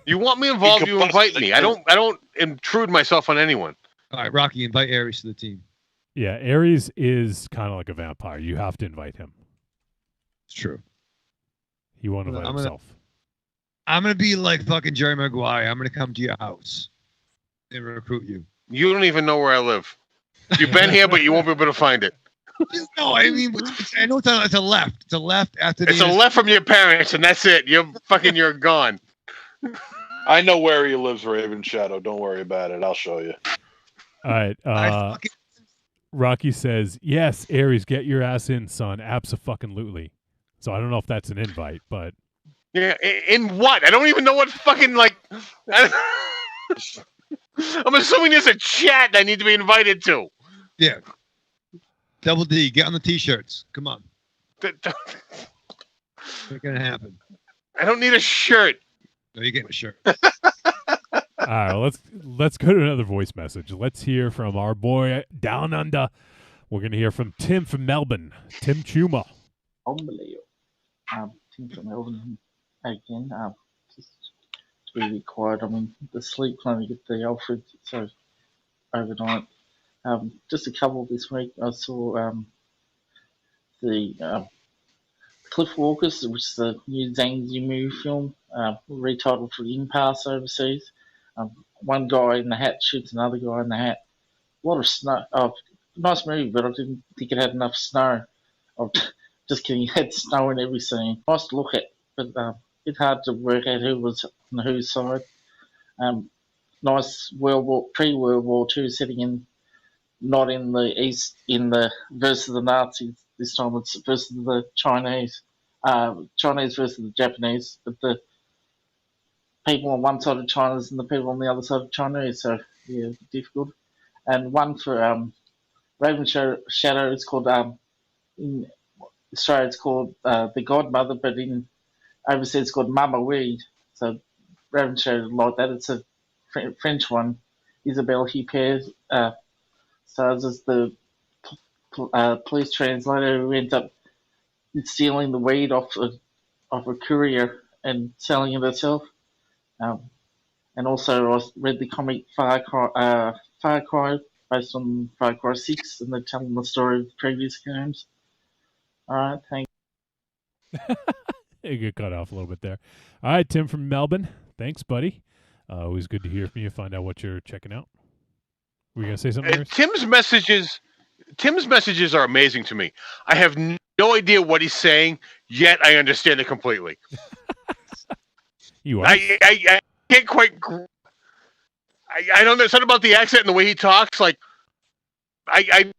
You want me involved? You invite me. I don't intrude myself on anyone. All right, Rocky, invite Aries to the team. Yeah, Aries is kind of like a vampire. You have to invite him. It's true. He won't invite himself. I'm gonna be like fucking Jerry Maguire. I'm gonna come to your house and recruit you. You don't even know where I live. You've been here, but you won't be able to find it. No, I mean, I know it's a left. It's a left after the. It's a left from your parents, and that's it. You're gone. I know where he lives, Raven Shadow. Don't worry about it. I'll show you. All right. Rocky says, "Yes, Aries, get your ass in, son. Abso-fucking-lutely." So I don't know if that's an invite, but yeah, in what? I don't even know what fucking like. I'm assuming there's a chat I need to be invited to. Yeah. Double D, get on the t-shirts. Come on. It's gonna happen. I don't need a shirt. No, you're getting a shirt. all right, let's go to another voice message. Let's hear from our boy down under. We're gonna hear from Tim from Melbourne. Tim Chuma. Unbelievable. Tim from Melbourne again. Just really quiet. I mean, the sleep trying to get the Alfred so overnight. Just a couple this week. I saw the Cliff Walkers, which is the new Zhang Yimou film, retitled for Impasse overseas. One guy in the hat shoots another guy in the hat. A lot of snow. Nice movie, but I didn't think it had enough snow. Just kidding, it had snow in every scene. Nice to look at, but it's hard to work out who was on whose side. Nice pre-World War II setting in, not in the East, in the versus the Nazis. This time it's versus the Chinese. Chinese versus the Japanese, but the people on one side of China's and the people on the other side of Chinese, so yeah, difficult. And one for Raven Shadow, it's called, in Australia it's called The Godmother, but in overseas it's called Mama Weed. So Raven Shadow like that. It's a French one. Isabelle Huppert stars as the police translator who ends up stealing the weed off a courier and selling it herself. And also I read the comic Far Cry based on Far Cry 6, and they're telling the story of the previous games. All right, thanks. You get cut off a little bit there. All right, Tim from Melbourne. Thanks, buddy. Always good to hear from you. Find out what you're checking out. Were you gonna say something? Tim's messages are amazing to me. I have no idea what he's saying, yet I understand it completely. You are. I can't quite. I don't know something about the accent and the way he talks. Like I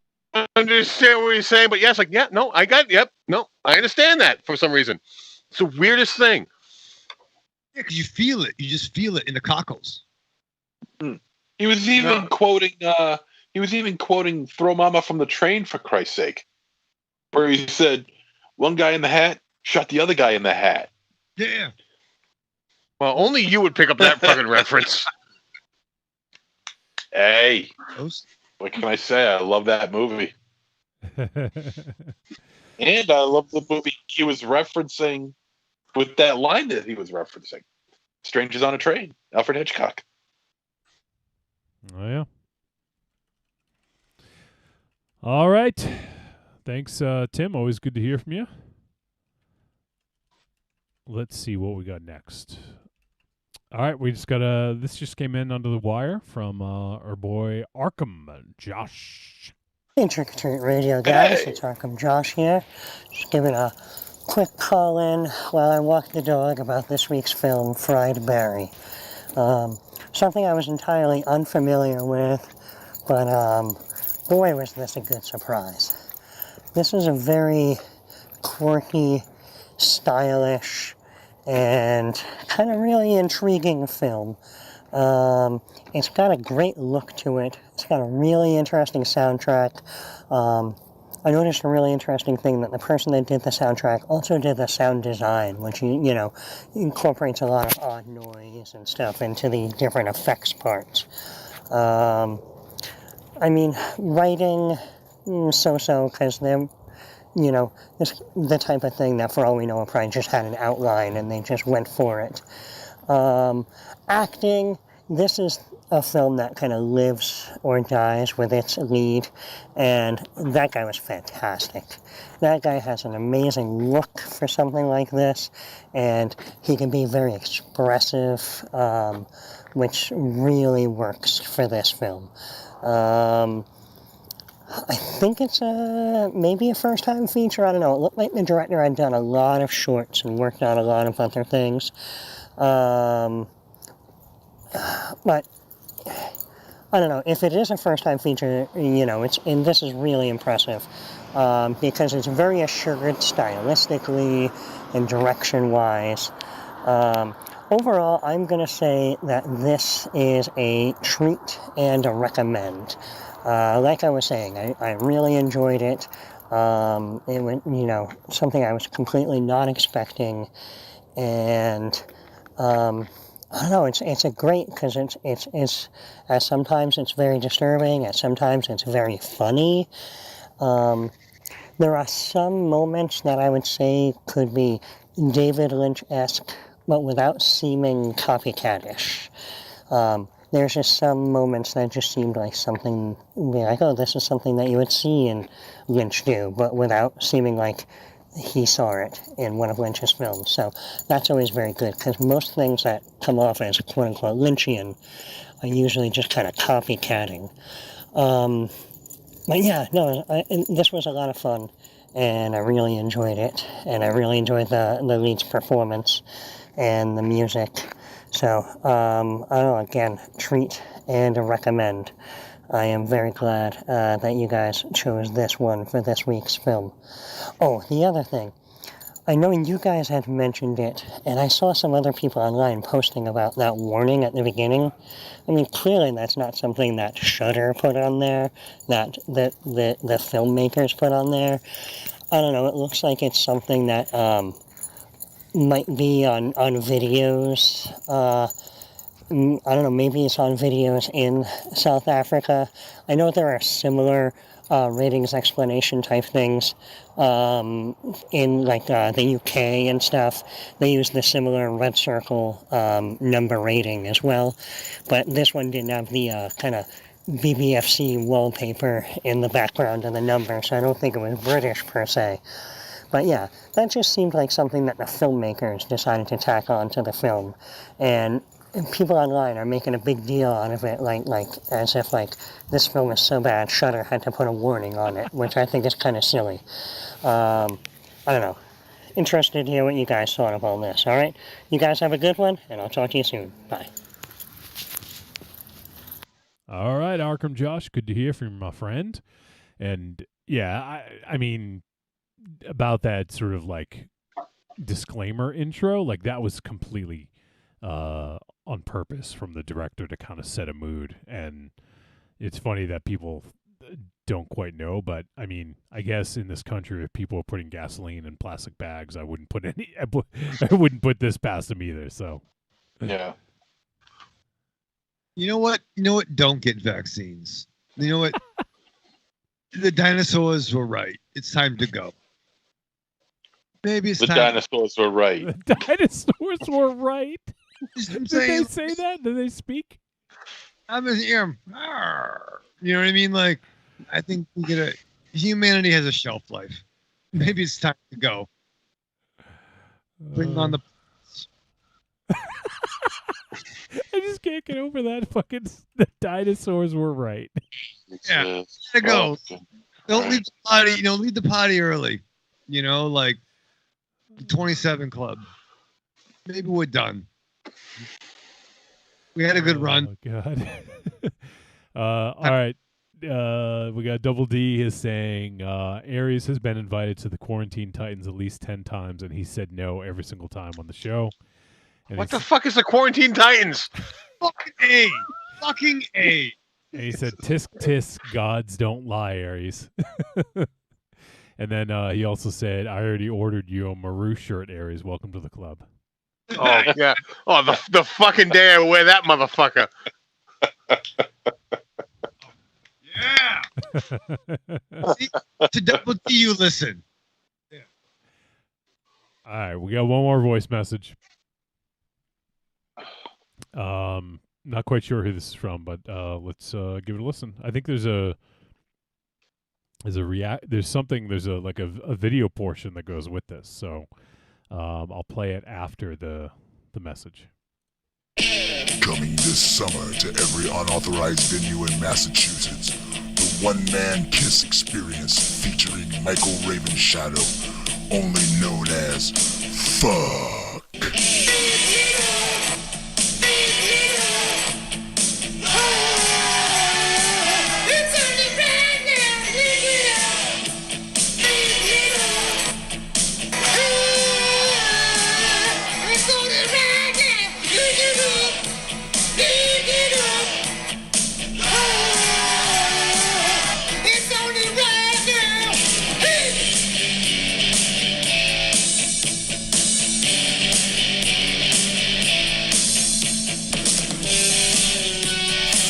understand what he's saying, but yes, like no, I got yep, no, I understand that for some reason. It's the weirdest thing. Yeah, because you feel it. You just feel it in the cockles. He was even quoting. He was even quoting "Throw Mama from the Train" for Christ's sake, where he said, "One guy in the hat shot the other guy in the hat." Yeah. Well, only you would pick up that fucking reference. Hey, what can I say? I love that movie. And I love the movie he was referencing with that line that he was referencing. Strangers on a Train, Alfred Hitchcock. Oh, yeah. All right. Thanks, Tim. Always good to hear from you. Let's see what we got next. All right, we just got this just came in under the wire from our boy Arkham, Josh. Hey, Trick or Treat Radio guys, It's Arkham Josh here. Just giving a quick call in while I walk the dog about this week's film, Fried Berry. Something I was entirely unfamiliar with, but boy was this a good surprise. This is a very quirky, stylish, and kind of really intriguing film. It's got a great look to it. It's got a really interesting soundtrack. I noticed a really interesting thing that the person that did the soundtrack also did the sound design, which, you know, incorporates a lot of odd noise and stuff into the different effects parts. I mean, writing so-so because they're, it's the type of thing that for all we know, it probably just had an outline and they just went for it. Acting, this is a film that kind of lives or dies with its lead, and that guy was fantastic. That guy has an amazing look for something like this, and he can be very expressive, which really works for this film. I think it's maybe a first-time feature. I don't know. It looked like the director had done a lot of shorts and worked on a lot of other things. But I don't know. If it is a first-time feature, this is really impressive because it's very assured stylistically and direction-wise. Overall, I'm going to say that this is a treat and a recommend. Like I was saying, I really enjoyed it. It went, something I was completely not expecting, and I don't know. It's a great because it's sometimes it's very disturbing, and sometimes it's very funny. There are some moments that I would say could be David Lynch-esque, but without seeming copycatish. There's just some moments that just seemed like something, like, oh, this is something that you would see in Lynch do, but without seeming like he saw it in one of Lynch's films. So that's always very good, because most things that come off as quote-unquote Lynchian are usually just kind of copycatting. But yeah, no, this was a lot of fun, and I really enjoyed it, and I really enjoyed the lead's performance and the music. So, I don't know, again, treat and a recommend. I am very glad that you guys chose this one for this week's film. Oh, the other thing. I know you guys had mentioned it, and I saw some other people online posting about that warning at the beginning. I mean, clearly that's not something that Shudder put on there, that the filmmakers put on there. I don't know, it looks like it's something that might be on videos. I don't know, maybe it's on videos in South Africa. I know there are similar ratings explanation type things in like the UK and stuff. They use the similar red circle number rating as well, but this one didn't have the kind of BBFC wallpaper in the background of the number, so I don't think it was British per se. But yeah, that just seemed like something that the filmmakers decided to tack on to the film, and people online are making a big deal out of it, like as if like this film is so bad, Shudder had to put a warning on it, which I think is kind of silly. I don't know. Interested to hear what you guys thought of all this. All right, you guys have a good one, and I'll talk to you soon. Bye. All right, Arkham Josh, good to hear from my friend. And yeah, I mean, about that sort of like disclaimer intro, like that was completely on purpose from the director to kind of set a mood. And it's funny that people don't quite know, but I mean, I guess in this country, if people are putting gasoline in plastic bags, I wouldn't put this past them either. So yeah. You know what? Don't get vaccines. You know what? The dinosaurs were right. It's time to go. Maybe it's the time. dinosaurs were right. The dinosaurs were right. Did they say that? Did they speak? I'm just here. You know what I mean? Like, I think humanity has a shelf life. Maybe it's time to go. Bring on the. I just can't get over that fucking. The dinosaurs were right. Yeah, gotta go. Don't leave the potty. Leave the potty early. Like the 27 Club. Maybe we're done. We had a good run. Oh God. All right. We got Double D is saying Aries has been invited to the Quarantine Titans at least 10 times, and he said no every single time on the show. And what the fuck is the Quarantine Titans? Fucking A. And he said, tisk, tisk, gods don't lie, Aries. And then he also said, I already ordered you a Maru shirt, Aries. Welcome to the club. Oh, yeah. Oh, the fucking day I wear that motherfucker. Yeah. See, to Double D, you listen. All right, we got one more voice message. Not quite sure who this is from, but let's give it a listen. I think there's a video portion that goes with this, so I'll play it after the message. Coming this summer to every unauthorized venue in Massachusetts, the One-Man Kiss Experience featuring Michael Raven Shadow, only known as Fuck.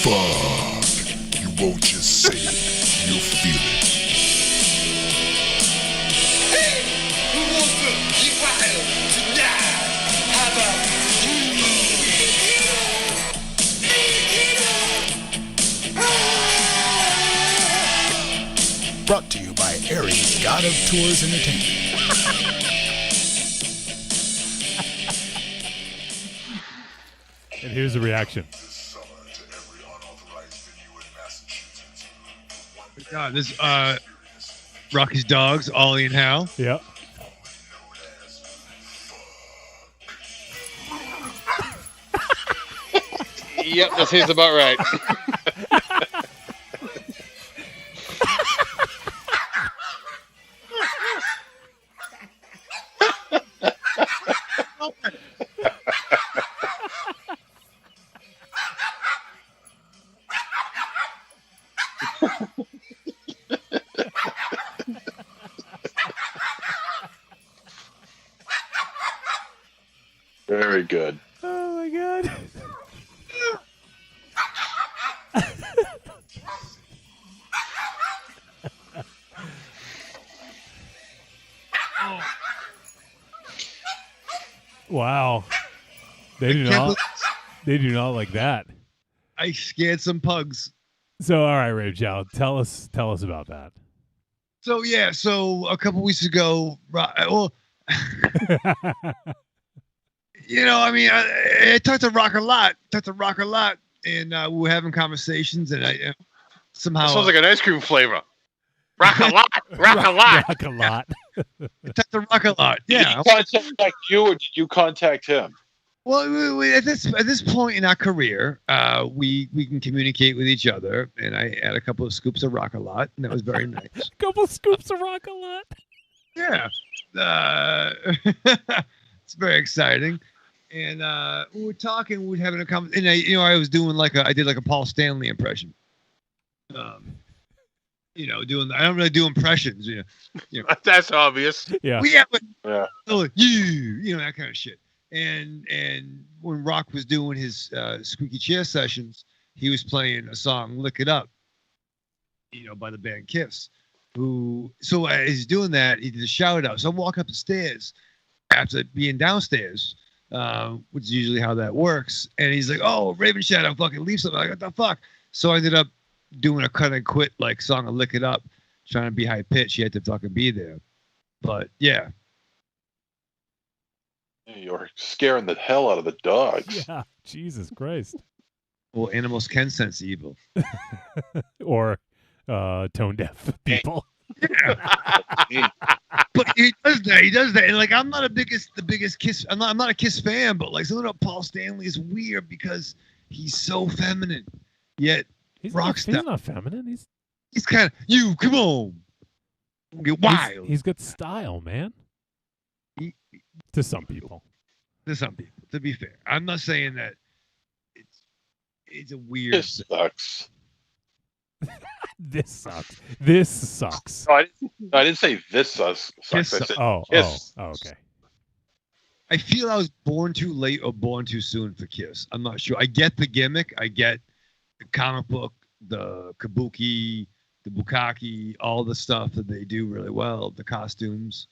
Fuck. You won't just say it, you'll feel it. Hey, who wants to get wild tonight? How about Brought to you by Aries, God of Tours Entertainment. And here's the reaction. God, this Rocky's dogs, Ollie and Hal. Yep. Yep, that seems about right. Very good. Oh my god. Wow. They do not like that. I scared some pugs. So all right, Rave Chow, tell us about that. So yeah, a couple weeks ago, well, you know, I mean, I talked to Rock a lot, and we were having conversations, and I somehow That sounds like an ice cream flavor. Rock a lot, rock a lot, rock a lot. I talked to Rock a lot. Yeah. Did he contact you, or did you contact him? Well, at this point in our career, we can communicate with each other, and I had a couple of scoops of Rock a lot, and that was very nice. A couple of scoops of Rock a lot. Yeah. It's very exciting. And we were talking, we were having a conversation, and I was doing I did a Paul Stanley impression. I don't really do impressions, you know. That's obvious. Yeah. That kind of shit. And when Rock was doing his squeaky chair sessions, he was playing a song, "Lick It Up," by the band Kiss. So as he's doing that, he did a shout out. So I'm walking up the stairs after being downstairs, which is usually how that works. And he's like, "Oh, Raven Shadow fucking leave something." I'm like, what the fuck? So I ended up doing a cut and quit song of "Lick It Up," trying to be high pitched. He had to fucking be there. But yeah. You're scaring the hell out of the dogs. Yeah, Jesus Christ. Well, animals can sense evil. Or tone deaf people. Yeah. But he does that. And I'm not the biggest Kiss. I'm not a Kiss fan, but something about Paul Stanley is weird because he's so feminine. Yet He's Rockstar. not feminine. He's kind of come on. Get wild. He's got style, man. To some people. To be fair. I'm not saying that it's a weird. This sucks. This sucks. This sucks. No, I didn't say this sucks. I said Kiss. Okay. I feel I was born too late or born too soon for Kiss. I'm not sure. I get the gimmick. I get the comic book, the kabuki, the bukkake, all the stuff that they do really well, the costumes.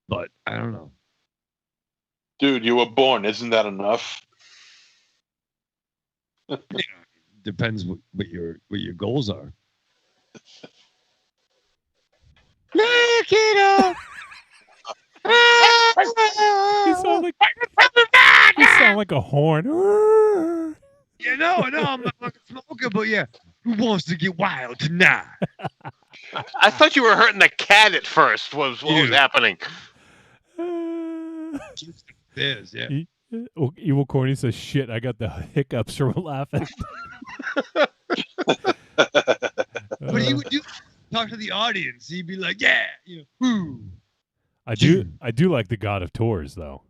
But I don't know. Dude, you were born. Isn't that enough? Depends what your goals are. Make it up. You sound like a horn. Yeah, no, I'm not fucking smoking, but yeah. Who wants to get wild tonight? I thought you were hurting the cat at first. What was happening? There's, yeah. Evil Corny says, "Shit, I got the hiccups from laughing." What he would do? Talk to the audience. He'd be like, "Yeah, whoo." I do like the God of Tours though.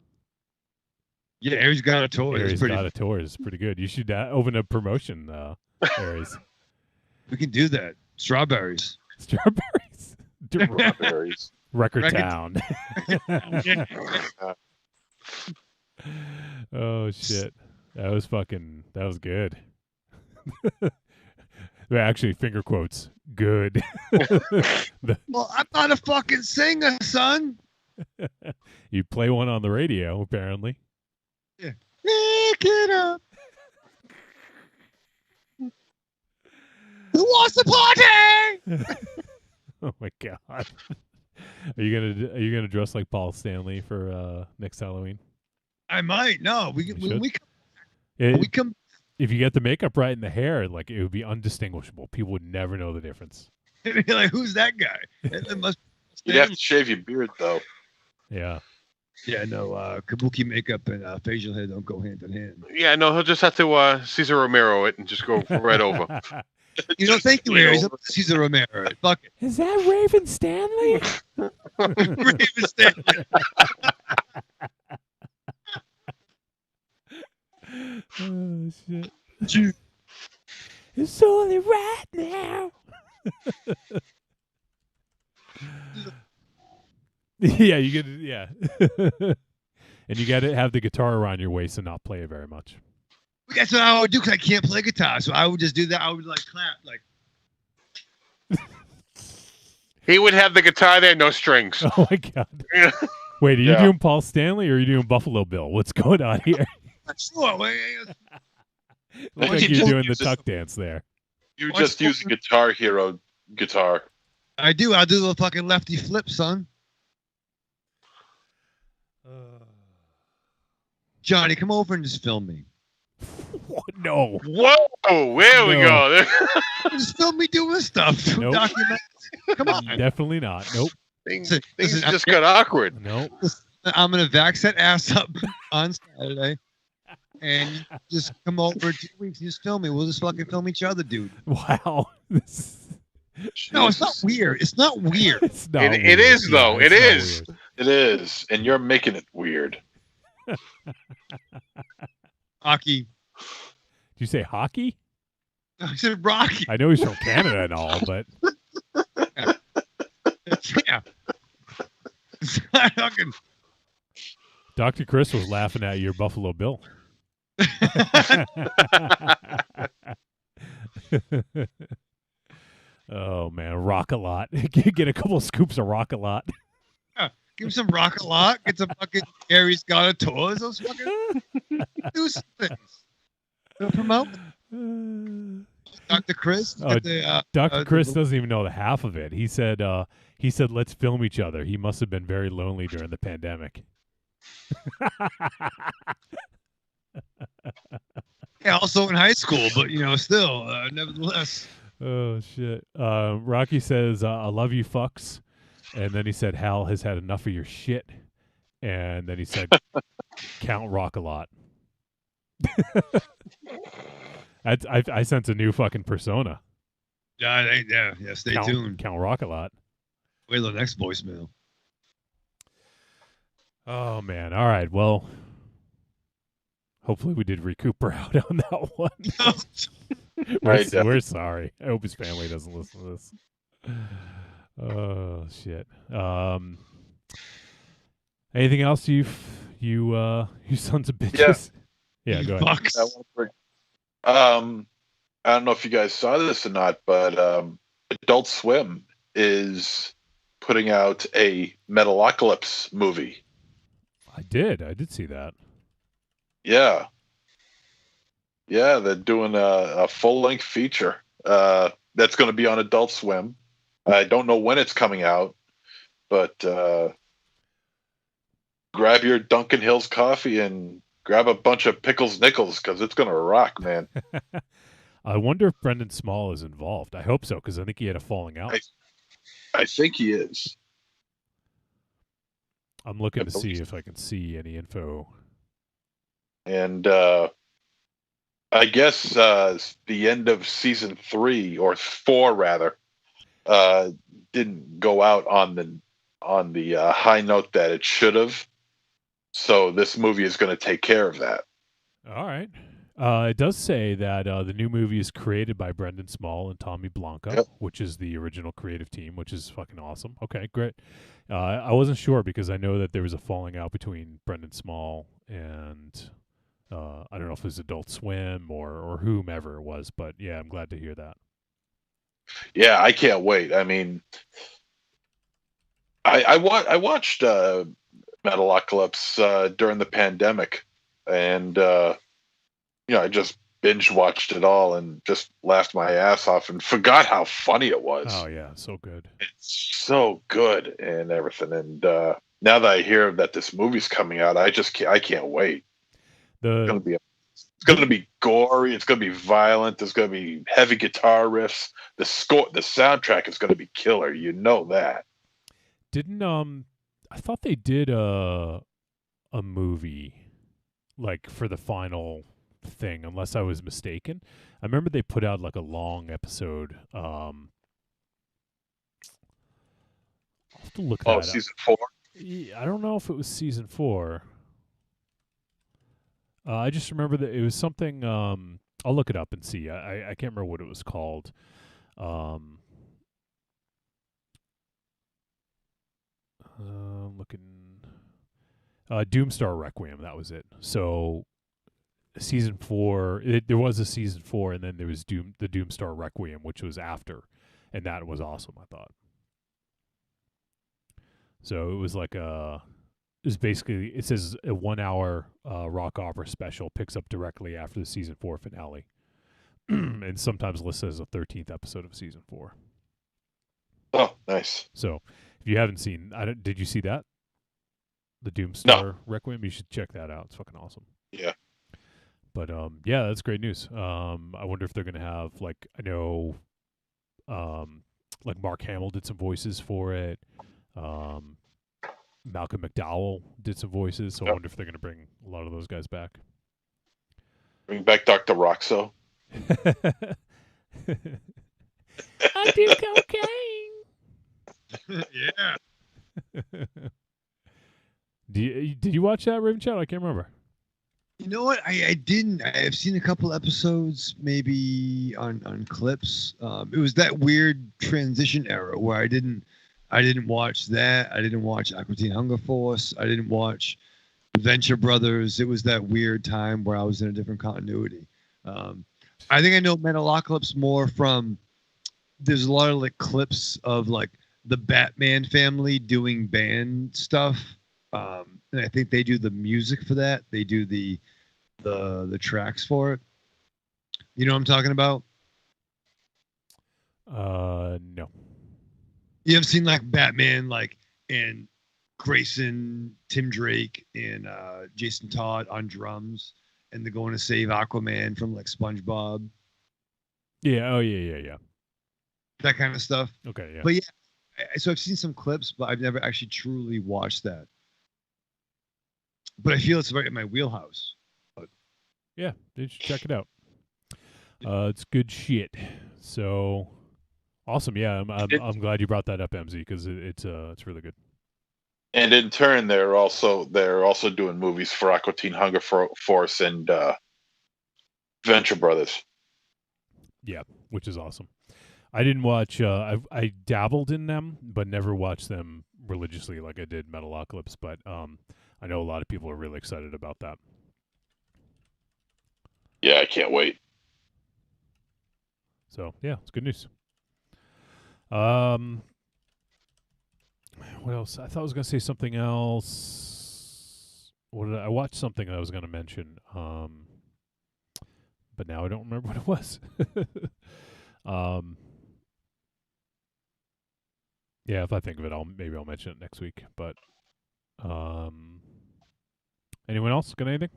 Yeah, Aries God of Tours. Aries God of Tours is pretty good. You should open a promotion, Aries. We can do that. Strawberries. Strawberries. Record Town. Oh shit, that was good. Actually, finger quotes, good. Well, I'm not a fucking singer, son. You play one on the radio, apparently. Yeah. Pick it up. Who wants to party? Oh my god. Are you gonna dress like Paul Stanley for next Halloween? I might. No, we come. If you get the makeup right and the hair, like it would be undistinguishable. People would never know the difference. Like, who's that guy? You'd have to shave your beard though. Yeah. Yeah, no. Kabuki makeup and facial hair don't go hand in hand. Yeah, no, he'll just have to Cesar Romero it and just go right over. Thank you, Aries. Cesar Romero. Fuck it. Is that Raven Stanley? Raven Stanley. Oh shit! It's only right now. Yeah, you get and you got to have the guitar around your waist and not play it very much. That's what I would do because I can't play guitar, so I would just do that. I would like clap, like. He would have the guitar there, no strings. Oh my god! Wait, are you doing Paul Stanley or are you doing Buffalo Bill? What's going on here? Sure. Look like you're doing the tuck dance there. You just use a Guitar Hero guitar. I do. I'll do the fucking lefty flip, son. Johnny, come over and just film me. What? No. Whoa! There we go. Just film me doing stuff. Nope. Come on. Definitely not. Nope. Things just got awkward. Nope. I'm gonna vax that ass up on Saturday. And just come over in 2 weeks and just film me. We'll just fucking film each other, dude. Wow. No, it's not weird. It's not weird. It's not it is, though. It is. It is. And you're making it weird. Hockey. Did you say hockey? I said Rocky. I know he's from Canada and all, but... Yeah. It's not fucking... Dr. Chris was laughing at your Buffalo Bill. Oh man, rock a lot. Get a couple of scoops of rock a lot. Yeah, give him some rock a lot. Get some fucking Aries God of Tours. Those fucking do some things. They'll promote. Dr. Chris. Dr. Chris doesn't even know the half of it. He said, let's film each other. He must have been very lonely during the pandemic. Yeah, also in high school, but still, nevertheless. Oh shit! Rocky says, "I love you, fucks," and then he said, "Hal has had enough of your shit," and then he said, "Count rock a lot." I sense a new fucking persona. Yeah. Stay tuned. Count rock a lot. Wait till the next voicemail. Oh man! All right. Well, hopefully we did recuperate out on that one. We're sorry. I hope his family doesn't listen to this. Oh shit. Anything else you sons of bitches? Yeah, go ahead. I don't know if you guys saw this or not, but Adult Swim is putting out a Metalocalypse movie. I did see that. Yeah. Yeah, they're doing a full-length feature that's going to be on Adult Swim. I don't know when it's coming out, but grab your Duncan Hills coffee and grab a bunch of Pickles Nickels because it's going to rock, man. I wonder if Brendan Small is involved. I hope so, because I think he had a falling out. I think he is. I'm looking to see if I can see any info. And I guess the end of season 3 or 4 rather didn't go out on the high note that it should have. So this movie is going to take care of that. All right. It does say that the new movie is created by Brendan Small and Tommy Blanca, which is the original creative team, which is fucking awesome. Okay, great. I wasn't sure because I know that there was a falling out between Brendan Small and I don't know if it was Adult Swim or whomever it was, but yeah, I'm glad to hear that. Yeah, I can't wait. I mean, I watched Metalocalypse during the pandemic, and I just binge watched it all and just laughed my ass off and forgot how funny it was. Oh yeah, so good. It's so good and everything. And now that I hear that this movie's coming out, I can't wait. It's gonna be gory. It's gonna be violent. There's gonna be heavy guitar riffs. The soundtrack is gonna be killer. You know that. Didn't I thought they did a movie like for the final thing, unless I was mistaken. I remember they put out like a long episode. I'll have to look that up. Season 4? I don't know if it was season 4. I just remember that it was something. I'll look it up and see. I can't remember what it was called. Looking. Doomstar Requiem. That was it. So season 4. There was a season 4, and then there was the Doomstar Requiem, which was after, and that was awesome. I thought. So it was like it says a 1 hour rock opera special picks up directly after the season 4 finale, and sometimes listed as a 13th episode of season 4. Oh, nice. So if you haven't seen, did you see that? The Doomstar Requiem? You should check that out. It's fucking awesome. Yeah. But yeah, that's great news. I wonder if they're gonna have like I know, like Mark Hamill did some voices for it. Malcolm McDowell did some voices, so I wonder if they're going to bring a lot of those guys back. Bring back Dr. Roxo. I do cocaine. Yeah. Did you watch that, Raven Chat? I can't remember. You know what? I didn't. I've seen a couple episodes, maybe on clips. It was that weird transition era where I didn't watch that. I didn't watch Aqua Teen Hunger Force. I didn't watch Venture Brothers. It was that weird time where I was in a different continuity. I think I know Metalocalypse more from. There's a lot of like clips of like the Batman family doing band stuff, and I think they do the music for that. They do the tracks for it. You know what I'm talking about? No. You have seen like Batman, like and Grayson, Tim Drake, and Jason Todd on drums, and they're going to save Aquaman from like SpongeBob. Yeah. Oh yeah. That kind of stuff. Okay. Yeah. But yeah, so I've seen some clips, but I've never actually truly watched that. But I feel it's right in my wheelhouse. But yeah, you should check it out. It's good shit. So. Awesome, yeah. I'm glad you brought that up, MZ, because it's really good. And in turn, they're also doing movies for Aqua Teen Hunger Force and Venture Brothers. Yeah, which is awesome. I didn't watch. I dabbled in them, but never watched them religiously like I did Metalocalypse. But I know a lot of people are really excited about that. Yeah, I can't wait. So yeah, it's good news. What else? I thought I was going to say something else. I watched something I was going to mention. But now I don't remember what it was. Yeah, if I think of it, maybe I'll mention it next week. But anyone else got anything?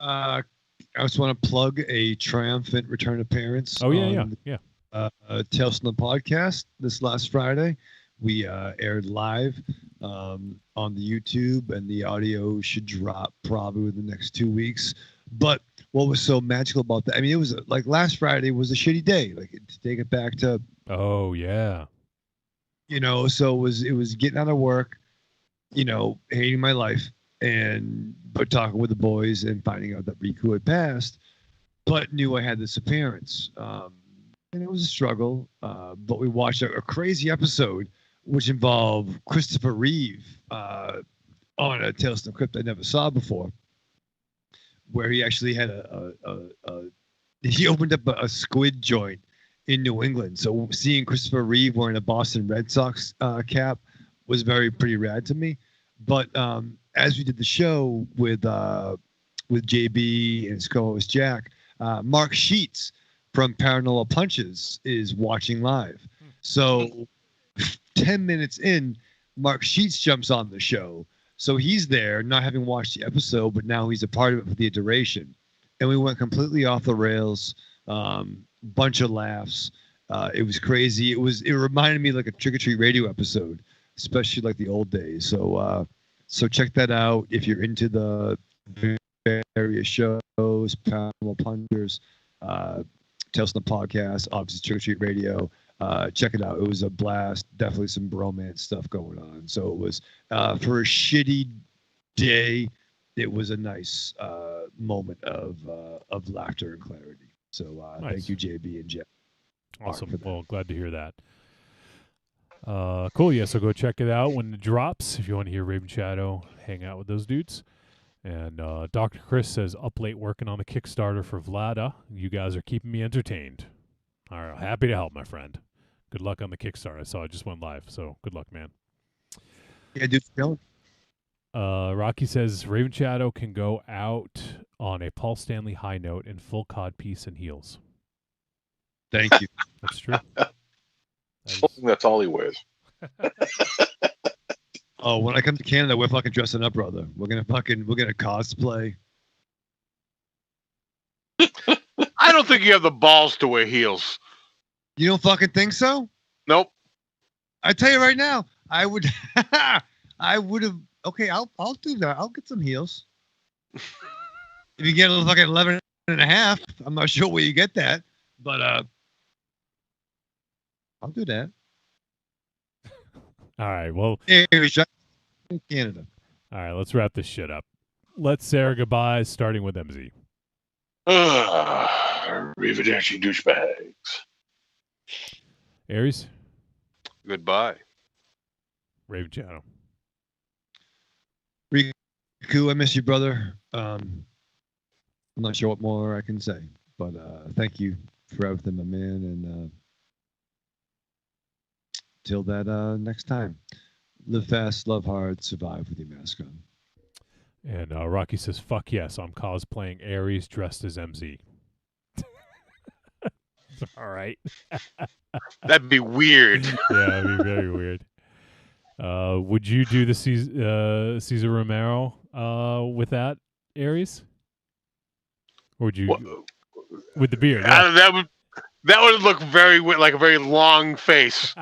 I just want to plug a triumphant return appearance. Oh yeah. Tales from the podcast this last Friday. We aired live on the YouTube, and the audio should drop probably within the next 2 weeks. But what was so magical about that? I mean, it was like last Friday was a shitty day. Like to take it back to. Oh yeah. So it was getting out of work, hating my life, but talking with the boys and finding out that Riku had passed, but knew I had this appearance. And it was a struggle, but we watched a crazy episode which involved Christopher Reeve on a Tales from the Crypt I never saw before, where he actually had he opened up a squid joint in New England. So seeing Christopher Reeve wearing a Boston Red Sox cap was pretty rad to me. But as we did the show with JB and his co-host Jack, Mark Sheets from Paranormal Punches is watching live. So 10 minutes in, Mark Sheets jumps on the show. So he's there, not having watched the episode, but now he's a part of it for the duration. And we went completely off the rails. Bunch of laughs. It was crazy. It reminded me like a Trick or Treat Radio episode, especially like the old days. So check that out if you're into the various shows, Paranormal Punchers, Tales from the Podcast, obviously Trick or Treat Radio. Check it out. It was a blast. Definitely some bromance stuff going on. So it was for a shitty day. It was a nice moment of laughter and clarity. So nice. Thank you, JB and Jeff. Awesome. Well, glad to hear that. Cool. Yeah, so go check it out when it drops. If you want to hear Raven Shadow, hang out with those dudes. And Dr. Chris says, up late working on the Kickstarter for Vlada. You guys are keeping me entertained. All right, happy to help, my friend. Good luck on the Kickstarter. I saw it just went live, so good luck, man. Yeah, dude. Rocky says, Raven Shadow can go out on a Paul Stanley high note in full codpiece and heels. Thank you. That's true. That's all he wears. Oh, when I come to Canada, we're fucking dressing up, brother. We're gonna cosplay. I don't think you have the balls to wear heels. You don't fucking think so? Nope. I tell you right now, I would have. Okay, I'll do that. I'll get some heels. If you get a fucking 11 and a half, I'm not sure where you get that, but I'll do that. All right, well, in Canada. All right, let's wrap this shit up. Let's say our goodbyes, starting with MZ. Arrivederci, douchebags. Aries? Goodbye. Raven Shadow. Riku, I miss you, brother. I'm not sure what more I can say, but thank you for everything, my man, and till that next time. Live fast, love hard, survive with your mask on. And Rocky says, fuck yes, I'm cosplaying Aries dressed as MZ. All right. That'd be weird. Yeah, that'd be very weird. Would you do the Cesar Romero with that, Aries? Or would you with the beard? Yeah. That would look very like a very long face.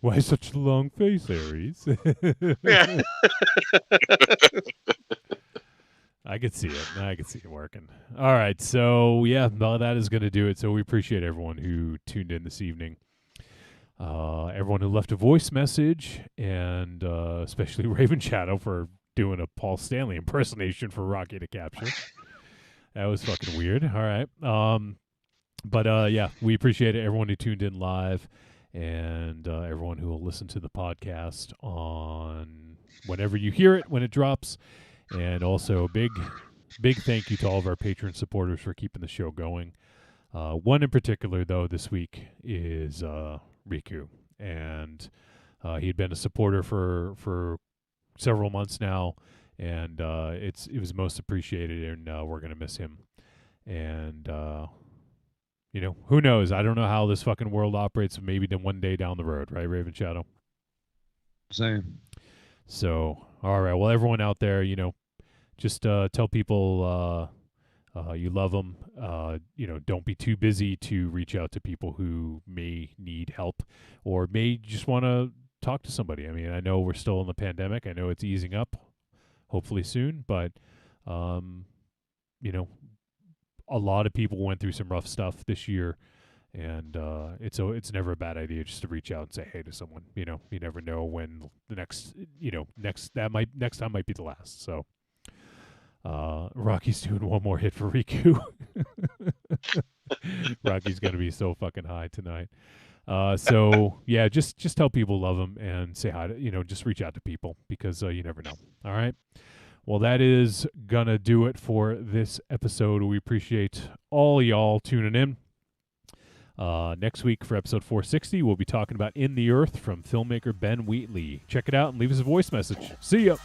Why such a long face, Aries? Yeah. I could see it. I could see it working. All right. So, yeah, well, that is going to do it. So we appreciate everyone who tuned in this evening. Everyone who left a voice message, and especially Raven Shadow for doing a Paul Stanley impersonation for Rocky to capture. That was fucking weird. All right. But yeah, we appreciate it. Everyone who tuned in live, and everyone who will listen to the podcast on whenever you hear it, when it drops. And also big thank you to all of our Patreon supporters for keeping the show going. One in particular, though, this week is Riku, and he'd been a supporter for several months now, and it was most appreciated, and we're gonna miss him. And who knows? I don't know how this fucking world operates. Maybe then one day down the road, right, Raven Shadow? Same. So, all right. Well, everyone out there, just tell people you love them. Don't be too busy to reach out to people who may need help or may just want to talk to somebody. I mean, I know we're still in the pandemic. I know it's easing up, hopefully soon, but a lot of people went through some rough stuff this year, and it's never a bad idea just to reach out and say hey to someone. You never know when the next time might be the last. So Rocky's doing one more hit for Riku. Rocky's gonna be so fucking high tonight. So yeah, just tell people love them and say hi to, just reach out to people because you never know. All right. Well, that is gonna do it for this episode. We appreciate all y'all tuning in. Next week for episode 460, we'll be talking about In the Earth from filmmaker Ben Wheatley. Check it out and leave us a voice message. See ya.